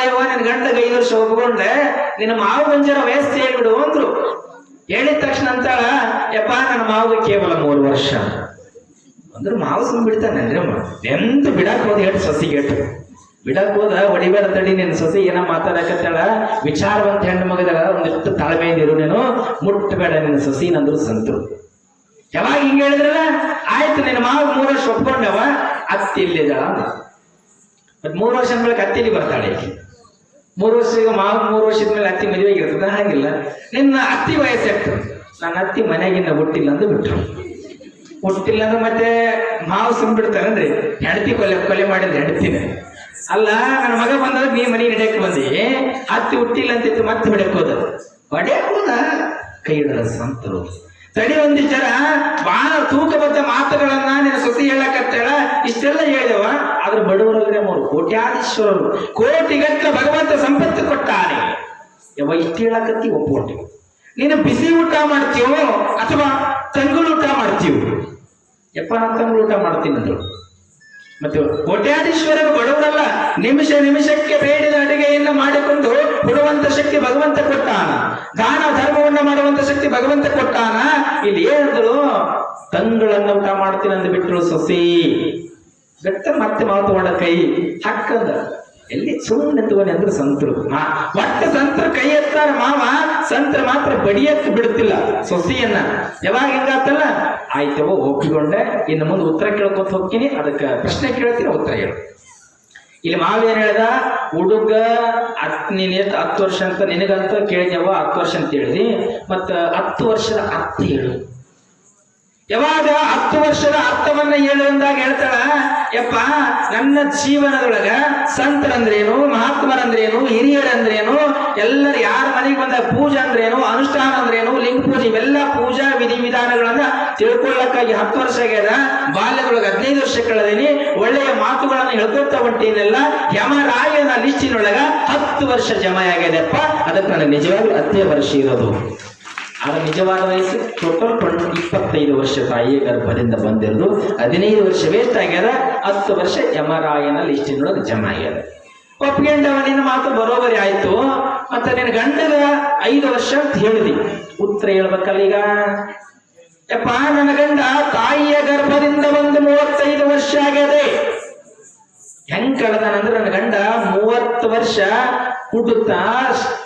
ಇವ ನಿನ್ ಗಂಡಗೆ 5 ವರ್ಷ ಒಪ್ಕೊಂಡೆ, ನಿನ್ನ ಮಾವು ಬಂಜರ ವಯಸ್ಸು ಹೇಳ್ಬಿಡು ಅಂದ್ರು. ಹೇಳಿದ ತಕ್ಷಣ ಅಂತಾಳ, ಯಪ್ಪ ನನ್ನ ಮಾವಿಗೆ ಕೇವಲ 3 ವರ್ಷ ಅಂದ್ರೆ ಮಾವು ಸುಮ್ ಬಿಡ್ತಾನಂದ್ರೆ ಎಂತ ಬಿಡಾಕ್ ಹೋದ ಹೇಳಿ ಸೊಸಿಗೆ ಹೇಳು. ಬಿಡಾಕ್ ಹೋದ ಹೊಡಿಬೇಡ ತಡಿ, ನಿನ್ನ ಸೊಸಿ ಏನ ಮಾತಾಡಕತ್ತಾಳ, ವಿಚಾರವಂತ ಹೆಣ್ಣು ಮಗದಾಗ ಒಂದಿಷ್ಟು ತಾಳ್ಮೆಯಿಂದಿರು, ನೀನು ಮುಟ್ಟಬೇಡ ನಿನ್ನ ಸೊಸಿ ನಂದ್ರು ಸಂತರು. ಯಾವಾಗ ಹಿಂಗ ಹೇಳಿದ್ರಲ್ಲ, ಆಯ್ತು ನಿನ್ನ ಮಾವು 3 ವರ್ಷ ಒಪ್ಕೊಂಡವ, ಅತ್ತಿ ಇಲ್ಲಿದ್ದಾಳ. ಮತ್ 3 ವರ್ಷ ಮೇಲೆ ಅತ್ತಿಲಿ ಬರ್ತಾಳೆ. 3 ವರ್ಷ ಈಗ ಮಾವು 3 ವರ್ಷದ ಮೇಲೆ ಅತ್ತಿ ಮದುವೆಗೆ ಇರ್ತದ. ಹಾಗಿಲ್ಲ, ನಿನ್ನ ಅತ್ತಿ ವಯಸ್ಸೆಟ್ಟು. ನನ್ನ ಅತ್ತಿ ಮನೆಗಿನ್ನ ಹುಟ್ಟಿಲ್ಲ ಅಂತ ಬಿಟ್ರು. ಹುಟ್ಟಿಲ್ಲ ಅಂದ್ರೆ ಮತ್ತೆ ಮಾವು ಸುಮ್ ಬಿಡ್ತಾರನ್ರಿ. ಹೆಂಡತಿ ಕೊಲೆ ಮಾಡಿದ್ರೆ ಹೆಂಡತಿನ ಅಲ್ಲ, ನನ್ನ ಮಗ ಬಂದಾಗ ನೀ ಮನೆ ಹಿಡಿಯಕ್ ಬಂದಿ, ಅತ್ತಿ ಹುಟ್ಟಿಲ್ಲ ಅಂತಿತ್ತು, ಮತ್ತೆ ಹೊಡ್ಯಕ್ ಹೋದ ಕೈ ಹಿಡದ ಸಂತರು. ತಡಿ ಒಂದಿ ಜರ ಬಹಳ ತೂಕಬದ್ಧ ಮಾತುಗಳನ್ನ ನಿನ್ನ ಸೊಸಿ ಹೇಳಕತ್ತಾಳ. ಇಷ್ಟೆಲ್ಲ ಹೇಳಿದವ, ಆದ್ರೆ ಬಡವರಲ್ಲೇ 3 ಕೋಟ್ಯಾಧೀಶ್ವರರು, ಕೋಟಿಗಟ್ಟಲೆ ಭಗವಂತ ಸಂಪತ್ತು ಕೊಟ್ಟಾನೆ. ಯಾವ ಇಷ್ಟು ಹೇಳಕತ್ತಿ ಒಪ್ಕೊಂಡಿ. ನೀನು ಬಿಸಿ ಊಟ ಮಾಡ್ತೀವೋ ಅಥವಾ ತಂಗುಳು ಊಟ ಮಾಡ್ತೀವೋ? ಯಪ್ಪ ನಾನು ತಂಗುಳು ಊಟ ಮಾಡ್ತೀನಿ ಅಂದ್ರು. ಮತ್ತೆ ಕೋಟ್ಯಾಧೀಶ್ವರರು ಬಡವರಲ್ಲ, ನಿಮಿಷ ನಿಮಿಷಕ್ಕೆ ಬೇಡಿದ ಅಡುಗೆಯನ್ನ ಮಾಡಿಕೊಂಡು ಕೊಡುವಂತ ಶಕ್ತಿ ಭಗವಂತ ಕೊಟ್ಟಾನ. ದಾನ ಧರ್ಮವನ್ನ ಮಾಡುವಂತ ಶಕ್ತಿ ಭಗವಂತ ಕೊಟ್ಟಾನ. ಇಲ್ಲಿ ಹೇಳಿದ್ರು ತಂಗಳನ್ನ ಊಟ ಮಾಡ್ತೀನಿ ಅಂದ್ ಬಿಟ್ರು ಸೊಸಿ. ಗಟ್ಟ ಮತ್ತೆ ಮಾತು ಮಾಡ ಕೈ ಹಕ್ಕಂದ ಎಲ್ಲಿ ಸುಮ್ಮನೆ ತಗೋನಿ ಅಂದ್ರೆ ಸಂತರು. ಒಟ್ಟು ಸಂತರು ಕೈ ಎತ್ತಾರ ಮಾವ, ಸಂತರ ಮಾತ್ರ ಬಡಿಯಕ್ಕೆ ಬಿಡುತ್ತಿಲ್ಲ ಸೊಸಿಯನ್ನ. ಯಾವಾಗ ಹಿಂಗಾತಲ್ಲ, ಆಯ್ತವ ಒಪ್ಪಿಕೊಂಡೆ, ಇನ್ನು ಮುಂದೆ ಉತ್ತರ ಕೇಳ್ಕೊತ ಹೋಗ್ತೀನಿ, ಅದಕ್ಕೆ ಪ್ರಶ್ನೆ ಕೇಳ್ತೀನಿ, ಉತ್ತರ ಹೇಳು. ಇಲ್ಲಿ ಮಾವ ಏನ್ ಹೇಳ್ದ, ಹುಡುಗ ನೀನ್ 10 ವರ್ಷ ಅಂತ ನಿನಗಂತ ಕೇಳಿದ್ಯವ, 10 ವರ್ಷ ಅಂತ ಹೇಳಿದಿ, ಮತ್ತ 10 ವರ್ಷದ ಅರ್ಥ ಹೇಳು. ಯಾವಾಗ 10 ವರ್ಷದ ಅರ್ಥವನ್ನ ಹೇಳುವಂದಾಗ ಹೇಳ್ತಾಳ, ಯಪ್ಪ ನನ್ನ ಜೀವನದೊಳಗ ಸಂತರಂದ್ರೇನು, ಮಹಾತ್ಮರಂದ್ರೇನು, ಹಿರಿಯರಂದ್ರೇನು, ಎಲ್ಲರೂ ಯಾರ ಮನೆಗೆ ಬಂದ ಪೂಜೆ ಅಂದ್ರೇನು, ಅನುಷ್ಠಾನ ಅಂದ್ರೇನು, ಲಿಂಗ ಪೂಜೆ, ಇವೆಲ್ಲ ಪೂಜಾ ವಿಧಿ ವಿಧಾನಗಳನ್ನ ತಿಳ್ಕೊಳ್ಳಕ್ಕಾಗಿ 10 ವರ್ಷ ಆಗ್ಯದ. ಬಾಲ್ಯದೊಳಗೆ 15 ವರ್ಷ ಕಳೆದೀನಿ, ಒಳ್ಳೆಯ ಮಾತುಗಳನ್ನ ಹೇಳ್ಕೊತಾ ಹೊಂಟೀನೆಲ್ಲ. ಯಮರಾಯನ ಲಿಸ್ಟಿನೊಳಗ 10 ವರ್ಷ ಜಮಾ ಆಗ್ಯದಪ್ಪ. ಅದಕ್ಕೆ ನನಗೆ ನಿಜವಾಗ್ಲೂ 10 ವರ್ಷ ಇರೋದು. ಆಗ ನಿಜವಾದ ವಯಸ್ಸು ಟೋಟಲ್ 25 ವರ್ಷ ತಾಯಿಯ ಗರ್ಭದಿಂದ ಬಂದಿರೋದು. 15 ವರ್ಷ ವೇಸ್ಟ್ ಆಗ್ಯದ, 10 ವರ್ಷ ಯಮರಾಯನ ಲಿಸ್ಟಿನೊಳಗೆ ಜಮಾ ಆಗ್ಯದ. ಒಪ್ಕೊಂಡವ, ನಿನ್ನ ಮಾತು ಬರೋಬರಿ ಆಯ್ತು. ಮತ್ತೆ ನಿನ್ನ ಗಂಡಗ 5 ವರ್ಷ ಅಂತ ಹೇಳಿದಿ, ಉತ್ತರ ಹೇಳ್ಬೇಕಲ್ಲ ಈಗ. ಯಪ್ಪ ನನ್ನ ಗಂಡ ತಾಯಿಯ ಗರ್ಭದಿಂದ ಬಂದು 35 ವರ್ಷ ಆಗ್ಯದೆ. ಹೆಂಗ್ ಕಳೆದಾನಂದ್ರೆ, ನನ್ನ ಗಂಡ 30 ವರ್ಷ ಹುಡುಕ್ತಾ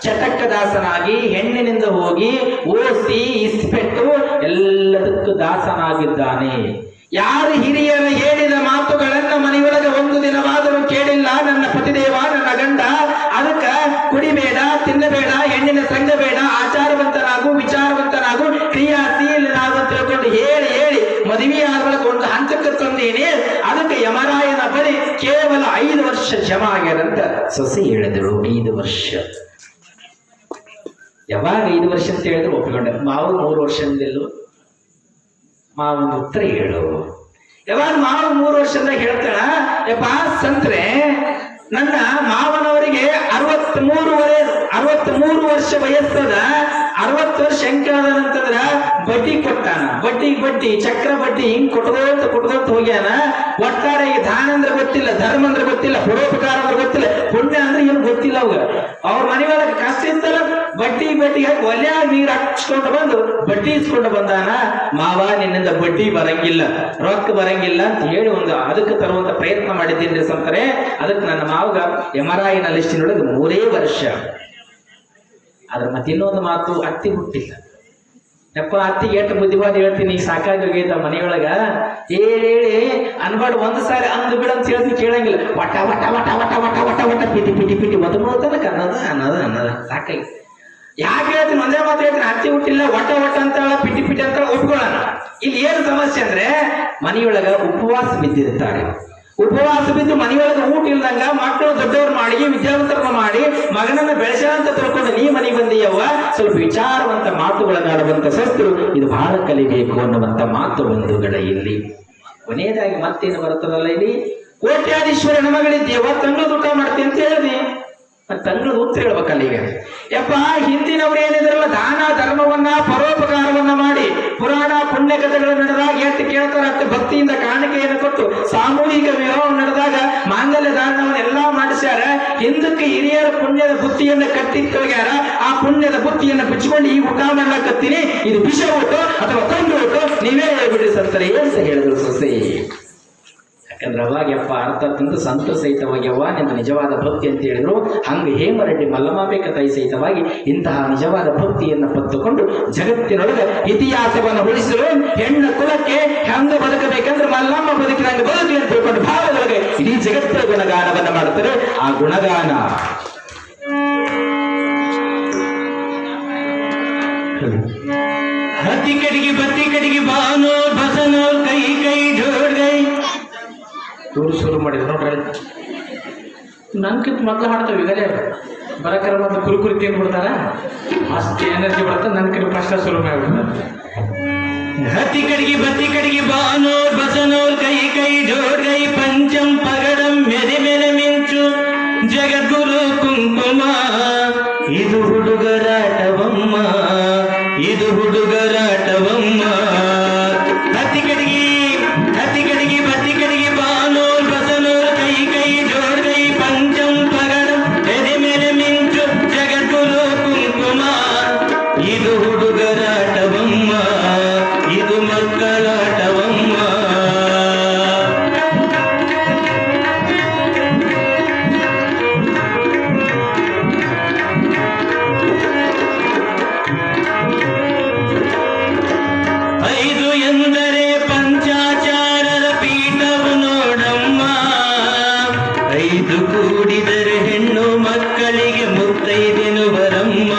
ಚಟಕ್ಕ ದಾಸನಾಗಿ ಹೆಣ್ಣಿನಿಂದ ಹೋಗಿ ಓಸಿ ಇಸ್ಪೆಟ್ಟು ಎಲ್ಲದಕ್ಕೂ ದಾಸನಾಗಿದ್ದಾನೆ. ಯಾರು ಹಿರಿಯರ ಹೇಳಿದ ಮಾತುಗಳನ್ನ ಮನೆಯೊಳಗೆ ಒಂದು ದಿನವಾದರೂ ಕೇಳಿಲ್ಲ ನನ್ನ ಪತಿದೇವ, ನನ್ನ ಗಂಡ. ಅದಕ್ಕ ಕುಡಿಬೇಡ, ತಿನ್ನಬೇಡ, ಹೆಣ್ಣಿನ ಸಂಘ ಬೇಡ, ಆಚಾರವಂತನಾಗು, ವಿಚಾರವಂತನಾಗು, ಕ್ರಿಯಾಶೀಲನಾಗು ತಿಳ್ಕೊಂಡು ಹೇಳಿ ಹೇಳಿ ಮದುವೆ ಆದೊಳಗೆ ಒಂದು ಹಂತಕ್ಕೆ ತಂದೇನೆ. ಅದಕ್ಕೆ ಯಮರಾಯನ ಬಳಿ ಕೇವಲ 5 ವರ್ಷ ಜಮಾ ಆಗ್ಯಾರಂತ ಸೊಸೆ ಹೇಳಿದಳು. 5 ವರ್ಷ. ಯಾವಾಗ 5 ವರ್ಷ ಅಂತ ಹೇಳಿದ್ರು ಒಪ್ಪಿಕೊಂಡೆ. ಮಾವು 3 ವರ್ಷದಿಂದಲೂ ಮಾವೊಂದು ಉತ್ತರ ಹೇಳು. ಯಾವಾಗ ಮಾವು 3 ವರ್ಷದಾಗ ಹೇಳ್ತಾಳ, ಯಪ್ಪ ಸಂತ್ರೆ ನನ್ನ ಮಾವನವರಿಗೆ 63 ವರ್ಷ ವಯಸ್ಸದ. 60 ವರ್ಷ ಹೆಂಗ್ ಅಂತಂದ್ರ ಬಡ್ಡಿ ಕೊಟ್ಟಾನ. ಬಡ್ಡಿ ಚಕ್ರ ಬಡ್ಡಿ ಹಿಂಗ್ ಕೊಟ್ಕೋತ ಹೋಗ್ಯಾನ. ಒಟ್ಟಾರೆ ಈ ದಾನ ಅಂದ್ರೆ ಗೊತ್ತಿಲ್ಲ, ಧರ್ಮ ಅಂದ್ರೆ ಗೊತ್ತಿಲ್ಲ, ಪರೋಪಕಾರ ಅಂದ್ರೆ ಗೊತ್ತಿಲ್ಲ, ಪುಣ್ಯ ಅಂದ್ರೆ ಏನು ಗೊತ್ತಿಲ್ಲ ಅವಾಗ. ಅವ್ರ ಮನೆಯೊಳಗೆ ಕಷ್ಟ ಇತ್ತಲ್ಲ, ಬಡ್ಡಿ ಹಾಕಿ ಒಲ್ಯಾಗ ನೀರ್ ಹಾಕ್ಸ್ಕೊಂಡು ಬಂದು ಬಡ್ಡಿ ಇಸ್ಕೊಂಡು ಬಂದಾನ. ಮಾವ ನಿನ್ನಿಂದ ಬಡ್ಡಿ ಬರಂಗಿಲ್ಲ, ರೊಕ್ಕ ಬರಂಗಿಲ್ಲ ಅಂತ ಹೇಳಿ ಅದಕ್ಕೆ ತರುವಂತ ಪ್ರಯತ್ನ ಮಾಡಿದ್ದೀನಿ ಸಂತಾರೆ. ಅದಕ್ಕೆ ನನ್ನ ಮಾವಗ ಯಮರಾಯನ ಲಿಸ್ಟಿನೊಳಗೆ 3 ವರ್ಷ. ಆದ್ರೆ ಮತ್ತೆ ಇನ್ನೊಂದು ಮಾತು, ಅತ್ತಿ ಹುಟ್ಟಿಲ್ಲ. ಯಪ್ಪ ಅತ್ತಿಗೆ ಎಷ್ಟು ಬುದ್ಧಿವಾದ ಹೇಳ್ತೀನಿ, ಸಾಕಾಗಿ ಹೋಗೈತ ಮನೆಯೊಳಗ. ಹೇಳಿ ಅನ್ಬಾರ್ದು, 1 ಸಾರಿ ಅಂದು ಬಿಡ ಅಂತ ಹೇಳ್ತೀನಿ, ಕೇಳಂಗಿಲ್ಲ. ವಟ ವಟ ವಟ ವಟ ವಟ ವಟ ವಟ ಪಿಟಿ ಪಿಟಿ ಪಿಟಿ ಮೊದಲುತನಕ ಅನ್ನದ ಸಾಕಾಗಿ. ಯಾಕೆ ಹೇಳ್ತೀನಿ, ಒಂದೇ ಮಾತು ಹೇಳ್ತೀನಿ, ಅತ್ತಿ ಹುಟ್ಟಿಲ್ಲ, ವಟ ವಟ ಅಂತಾಳ, ಪಿಟಿ ಪಿಟಿ ಅಂತ ಒಪ್ಕೊಳ್ಳೋಣ. ಇಲ್ಲಿ ಏನು ಸಮಸ್ಯೆ ಅಂದ್ರೆ, ಮನೆಯೊಳಗ ಉಪವಾಸ ಬಿದ್ದಿರ್ತಾರೆ. ಉಪವಾಸ ಬಿದ್ದು ಮನೆಯೊಳಗೆ ಊಟ ಇಲ್ದಂಗ ಮಕ್ಕಳು ದೊಡ್ಡವ್ರು ಮಾಡಿ ವಿದ್ಯಾವಂತರನ್ನ ಮಾಡಿ ಮಗನನ್ನ ಬೆಳೆಸ ಅಂತ ತಿಳ್ಕೊಂಡು ನೀ ಮನೆಗೆ ಬಂದಿಯವ್ವ, ಸ್ವಲ್ಪ ವಿಚಾರವಂತ ಮಾತುಗಳನ್ನಾಡುವಂತ ಸತ್ರು ಇದು ಬಹಳ ಕಲಿಬೇಕು ಅನ್ನುವಂತ ಮಾತು ಬಂಧುಗಳ ಇಲ್ಲಿ. ಕೊನೆಯದಾಗಿ ಮತ್ತೇನು ಬರುತ್ತದಲ್ಲ ಇಲ್ಲಿ, ಕೋಟ್ಯಾಧೀಶ್ವರನ ಮಗಳಿದ್ದೀಯವ್ವ, ತಂಗ್ಳದ ಊಟ ಮಾಡ್ತೀನಿ ಅಂತ ಹೇಳಿದಿ. ತಂಗ್ಳದ ಉತ್ತರ ಹೇಳ್ಬೇಕಲ್ಲ ಈಗ. ಯಪ್ಪ, ಹಿಂದಿನವ್ರು ಏನಿದ್ರಲ್ಲ ದಾನ ಧರ್ಮವನ್ನ ಪರೋಪಕಾರವನ್ನ ಮಾಡಿ ಪುರಾಣ ಪುಣ್ಯ ಕಥೆಗಳು ನಡೆದಾಗ ಎಷ್ಟು ಕೇಳ್ತಾರ ಅಷ್ಟು ಭಕ್ತಿಯಿಂದ ಕಾಣಿಕೆಯನ್ನು ಕೊಟ್ಟು ಸಾಮೂಹಿಕ ವಿವಾಹ ನಡೆದಾಗ ಮಾಂಗಲ್ಯ ದಾನವನ್ನೆಲ್ಲಾ ಮಾಡಿಸ್ಯಾರ. ಹಿಂದಕ್ಕೆ ಹಿರಿಯರ ಪುಣ್ಯದ ಬುತ್ತಿಯನ್ನ ಕಟ್ಟಿಟ್ಟೋಗ್ಯಾರ. ಆ ಪುಣ್ಯದ ಬುತ್ತಿಯನ್ನ ಬಿಚ್ಚಿಕೊಂಡು ಈ ಊಟ ಮಾಡ್ಲಾಕತ್ತೀನಿ, ಇದು ವಿಷ ಊಟ ಅಥವಾ ತಂದು ಊಟ, ನೀವೇ ಬಿಡಿ ಸಂತಾರೆ ಏನ್ ಹೇಳಿದ್ರು ಸೊಸೆ. ಯಾಕಂದ್ರೆ ಅವಾಗ ಯಪ್ಪ ಅರ್ಥ ತಂದು ಸಂತ ಸಹಿತವಾಗ್ಯವ್ವ ನಿನ್ನ ನಿಜವಾದ ಭಕ್ತಿ ಅಂತ ಹೇಳಿದ್ರು. ಹಂಗೆ ಹೇಮರೆಡ್ಡಿ ಮಲ್ಲಮಾಂಬಿಕ ತಾಯಿ ಸಹಿತವಾಗಿ ಇಂತಹ ನಿಜವಾದ ಭಕ್ತಿಯನ್ನು ಪತ್ತುಕೊಂಡು ಜಗತ್ತಿನೊಳಗೆ ಇತಿಹಾಸವನ್ನು ಉಳಿಸಲು ಹೆಣ್ಣ ಕುಲಕ್ಕೆ ಹೆಂಗ ಬದುಕಬೇಕಂದ್ರೆ ಮಲ್ಲಮ್ಮ ಬದುಕಿದಂಗೆ ಬದುಕಿ ಅಂತ ತಿಳ್ಕೊಂಡು ಭಾವದೊಳಗೆ ಇಡೀ ಜಗತ್ತಿನ ಗುಣಗಾನವನ್ನ ಮಾಡ್ತಾರೆ. ಆ ಗುಣಗಾನ ಹತ್ತಿ ಕಡೆಗೆ ಬತ್ತಿ ಕಡೆಗೆ ಬಾನೋರ್ ಬಸನೋರ್ ಕೈ ಕೈ ಜೋಡ್ಗೈ ಇವ್ರು ಶುರು ಮಾಡಿದ್ರು ನೋಡ್ರಿ. ನನ್ಕಿಂತ ಮೊದಲು ಹಾಡ್ತಾವೆ ಈಗಲೇ ಬರಕರ ಮತ್ತು ಕುರುಕುರಿ ತಿಂದ್ಬಿಡ್ತಾರ, ಅಷ್ಟು ಎನರ್ಜಿ ಬರುತ್ತೆ. ನನ್ಕಿಂತ ಪ್ರಶ್ನೆ ಶುರು ಮಾಡಿಬಿಡ್ತಾರೆ. ಹತ್ತಿ ಕಡೆಗೆ ಬತ್ತಿ ಕಡೆಗೆ ಬಾನೋರ್ ಬಸನೋರ್ ಕೈ ಕೈ ಜೋಡ್ಗೈ ಪಂಚಂ ಪಗಡಂ ಮೆದೆ ಮೇಲೆ ಮಿಂಚು ಜಗದ್ಗುರು ಕುಂಕುಮ ಇದು ಹುಡುಗರಾಟವಮ್ಮ, ಇದು ಹುಡುಗರಾಟವಮ್ಮ. ಹತ್ತಿ ಕಡೆಗೆ ಬತ್ತಿ ಕಡೆಗೆ ಬಾನೋರ್ ಬಸನೋರ್ ಕೈ ಕೈ ಜೋಡ್ಗೈ ಪಂಚಂ ಪಗಡಂ ಮೆದೆ ಮೇಲೆ ಮಿಂಚು ಜಗದ್ಗುರು ಕುಂಕುಮ ಇದು ಹುಡುಗರಾಟವಮ್ಮ, ಇದು ಮಕ್ಕಳಾಟವಮ್ಮ. ಐದು ಎಂದರೆ ಪಂಚಾಚಾರರ ಪೀಠವು ನೋಡಮ್ಮ, ಐದು ಕೂಡಿದರೆ ಹೆಣ್ಣು ಮಕ್ಕಳಿಗೆ ಮುತ್ತೈದೆನುವರಮ್ಮ.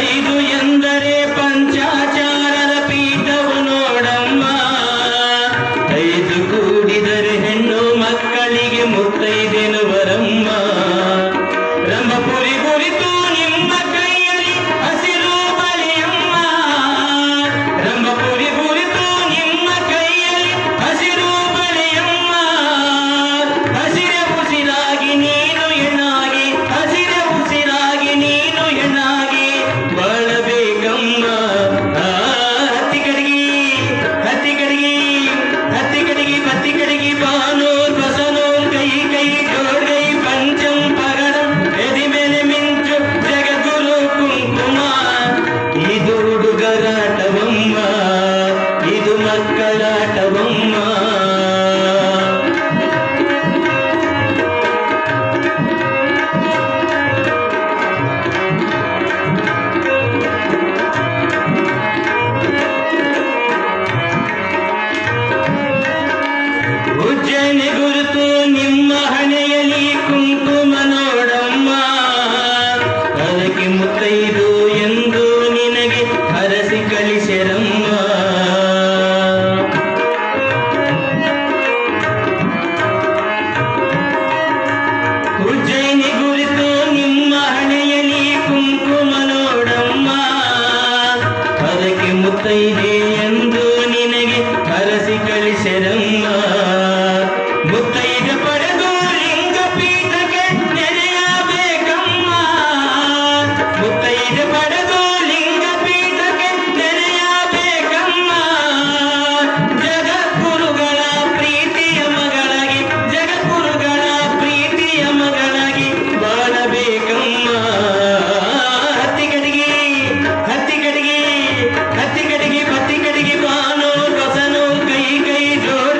ಐದು ಎಂದರೆ ಪಂಚಾಚಾರರ ಪೀಠವು ನೋಡಮ್ಮ, ಐದು ಕೂಡಿದರೆ ಹೆಣ್ಣು ಮಕ್ಕಳಿಗೆ ಮುತ್ತೈದೆನುವರಮ್ಮ. ರಂಭಪುರಿ ಕುರಿತು ನಿಮ್ಮ ಕೈಯಲ್ಲಿ ಹಸಿರು ಬಲಿಯಮ್ಮ, ರಂಭಪುರಿ ಕುರಿತು ನಿಮ್ಮ ಕೈಯಲ್ಲಿ ಹಸಿರು ಬಲಿಯಮ್ಮ. ಹಸಿರೆ ಉಸಿರಾಗಿ ನೀನು ಹೆಣ್ಣಾಗಿ, ಹಸಿರೆ ಉಸಿರಾಗಿ ನೀನು ಹೆಣ್ಣಾಗಿ ಬಾಳಬೇಕಮ್ಮ. ಹತ್ತಿ ಕಡೆಗೆ ಬತ್ತಿ ಕಡೆಗೆ ಬಾನೋರ್ ಬಸನೋರ್ ಕೈ ಕೈ ಜೋಡ್ಗೈ ಪಂಚಂ ಪಗಡಂ ಎದಿ ಮೇಲೆ ಮಿಂಚು ಜಗದ್ಗುರು ಕುಂಕುಮ ಇದು ಹುಡುಗರಾಟವಮ್ಮ, ಇದು ಮಕ್ಕಳಾಟವಮ್ಮ. ಉಜ್ಜಯಿನಿ ಗುರುತು ನಿಮ್ಮ ಹಣೆಯಲ್ಲಿ ಕುಂಕುಮ ನೋಡಮ್ಮ, ಅದಕ್ಕೆ ಮುತ್ತೈದು ಎಂದು ನಿನಗೆ ಹರಸಿ ಕಳಿಸೆರಮ್ಮ. ಉಜ್ಜಯಿನಿ ಗುರುತು ನಿಮ್ಮ ಹಣೆಯಲ್ಲಿ ಕುಂಕುಮ ನೋಡಮ್ಮ, ಅದಕ್ಕೆ ಮುತ್ತೈದೆ ಎಂದು ನಿನಗೆ ಹರಸಿ ಕಳಿಸೆರಮ್ಮ. ಮುತ್ತೈದ ಪಡೆದು ಲಿಂಗ ಪೀಠಕ್ಕೆ ನೆರೆಯಬೇಕಮ್ಮ, ಮುತ್ತೈದ ಪಡೆದು ಲಿಂಗ ಪೀಠಕ್ಕೆ ನೆರೆಯಬೇಕಮ್ಮ. ಜಗದ್ಗುರುಗಳ ಪ್ರೀತಿಯ ಮಗಳಾಗಿ, ಜಗದ್ಗುರುಗಳ ಪ್ರೀತಿಯ ಮಗಳಾಗಿ ಬಾಳಬೇಕಮ್ಮ. ಹತ್ತಿ ಕಡೆಗೆ ಬತ್ತಿ ಕಡೆಗೆ ಬಾನೋ ಬಸನೋ ಕೈ ಕೈ ಜೋಡ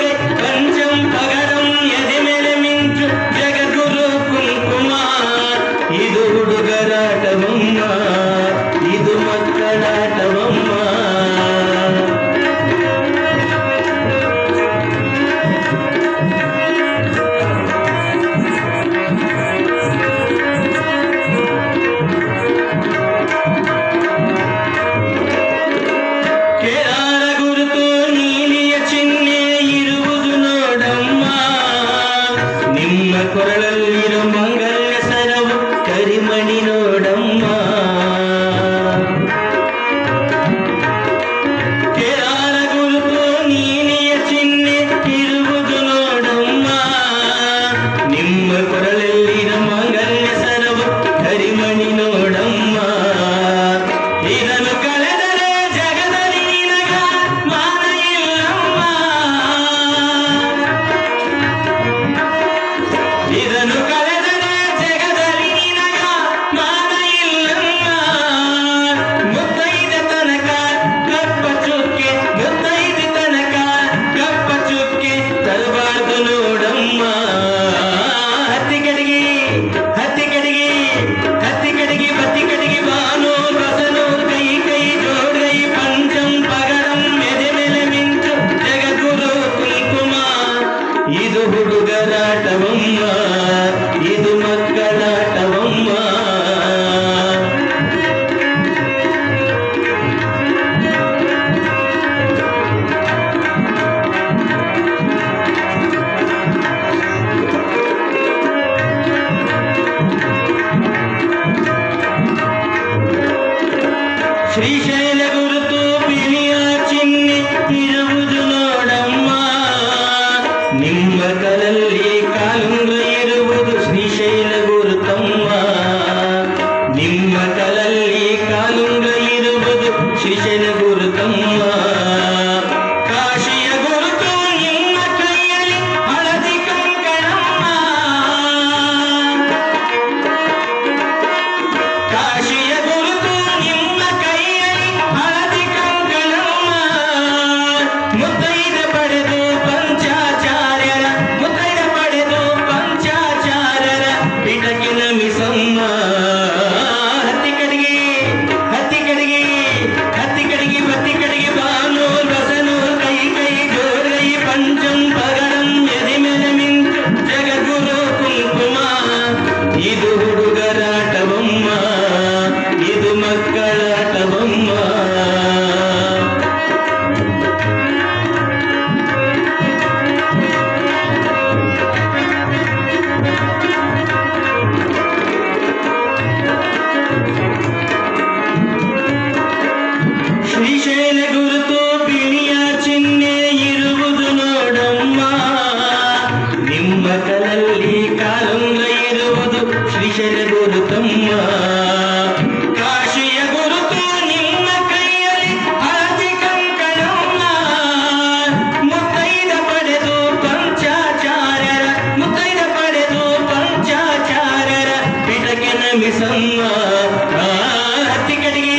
ಮಕ್ಕಳಲ್ಲಿ ಕಾಲುಂಗ್ರ ಇರುವುದು ಶ್ರೀಶೈಲ ಗುರುತಮ್ಮ. ನಿಮ್ಮ ಕಲಲ್ಲಿ ಕಾಲುಂಗ್ರ ಇರುವುದು ಶ್ರೀಶೈಲ ಗುರುತಮ್ಮ. ಕಾಶಿಯ ಗುರುತು ನಿಮ್ಮ ಕೈಯಲ್ಲಿ ಹಳದಿ ಕಂಕಣಮ್ಮ. ಕಾಶಿಯ ಗುರುತು ನಿಮ್ಮ ಕೈಯಲ್ಲಿ ಹಳದಿ ಕಂಕಣಮ್ಮ. ಮುತ್ತೈದ ಪಡೆದು ಪಂಚಾಚಾರ್ಯರ ಮುತ್ತೈದ ಪಡೆದು ಪಂಚಾಚಾರ್ಯರ ಪೀಠಕ್ಕೆ ನಮಿಸಮ್ಮ. ಹತ್ತಿ ಕಡೆಗೆ ಬತ್ತಿ ಕಡೆಗೆ ಬಾನೂರ್ ಬಸನೂರ್ ಕೈ ಕೈ ಜೋಡೈ ಪಂಚಂ ಪಗಡಂ ಎದೆ ಮೇಲೆ ಮಿಂಚು ಜಗದ್ಗುರು ಕುಂಕುಮ. ಇದು ಹುಡುಗರಾಟವಮ್ಮ, ಇದು ಮಕ್ಕಳಾಟವಮ್ಮ. ಶ್ರೀಶೈಲ ಗುರುತು ಬಿಳಿಯ ಚಿಹ್ನೆ ಇರುವುದು ನೋಡಮ್ಮ. ನಿಮ್ಮ ಕಲಲ್ಲಿ ಕಾಲುಂಗ್ರ ಇರುವುದು ಶ್ರೀಶೈಲ ಗುರುತಮ್ಮ. ಕಾಶಿಯ ಗುರುತು ನಿಮ್ಮ ಕೈಯಲ್ಲಿ ಹಳದಿ ಕಂಕಣಮ್ಮ. ಮುತ್ತೈದ ಪಡೆದು ಪಂಚಾಚಾರ್ಯರ ಮುತ್ತೈದ ಪಡೆದು ಪಂಚಾಚಾರ್ಯರ ಪೀಠಕ್ಕೆ ನಮಿಸಮ್ಮ. ಹತ್ತಿ ಕಡೆಗೆ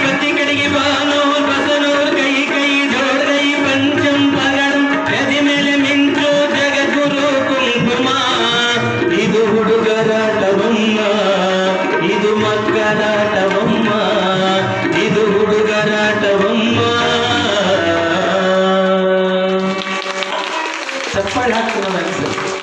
ಬತ್ತಿ ಕಡೆಗೆ ಬಾನೂರ್ ಬಸನೂರ್ ಕೈ ಕೈ ಜೋಡೈ ಪಂಚಂ ಪಗಡಂ ಎದೆ ಮೇಲೆ ಮಿಂಚು ಜಗದ್ಗುರು ಕುಂಕುಮ. ಇದು ಹುಡುಗರಾಟವಮ್ಮ, ಇದು ಮಕ್ಕಳಾಟವಮ್ಮ, ಇದು ಹುಡುಗರಾಟವಮ್ಮ. ಚಪ್ಪಾಳೆ ಹಾಕ್ತಾರೆ.